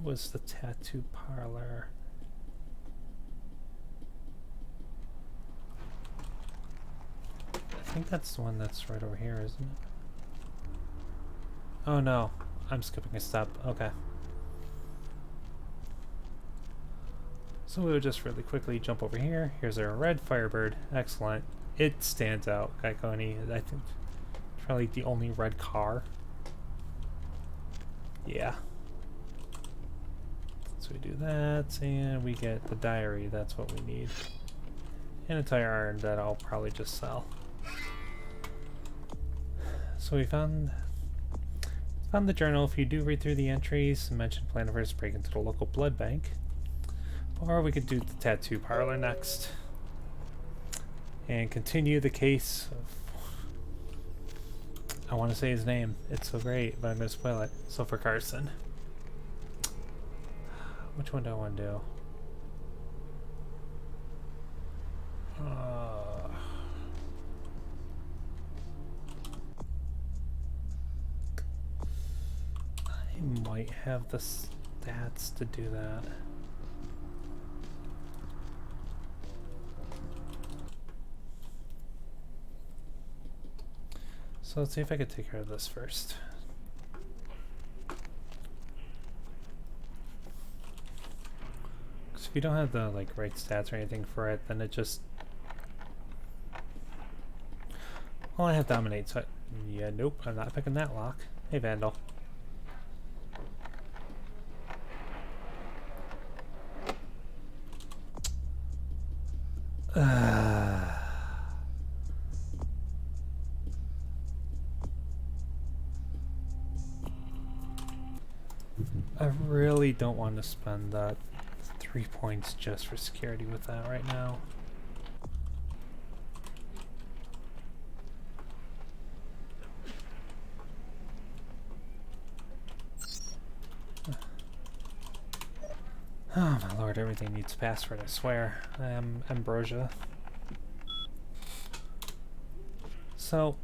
was the tattoo parlor? I think that's the one that's right over here, isn't it? Oh no, I'm skipping a step. Okay. So we'll just really quickly jump over here. Here's our red Firebird. Excellent. It stands out, Kaikoni. I think it's probably the only red car. Yeah. So we do that, and we get the diary. That's what we need. And a tire iron that I'll probably just sell. So we found the journal. If you do read through the entries, mention plan of first break into the local blood bank. Or we could do the tattoo parlor next. And continue the case of... I want to say his name. It's so great, but I'm going to spoil it. So for Carson. Which one do I want to do? I might have the stats to do that. So let's see if I could take care of this first. Because if you don't have the right stats or anything for it, then it just... Well, I have Dominate, so yeah, nope, I'm not picking that lock. Hey, Vandal. I really don't want to spend that 3 points just for security with that right now. Oh my lord, everything needs password, I swear. I am Ambrosia. So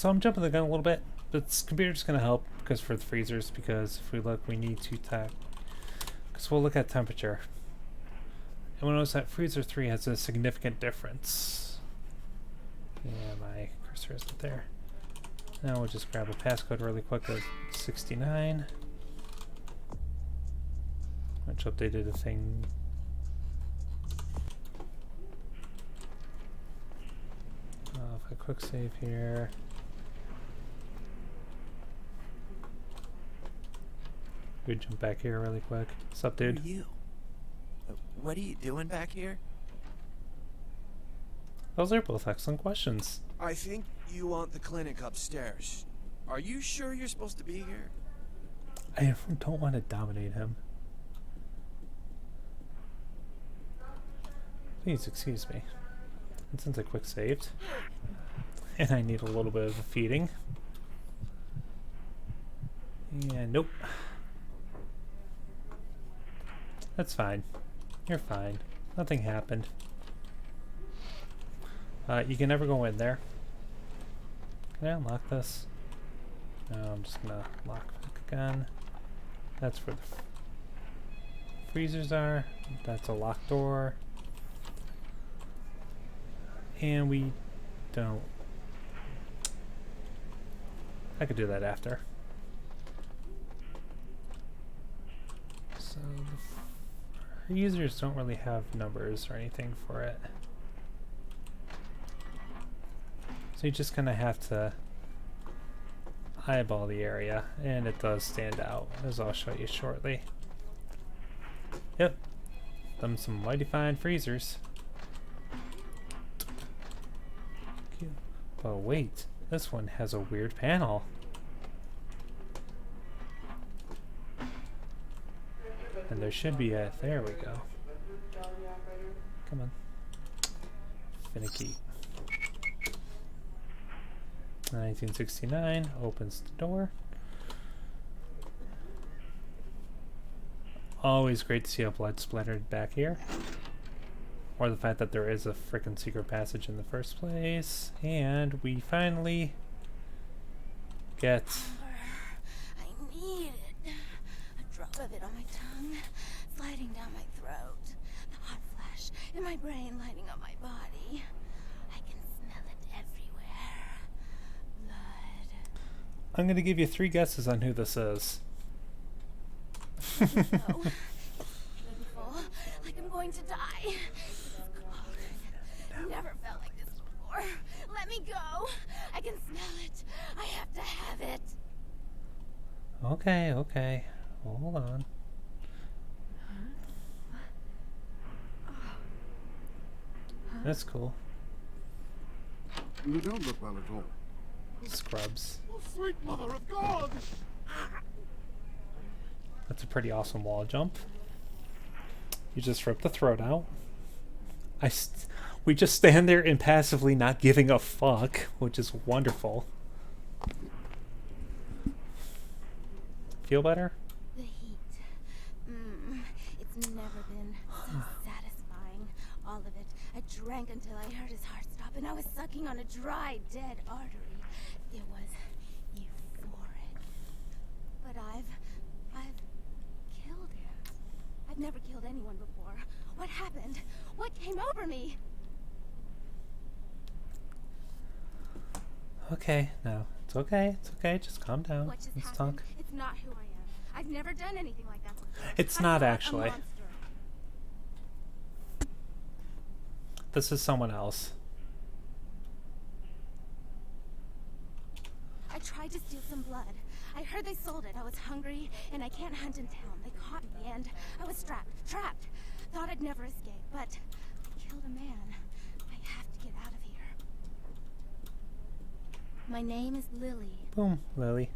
I'm jumping the gun a little bit. This computer's gonna help because for the freezers, because if we look, we need to because we'll look at temperature. And we'll notice that freezer 3 has a significant difference. Yeah, my cursor isn't there. Now we'll just grab a passcode really quick of 69. Which updated a thing. If I quick save here. We jump back here really quick. What's up, dude? Who are you? What are you doing back here? Those are both excellent questions. I think you want the clinic upstairs. Are you sure you're supposed to be here? I don't want to dominate him. Please excuse me. And since I quick saved, and I need a little bit of a feeding. Yeah, nope. That's fine. You're fine. Nothing happened. You can never go in there. Can I unlock this? No, I'm just gonna lock the gun. That's where the freezers are. That's a locked door. And we don't. I could do that after. So the freezers don't really have numbers or anything for it. So you just kind of have to eyeball the area, and it does stand out, as I'll show you shortly. Yep, them some mighty fine freezers. Cute. But wait, this one has a weird panel. And there should be a, there we go. Come on. Finicky. 1969 opens the door. Always great to see a blood splattered back here. Or the fact that there is a frickin' secret passage in the first place. And we finally get... I need it. A drop of it on my tongue, sliding down my throat. The hot flash in my brain lighting up my body. I can smell it everywhere. Blood. I'm gonna give you 3 guesses on who this is. Painful, like I'm going to die. Never felt like this before. Let me go. I can smell it. I have to have it. Okay, okay. Hold on. That's cool. You don't look well at all. Scrubs. Oh, sweet mother of God! That's a pretty awesome wall jump. You just rip the throat out. We just stand there impassively not giving a fuck, which is wonderful. Feel better? The heat. It's never been so satisfying. All of it. I drank until I heard his heart stop and I was sucking on a dry, dead artery. It was euphoric. But I've killed him. I've never killed anyone before. What happened? What came over me? Okay, no. It's okay. It's okay. Just calm down. What just Let's happened? talk. It's not who I am. I've never done anything like that before. It's I'm not a actually. monster. This is someone else. I tried to steal some blood. I heard they sold it. I was hungry, and I can't hunt in town. They caught me, and I was trapped. Thought I'd never escape, but I killed a man. I have to get out of here. My name is Lily. Boom, Lily.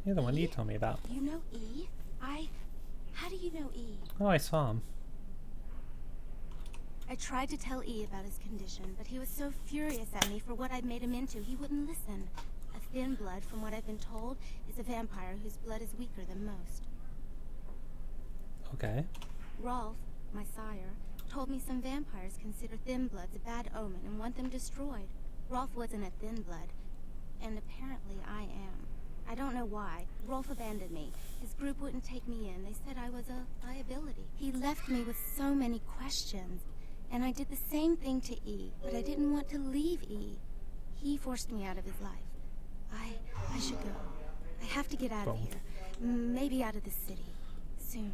You're the one you told me about. You know E? How do you know E? Oh, I saw him. I tried to tell E about his condition, but he was so furious at me for what I'd made him into, he wouldn't listen. A thin blood, from what I've been told, is a vampire whose blood is weaker than most. Okay. Rolf, my sire, told me some vampires consider thin bloods a bad omen and want them destroyed. Rolf wasn't a thin blood, and apparently I am. I don't know why. Rolf abandoned me. His group wouldn't take me in. They said I was a liability. He left me with so many questions, and I did the same thing to E, but I didn't want to leave E. He forced me out of his life. I should go. I have to get out of here. Maybe out of the city. Soon.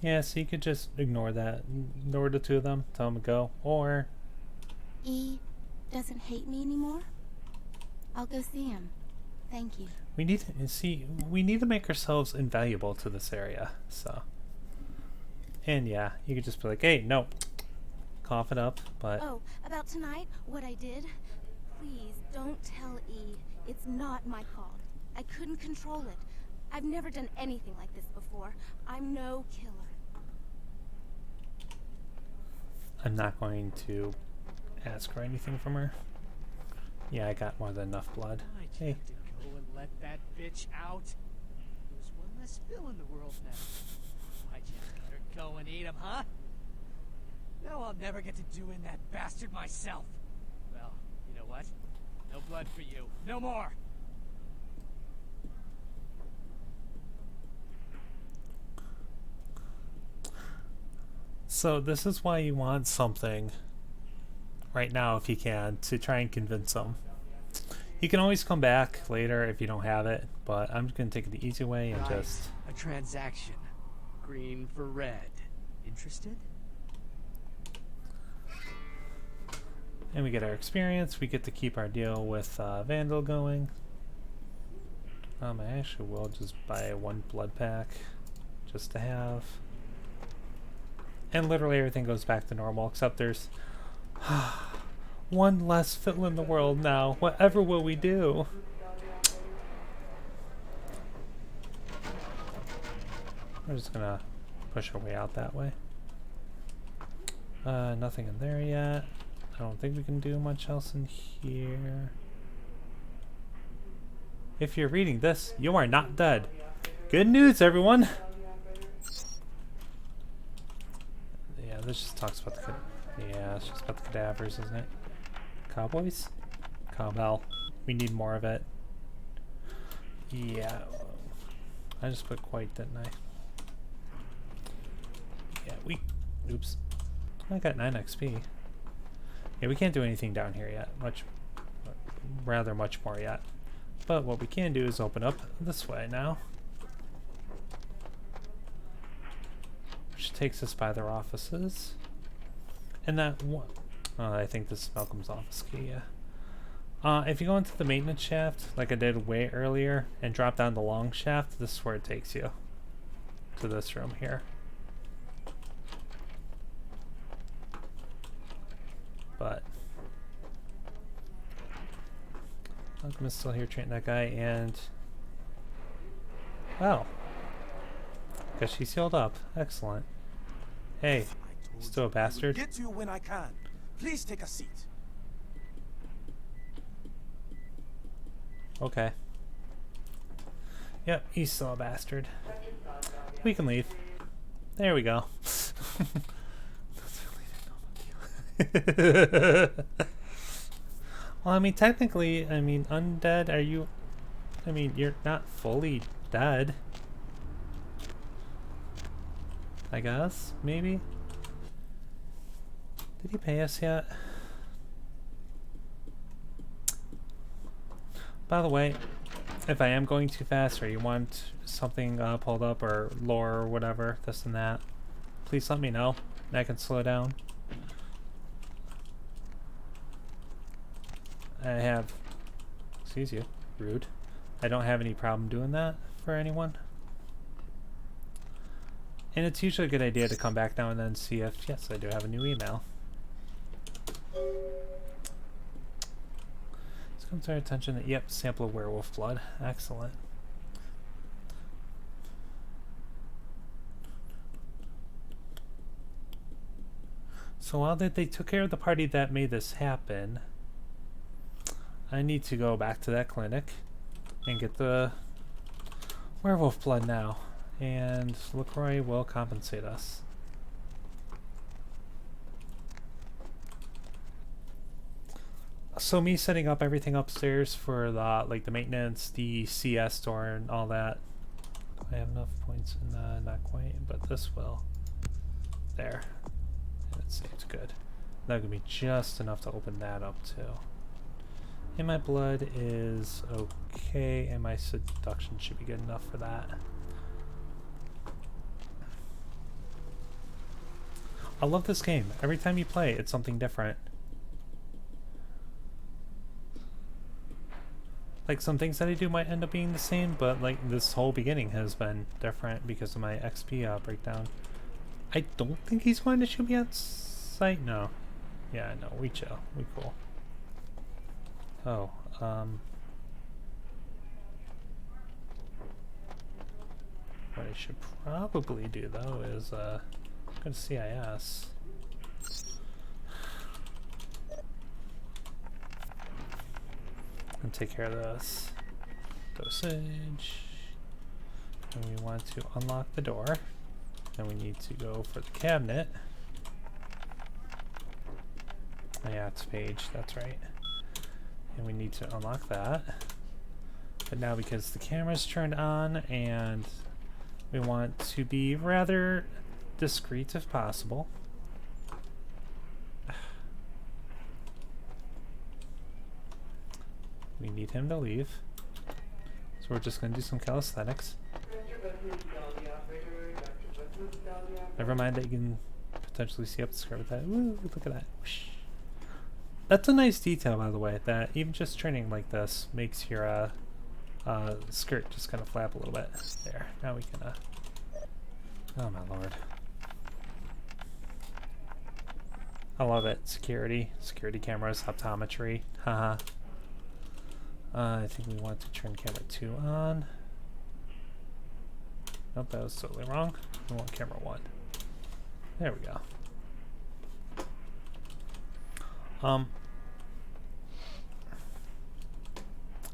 Yeah, so you could just ignore that. Ignore the 2 of them. Tell them to go. Or... E doesn't hate me anymore? I'll go see him. Thank you. We need to see. We need to make ourselves invaluable to this area. So, and yeah, you could just be like, "Hey, no, cough it up." But oh, about tonight, what I did. Please don't tell E. It's not my fault. I couldn't control it. I've never done anything like this before. I'm no killer. I'm not going to ask for anything from her. Yeah, I got more than enough blood. I have to go and let that bitch out. There's one less Phil in the world now. Why'd you let her go and eat him, huh? Now I'll never get to do in that bastard myself. Well, you know what? No blood for you. No more! So this is why you want something right now, if you can, to try and convince them. You can always come back later if you don't have it, but I'm just going to take it the easy way and just... A transaction. Green for red. Interested? And we get our experience. We get to keep our deal with Vandal going. I actually will just buy 1 blood pack just to have. And literally everything goes back to normal, except there's 1 less Phil in the world now. Whatever will we do? We're just gonna push our way out that way. Nothing in there yet. I don't think we can do much else in here. If you're reading this, you are not dead. Good news, everyone! Yeah, this just talks about the... Yeah, it's just about the cadavers, isn't it? Cowboys? Cowbell. We need more of it. Yeah. I just put quite, didn't I? Yeah, we... Oops. I got 9 XP. Yeah, we can't do anything down here yet. Rather much more yet. But what we can do is open up this way now. Which takes us by their offices. And that one... Oh, I think this is Malcolm's office key, yeah. If you go into the maintenance shaft, like I did way earlier, and drop down the long shaft, this is where it takes you. To this room here. But... Malcolm is still here training that guy, and... Well. Guess she's healed up. Excellent. Hey, still a bastard? Get to you when I can. Please take a seat. Okay. Yep, he's still a bastard. We can leave. There we go. Well, I mean, technically, I mean, undead, are you... I mean, you're not fully dead. I guess? Maybe? Did he pay us yet? By the way, if I am going too fast or you want something pulled up or lore or whatever, this and that, please let me know and I can slow down. I have, excuse you, rude. I don't have any problem doing that for anyone. And it's usually a good idea to come back now and then see if, yes, I do have a new email. This comes to our attention that, yep, sample of werewolf blood. Excellent. So while they took care of the party that made this happen, I need to go back to that clinic and get the werewolf blood now. And LaCroix will compensate us. So me setting up everything upstairs for the like the maintenance, the CS store, and all that. Do I have enough points in not quite, but this will. There. It seems good. That could be just enough to open that up too. And my blood is okay, and my seduction should be good enough for that. I love this game. Every time you play, it's something different. Like, some things that I do might end up being the same, but like this whole beginning has been different because of my XP breakdown. I don't think he's going to shoot me on sight. No. Yeah, no, we chill. We cool. Oh, what I should probably do though is go to CIS. And take care of this. Dosage. And we want to unlock the door. And we need to go for the cabinet. Oh, yeah, it's page, that's right. And we need to unlock that. But now because the camera's turned on and we want to be rather discreet if possible. We need him to leave. So we're just going to do some calisthenics. Never mind that you can potentially see up the skirt with that. Woo, look at that. Whoosh. That's a nice detail, by the way, that even just turning like this makes your skirt just kind of flap a little bit. There. Now we can... Oh my lord. I love it. Security. Security cameras. Optometry. Haha. I think we want to turn camera 2 on. Nope, that was totally wrong. We want camera 1. There we go.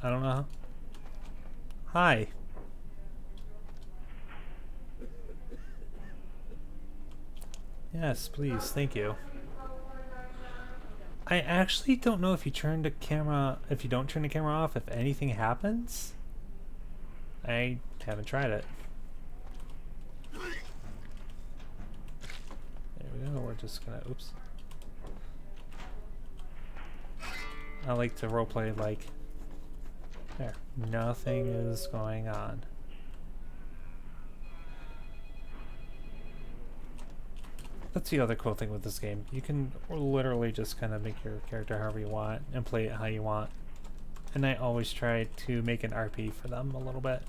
I don't know. Hi. Yes, please, thank you. I actually don't know if you turn the camera, if you don't turn the camera off, if anything happens. I haven't tried it. There we go, we're just gonna, oops. I like to roleplay like, there, nothing is going on. That's the other cool thing with this game. You can literally just kind of make your character however you want and play it how you want. And I always try to make an RP for them a little bit.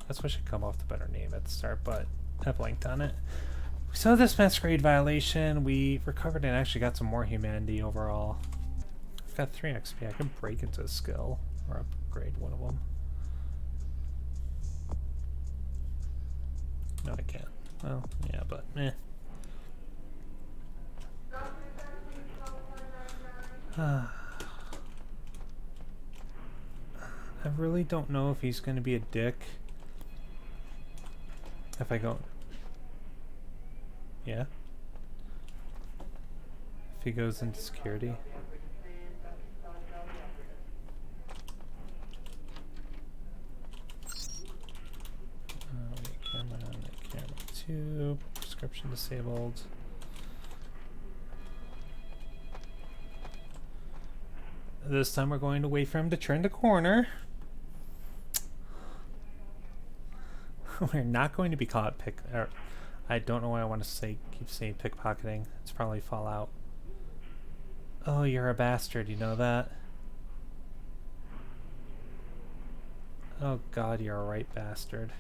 That's what should come off the better name at the start, but I blanked on it. We saw this masquerade violation. We recovered and actually got some more humanity overall. I've got 3 XP. I can break into a skill or upgrade one of them. No, I can't. Well, yeah, but eh. I really don't know if he's going to be a dick. If I go... Yeah? If he goes into security. Camera 2, prescription disabled. This time we're going to wait for him to turn the corner. We're not going to be caught I don't know why I want to keep saying pickpocketing. It's probably Fallout. Oh, you're a bastard, you know that? Oh god, you're a right bastard.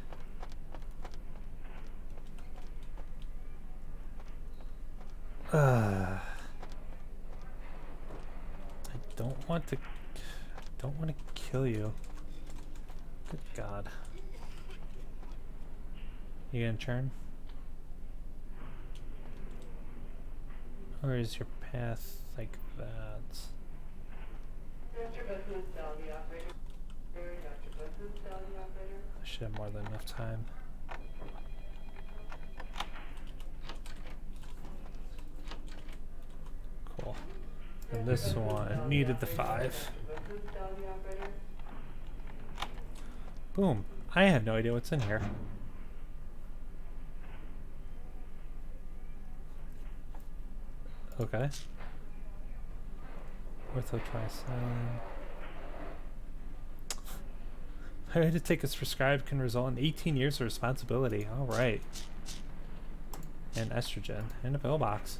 I don't want to kill you. Good god. You gonna turn? Or is your path like that? I should have more than enough time. Cool. And this one needed the 5. Boom. I have no idea what's in here. Okay. Orthotriacin. Failure to take as prescribed can result in 18 years of responsibility. Alright. And estrogen. In a pillbox.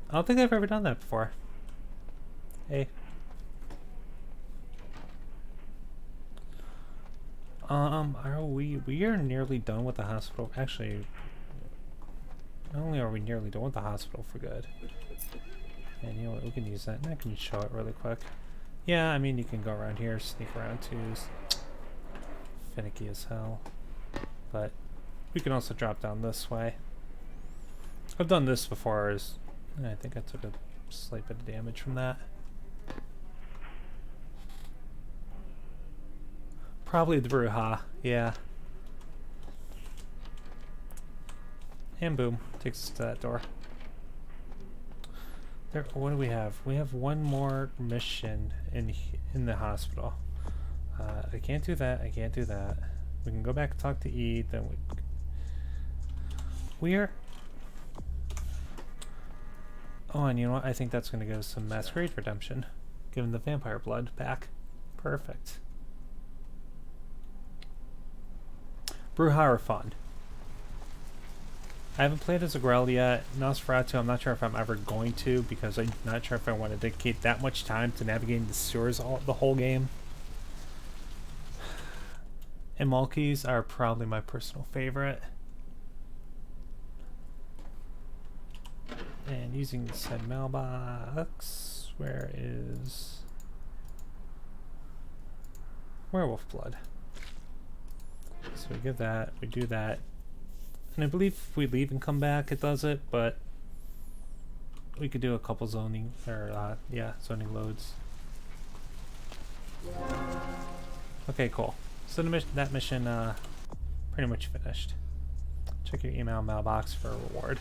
I don't think I've ever done that before. Hey. Are we are nearly done with the hospital. Actually, not only are we nearly done with the hospital for good. And you know what, we can use that. And I can show it really quick. Yeah, I mean, you can go around here, sneak around too. Finicky as hell. But we can also drop down this way. I've done this before. I think I took a slight bit of damage from that. Probably the Bruja, yeah. And boom, takes us to that door. There, what do we have? We have one more mission in the hospital. I can't do that. I can't do that. We can go back and talk to E. Then we're. Oh, and you know what? I think that's going to give us some Masquerade Redemption. Give him the vampire blood back. Perfect. Bruja are fun. I haven't played as a Grell yet. Nosferatu, I'm not sure if I'm ever going to, because I'm not sure if I want to dedicate that much time to navigating the sewers the whole game. And Malkies are probably my personal favorite. And using the said mailbox, where is werewolf blood? So we give that, we do that. And I believe if we leave and come back, it does it, but we could do a couple zoning, or yeah, zoning loads. Okay, cool. So that mission, pretty much finished. Check your email mailbox for a reward.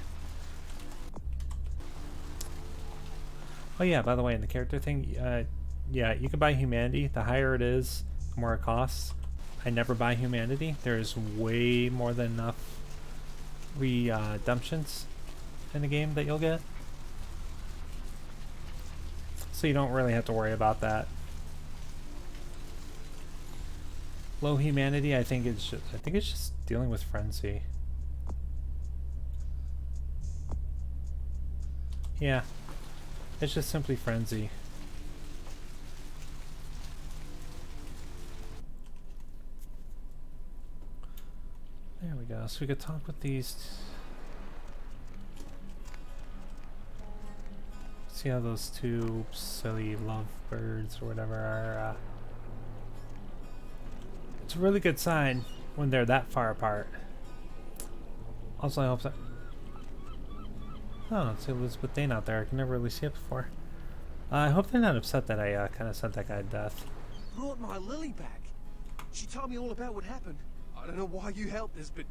Oh yeah, by the way, in the character thing, yeah, you can buy humanity. The higher it is, the more it costs. I never buy humanity. There's way more than enough redemptions in the game that you'll get. So you don't really have to worry about that. Low humanity, I think it's just dealing with frenzy. Yeah. It's just simply frenzy. There we go. So we could talk with these. See how those two silly lovebirds or whatever are. It's a really good sign when they're that far apart. Also, I hope that. Oh, it's Elizabeth Dane out there. I can never really see it before. I hope they're not upset that I kind of sent that guy to death. Brought my Lily back. She told me all about what happened. I don't know why you helped us, but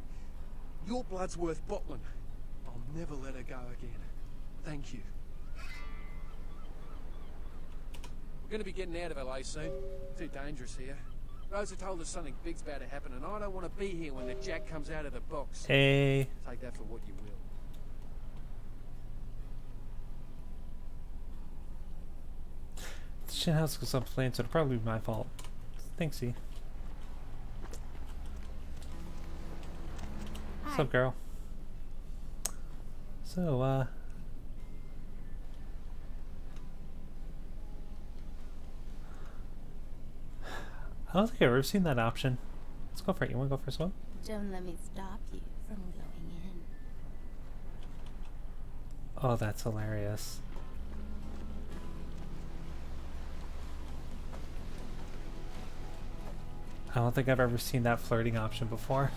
your blood's worth bottling. I'll never let her go again. Thank you. We're gonna be getting out of LA soon. Too dangerous here. Rosa told us something big's about to happen, and I don't want to be here when the jack comes out of the box. Hey. Take that for what you will. The shit house goes up flame, so it'll probably be my fault. Thanksy. What's up, girl? So, I don't think I've ever seen that option. Let's go for it. You want to go for a swim? Don't let me stop you from going in. Oh, that's hilarious. I don't think I've ever seen that flirting option before.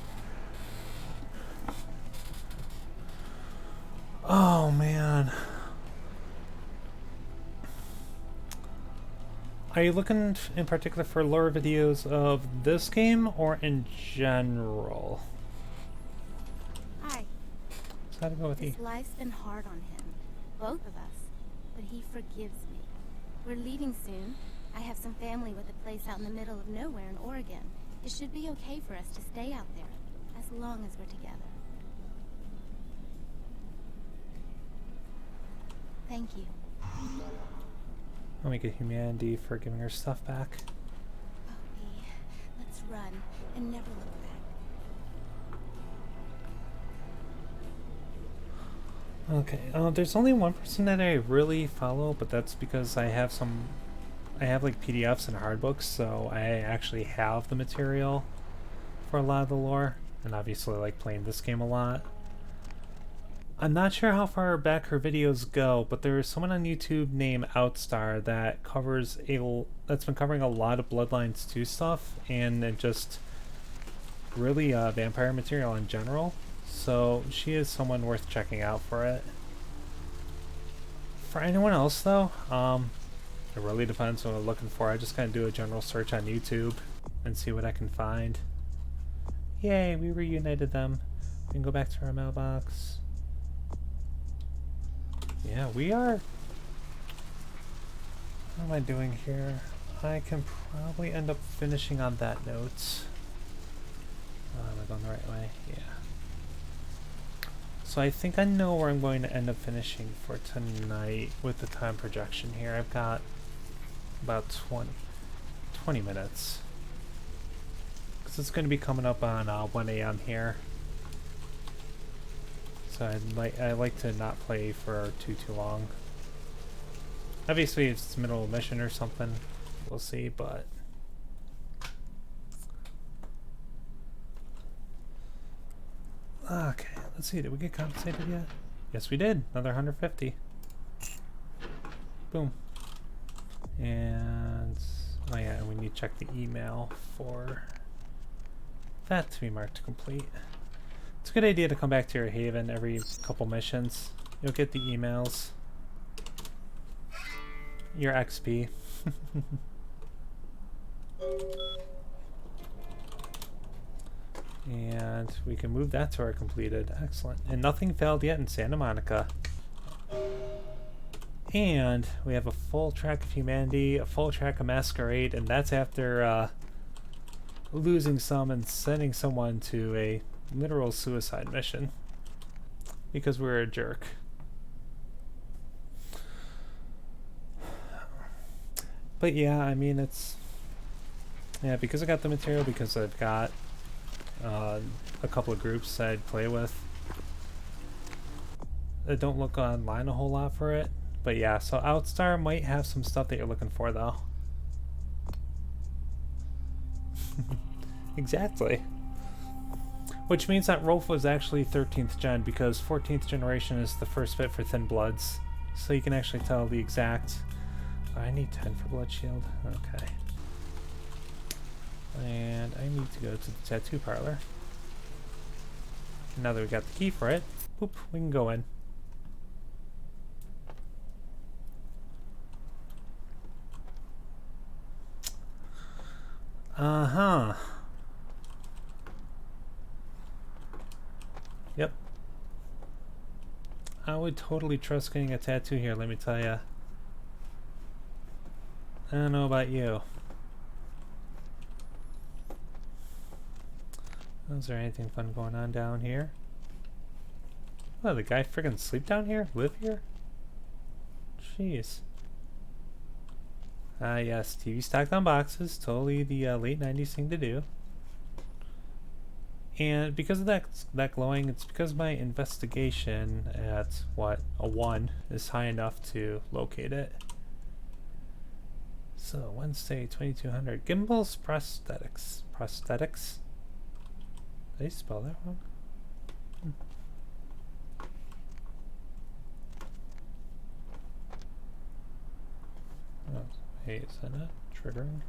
Oh, man. Are you looking in particular for lore videos of this game or in general? Hi. So how to go with This you? life's been hard on him. Both of us. But he forgives me. We're leaving soon. I have some family with a place out in the middle of nowhere in Oregon. It should be okay for us to stay out there, as long as we're together. Thank you. Let me get humanity for giving her stuff back. Okay, let's run and never look back. Okay, there's only one person that I really follow, but that's because I have like PDFs and hard books, so I actually have the material for a lot of the lore, and obviously I like playing this game a lot. I'm not sure how far back her videos go, but there is someone on YouTube named Outstar that that's been covering a lot of Bloodlines 2 stuff, and it just really vampire material in general. So she is someone worth checking out for it. For anyone else though, it really depends on what I'm looking for. I just kind of do a general search on YouTube and see what I can find. Yay, we reunited them. We can go back to our mailbox. Yeah, we are. What am I doing here? I can probably end up finishing on that note. Am I going the right way? Yeah. So I think I know where I'm going to end up finishing for tonight with the time projection here. I've got about 20 minutes. Because it's going to be coming up on 1 a.m. here. So I like to not play for too long. Obviously, if it's middle of mission or something, we'll see, but... Okay, let's see, did we get compensated yet? Yes, we did. Another 150. Boom. And... oh yeah, and we need to check the email for that to be marked complete. It's a good idea to come back to your haven every couple missions. You'll get the emails. Your XP. And we can move that to our completed. Excellent. And nothing failed yet in Santa Monica. And we have a full track of humanity, a full track of masquerade, and that's after losing some and sending someone to a literal suicide mission because we're a jerk. But yeah, I mean, it's... Yeah, because I got the material, because I've got a couple of groups I'd play with. I don't look online a whole lot for it. But yeah, so Outstar might have some stuff that you're looking for, though. Exactly. Which means that Rolf was actually 13th gen, because 14th generation is the first bit for Thin Bloods. So you can actually tell the exact... Oh, I need 10 for Blood Shield. Okay. And I need to go to the tattoo parlor. Now that we got the key for it, boop, we can go in. Uh-huh. Yep. I would totally trust getting a tattoo here, let me tell ya. I don't know about you. Is there anything fun going on down here? Oh, the guy friggin' sleep down here? Live here? Jeez. Ah, yes, TV stacked on boxes. Totally the late 90s thing to do. And because of that glowing, it's because my investigation at, what, a 1 is high enough to locate it. So, Wednesday, 2200. Gimbal's Prosthetics. Prosthetics? Did I spell that wrong? Oh, hey, is that not triggering?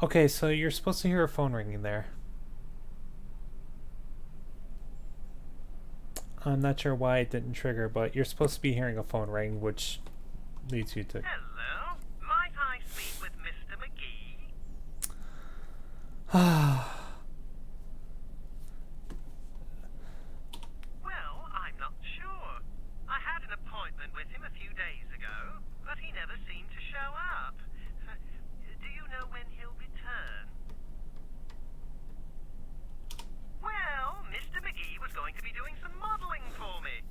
Okay, so you're supposed to hear a phone ringing there. I'm not sure why it didn't trigger, but you're supposed to be hearing a phone ring, which leads you to... Hello? Might I speak with Mr. McGee? Well, I'm not sure. I had an appointment with him a few days ago, but he never seemed to show up. Do you know when he'll return? Well, Mr. McGee was going to be doing some modeling for me.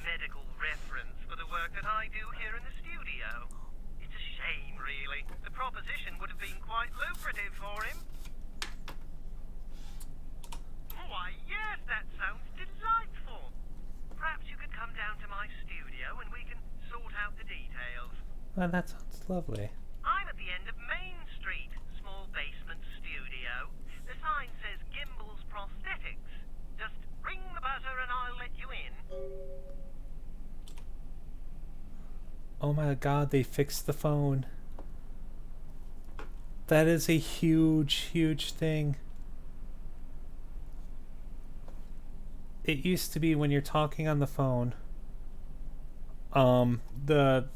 Medical reference for the work that I do here in the studio. It's a shame, really. The proposition would have been quite lucrative for him. Why, yes, that sounds delightful. Perhaps you could come down to my studio and we can sort out the details. Well, that sounds lovely. I'm at the end of Main Street, small basement studio. The sign says Gimbal's Prosthetics. Just ring the buzzer and I'll let you in. Oh my god, they fixed the phone. That is a huge, huge thing. It used to be when you're talking on the phone, the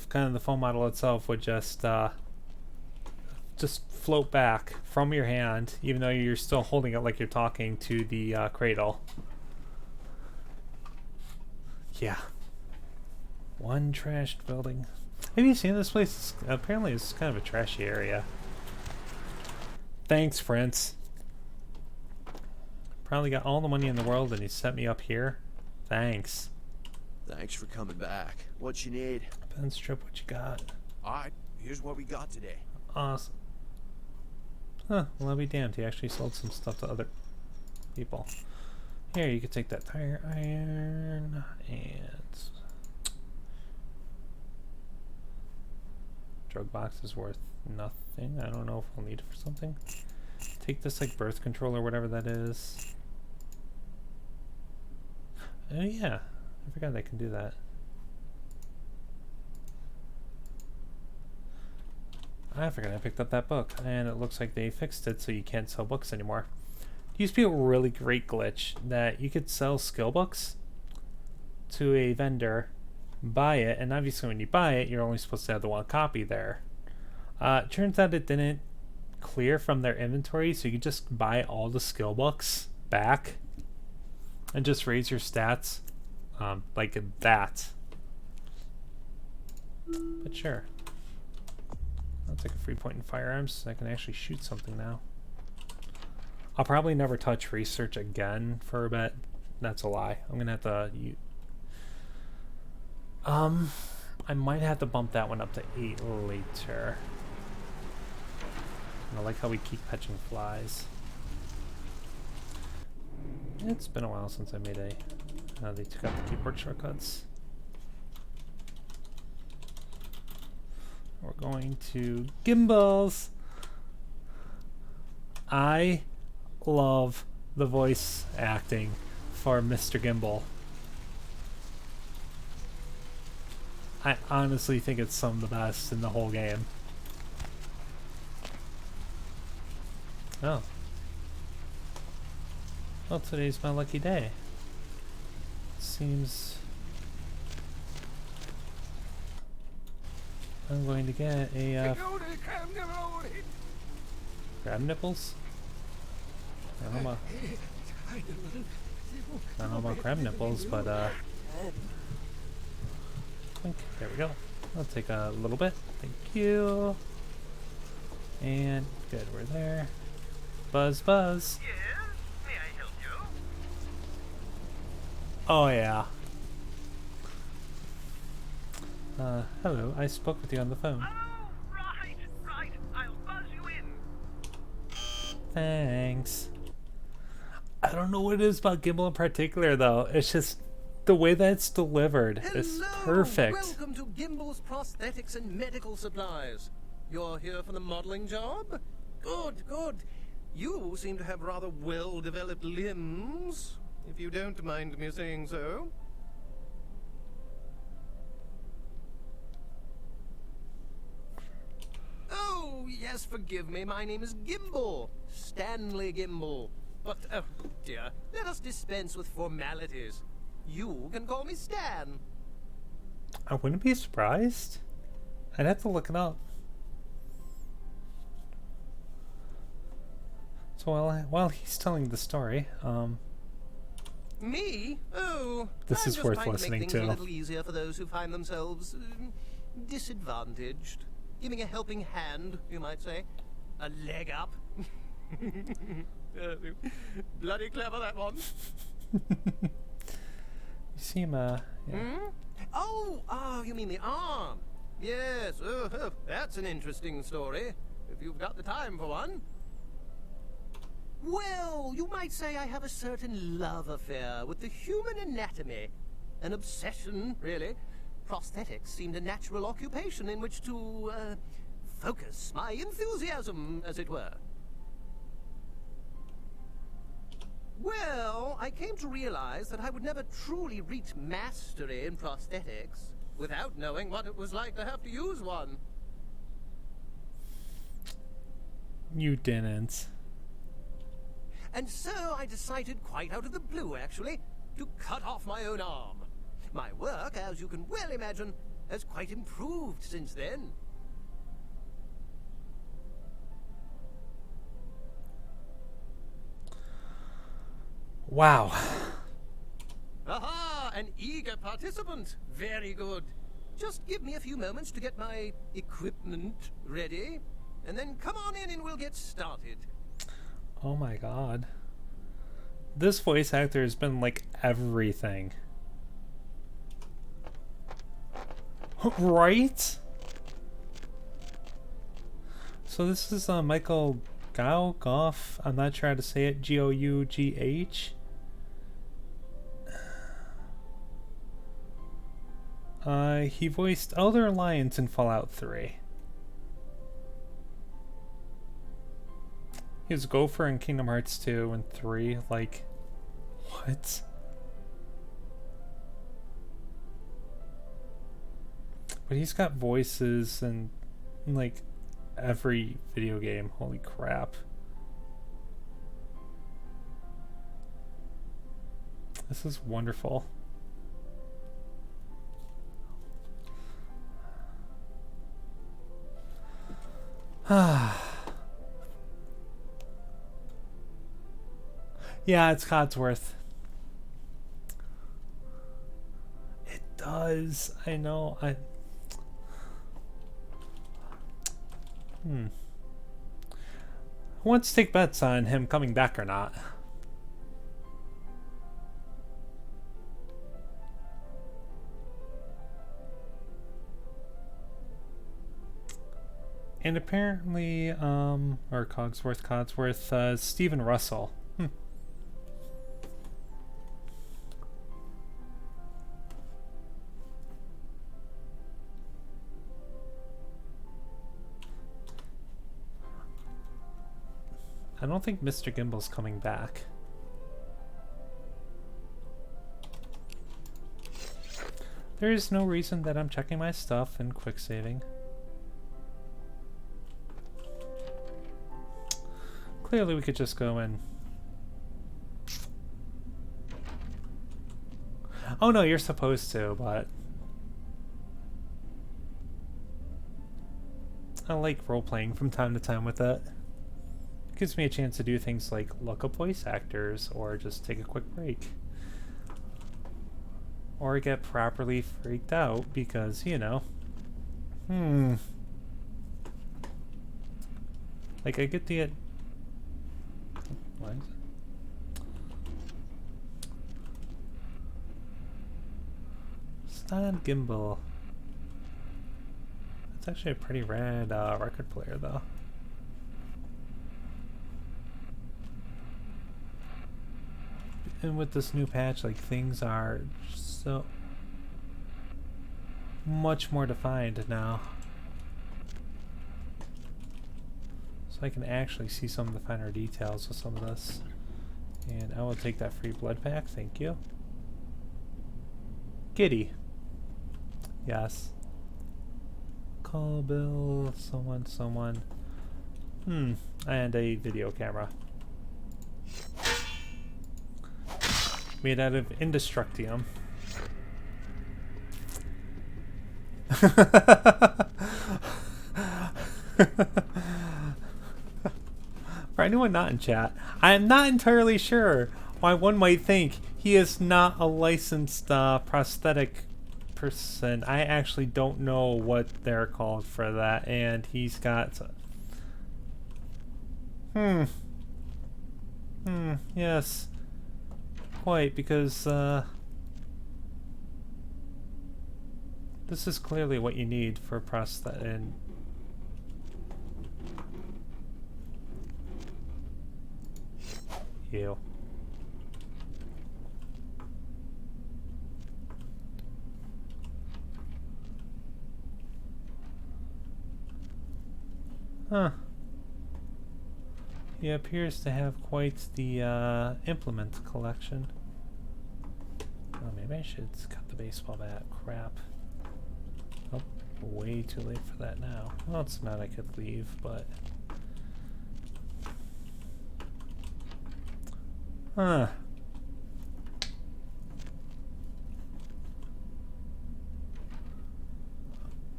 kind of the phone model itself would just float back from your hand, even though you're still holding it like you're talking to the cradle. Yeah. One trashed building. Have you seen this place? Apparently it's kind of a trashy area. Thanks, Prince. Probably got all the money in the world and he set me up here. Thanks. Thanks for coming back. What you need? Pen strip, what you got? Alright, here's what we got today. Awesome. Huh, well, I'll be damned. He actually sold some stuff to other people. Here, you can take that tire iron and... Drug box is worth nothing. I don't know if we'll need it for something. Take this, like, birth control or whatever that is. Oh, yeah. I forgot I can do that. I forgot I picked up that book, and it looks like they fixed it so you can't sell books anymore. It used to be a really great glitch that you could sell skill books to a vendor, buy it, and obviously when you buy it, you're only supposed to have the one copy there. Turns out it didn't clear from their inventory, so you could just buy all the skill books back and just raise your stats like that. But sure. I'll take a free point in firearms so I can actually shoot something now. I'll probably never touch research again for a bit. That's a lie. I'm gonna have to I might have to bump that one up to 8 later. And I like how we keep catching flies. It's been a while since I made a they took out the keyboard shortcuts. We're going to gimbals. I love the voice acting for Mr. Gimbal. I honestly think it's some of the best in the whole game. Oh. Well, today's my lucky day. Seems I'm going to get a crab nipples? I don't know about crab nipples, but clink. There we go. I'll take a little bit. Thank you. And good, we're there. Buzz, buzz. Yes, may I help you? Oh yeah. Hello, I spoke with you on the phone. Oh, right. I'll buzz you in. Thanks. I don't know what it is about Gimbal in particular, though. It's just the way that it's delivered is perfect. Welcome to Gimbal's Prosthetics and Medical Supplies. You're here for the modeling job? Good. You seem to have rather well-developed limbs, if you don't mind me saying so. Oh, yes, forgive me. My name is Gimbal. Stanley Gimbal. But, oh dear, let us dispense with formalities. You can call me Stan. I wouldn't be surprised. I'd have to look it up. So while he's telling the story, Me? Oh, this I'm is just worth trying to listening make things to. a little easier for those who find themselves disadvantaged. Giving a helping hand, you might say. A leg up. Bloody clever, that one. You seem, yeah. Oh, you mean the arm? Yes, that's an interesting story, if you've got the time for one. Well, you might say I have a certain love affair with the human anatomy. An obsession, really. Prosthetics seemed a natural occupation in which to, focus my enthusiasm, as it were. Well, I came to realize that I would never truly reach mastery in prosthetics without knowing what it was like to have to use one. You didn't. And so I decided, quite out of the blue actually, to cut off my own arm. My work, as you can well imagine, has quite improved since then. Wow. Aha! An eager participant. Very good. Just give me a few moments to get my equipment ready, and then come on in and we'll get started. Oh my god. This voice actor has been like everything. Right? So this is Michael Gough. I'm not sure how to say it. Gough. He voiced Elder Alliance in Fallout 3. He was Gopher in Kingdom Hearts 2 and 3. Like, what? But he's got voices in like every video game. Holy crap. This is wonderful. Yeah, it's Codsworth. It does. I know. I want to take bets on him coming back or not. And apparently, or Codsworth, Stephen Russell. I don't think Mr. Gimble's coming back. There is no reason that I'm checking my stuff and quick saving. Clearly we could just go in. Oh no, you're supposed to, but I like role-playing from time to time with it. It gives me a chance to do things like look up voice actors or just take a quick break. Or get properly freaked out because, you know, like I get the... What is it? Stan Gimbal. It's actually a pretty rad record player, though. And with this new patch, like, things are so much more defined now. So I can actually see some of the finer details with some of this. And I will take that free blood pack, thank you. Giddy. Yes. Call Bill, someone. And a video camera. Made out of Indestructium. For anyone not in chat, I am not entirely sure why one might think he is not a licensed prosthetic person. I actually don't know what they're called for that, and he's got... yes. Quite, because this is clearly what you need for prosthetic. And ew. Huh. He appears to have quite the implement collection. Oh, maybe I should cut the baseball bat. Crap. Oh, way too late for that now. Well, it's not. I could leave, but... Huh.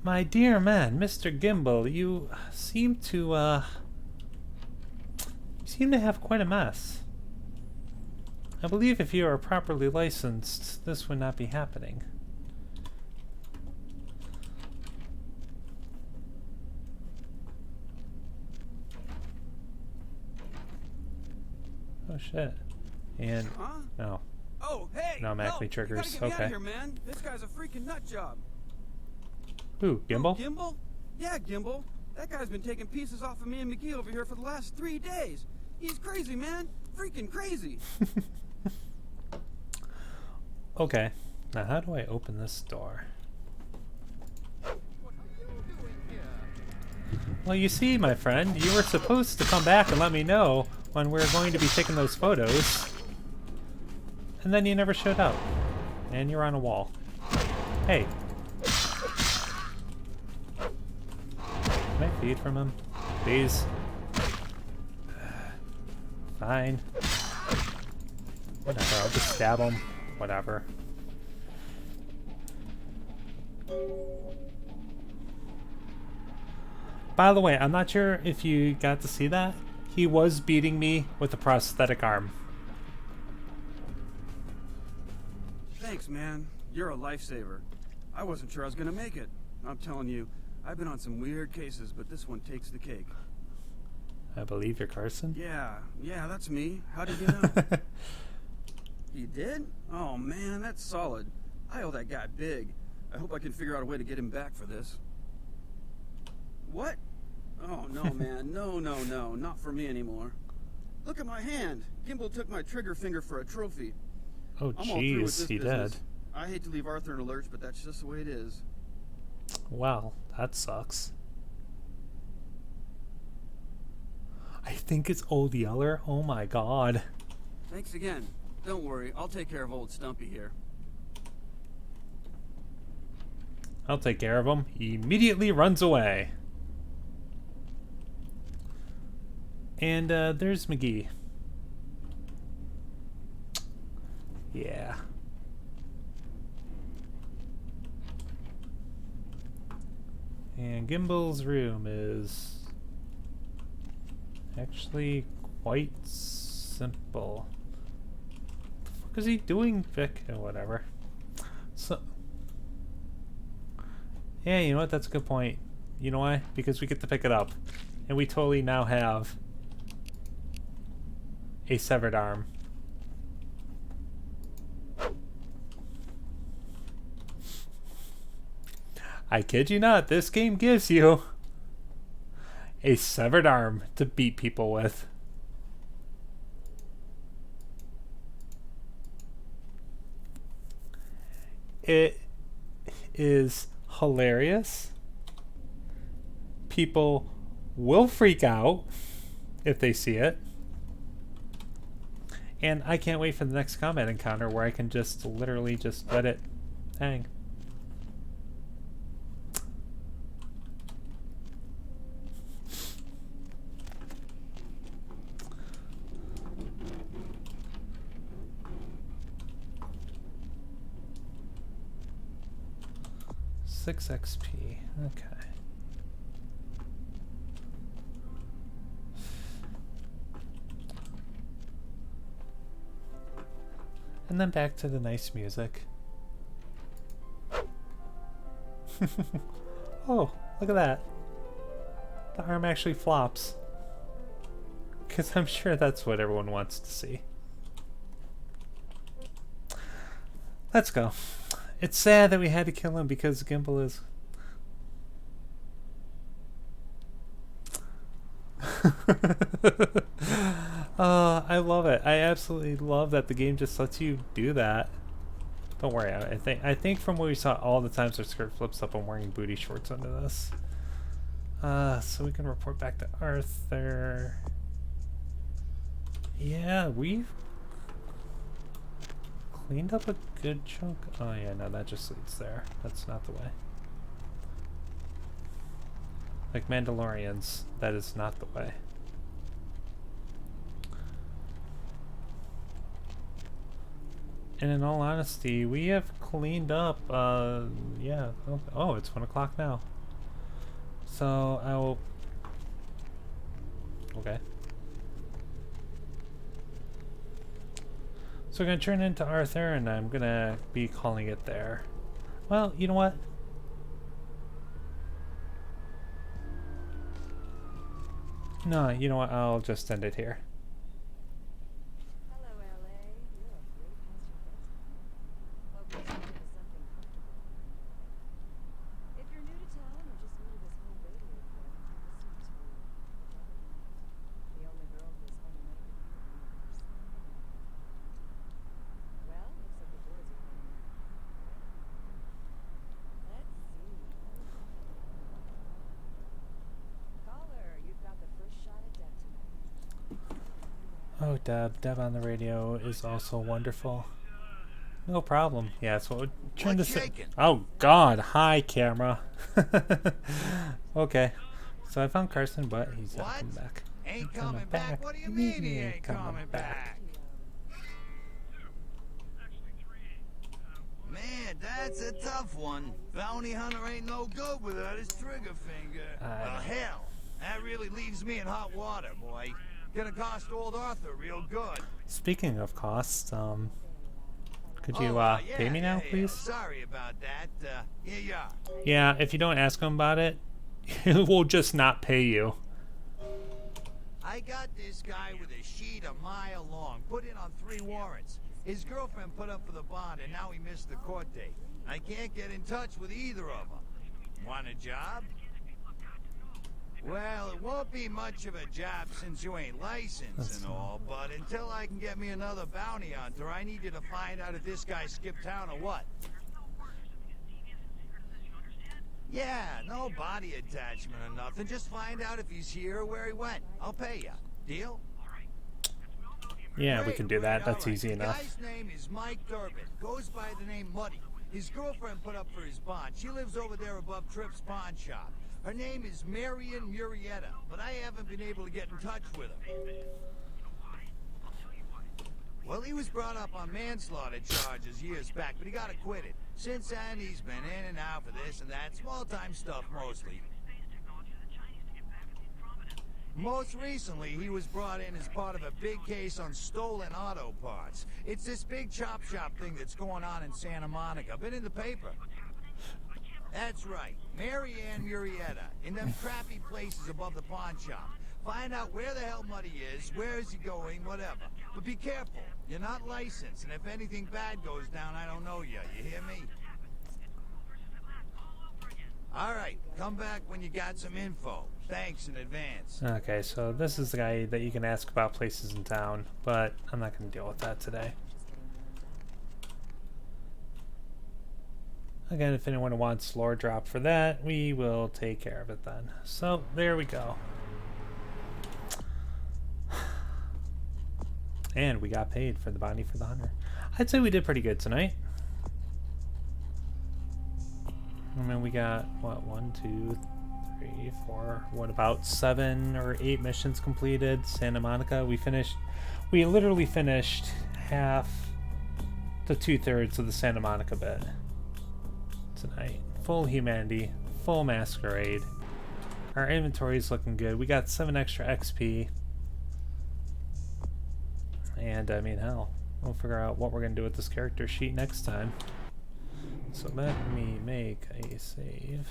My dear man, Mr. Gimbal, you seem to have quite a mess. I believe if you are properly licensed, this would not be happening. Oh shit. And no. Oh, hey! No, Mackley triggers. You gotta get me out Okay. of here, man. This guy's a freaking nut job. Who? Gimbal? Oh, Gimbal? Yeah, Gimbal. That guy's been taking pieces off of me and McGee over here for the last 3 days. He's crazy, man. Freaking crazy. Okay. Now how do I open this door? Well, you see, my friend, you were supposed to come back and let me know when we were going to be taking those photos. And then you never showed up. And you're on a wall. Hey. Can I feed from him? Please. Fine. Whatever, I'll just stab him. Whatever. By the way, I'm not sure if you got to see that. He was beating me with a prosthetic arm. Thanks, man. You're a lifesaver. I wasn't sure I was gonna make it. I'm telling you, I've been on some weird cases, but this one takes the cake. I believe you're Carson? Yeah, that's me. How did you know? You did? Oh man, that's solid. I owe that guy big. I hope I can figure out a way to get him back for this. What? Oh no, man. No, not for me anymore. Look at my hand. Gimbal took my trigger finger for a trophy. Oh I'm all through with jeez, this he business. did. I hate to leave Arthur in a lurch, but that's just the way it is. Wow, that sucks. I think it's Old Yeller. Oh my god. Thanks again. Don't worry, I'll take care of old Stumpy here. I'll take care of him. He immediately runs away. And there's McGee. Yeah. And Gimbal's room is actually quite simple. What the fuck is he doing, Vic? Oh, whatever. So, yeah, you know what? That's a good point. You know why? Because we get to pick it up. And we totally now have a severed arm. I kid you not, this game gives you a severed arm to beat people with. It is hilarious. People will freak out if they see it. And I can't wait for the next combat encounter where I can just literally just let it hang. XP. Okay. And then back to the nice music. Oh, look at that. The arm actually flops. Because I'm sure that's what everyone wants to see. Let's go. It's sad that we had to kill him because Gimbal is... I love it. I absolutely love that the game just lets you do that. Don't worry, I think from what we saw all the times our skirt flips up, I'm wearing booty shorts under this. So we can report back to Arthur. Yeah, we've cleaned up a good chunk. Oh yeah, no, that just leads there. That's not the way. Like Mandalorians, that is not the way. And in all honesty, we have cleaned up, yeah. Oh, it's 1 o'clock now. So, I will... Okay. So we're going to turn into Arthur, and I'm going to be calling it there. Well, you know what? No, you know what? I'll just end it here. Oh, Deb on the radio is also wonderful. No problem. Yeah, so we'll turn this. Oh God! Hi, camera. Okay, so I found Carson, but he's not coming back. Ain't coming back? What do you mean he ain't coming back? Man, that's a tough one. Bounty hunter ain't no good without his trigger finger. Well, hell, that really leaves me in hot water, boy. Gonna cost old Arthur real good. Speaking of costs, gonna Could you pay me now, please? Sorry about that. Here you are. Yeah, if you don't ask him about it, we'll just not pay you. I got this guy with a sheet a mile long, put in on 3 warrants. His girlfriend put up for the bond, and now he missed the court date. I can't get in touch with either of them. Want a job? Well, it won't be much of a job since you ain't licensed and all, but until I can get me another bounty hunter, I need you to find out if this guy skipped town or what. Yeah, no body attachment or nothing. Just find out if he's here or where he went. I'll pay you. Deal? Yeah, we can do that. That's easy enough. The guy's name is Mike Durbin. Goes by the name Muddy. His girlfriend put up for his bond. She lives over there above Tripp's pawn shop. Her name is Marion Murrieta, but I haven't been able to get in touch with her. Well, he was brought up on manslaughter charges years back, but he got acquitted. Since then, he's been in and out for this and that, small-time stuff mostly. Most recently, he was brought in as part of a big case on stolen auto parts. It's this big chop shop thing that's going on in Santa Monica. Been in the paper. That's right, Marianne Murrieta, in them crappy places above the pawn shop. Find out where the hell Muddy is, where is he going, whatever. But be careful, you're not licensed, and if anything bad goes down, I don't know you hear me? Alright, come back when you got some info. Thanks in advance. Okay, so this is the guy that you can ask about places in town, but I'm not going to deal with that today. Again, if anyone wants lore drop for that, we will take care of it then. So, there we go. And we got paid for the bounty for the hunter. I'd say we did pretty good tonight. I mean, we got, what, 1, 2, 3, 4, what, about 7 or 8 missions completed. Santa Monica, we literally finished half to 2/3 of the Santa Monica bit tonight. Full humanity, full masquerade. Our inventory is looking good. We got 7 extra XP. And I mean, hell, we'll figure out what we're going to do with this character sheet next time. So let me make a save.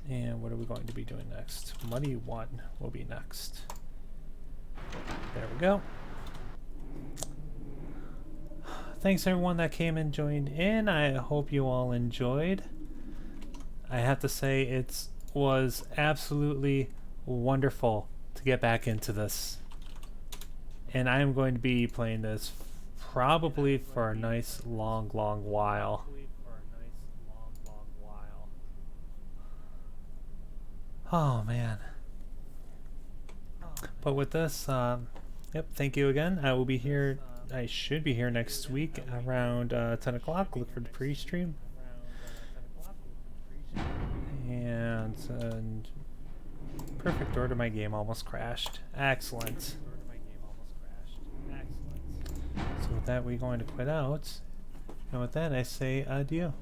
And what are we going to be doing next? Muddy 1 will be next. There we go. Thanks everyone that came and joined in. I hope you all enjoyed. I have to say it was absolutely wonderful to get back into this. And I am going to be playing this probably for a nice long while. Oh man. But with this, yep, thank you again. I will be here, I should be here next week around 10 o'clock. Look for the pre-stream. And perfect order, my game almost crashed. Excellent. So with that, we're going to quit out. And with that, I say adieu.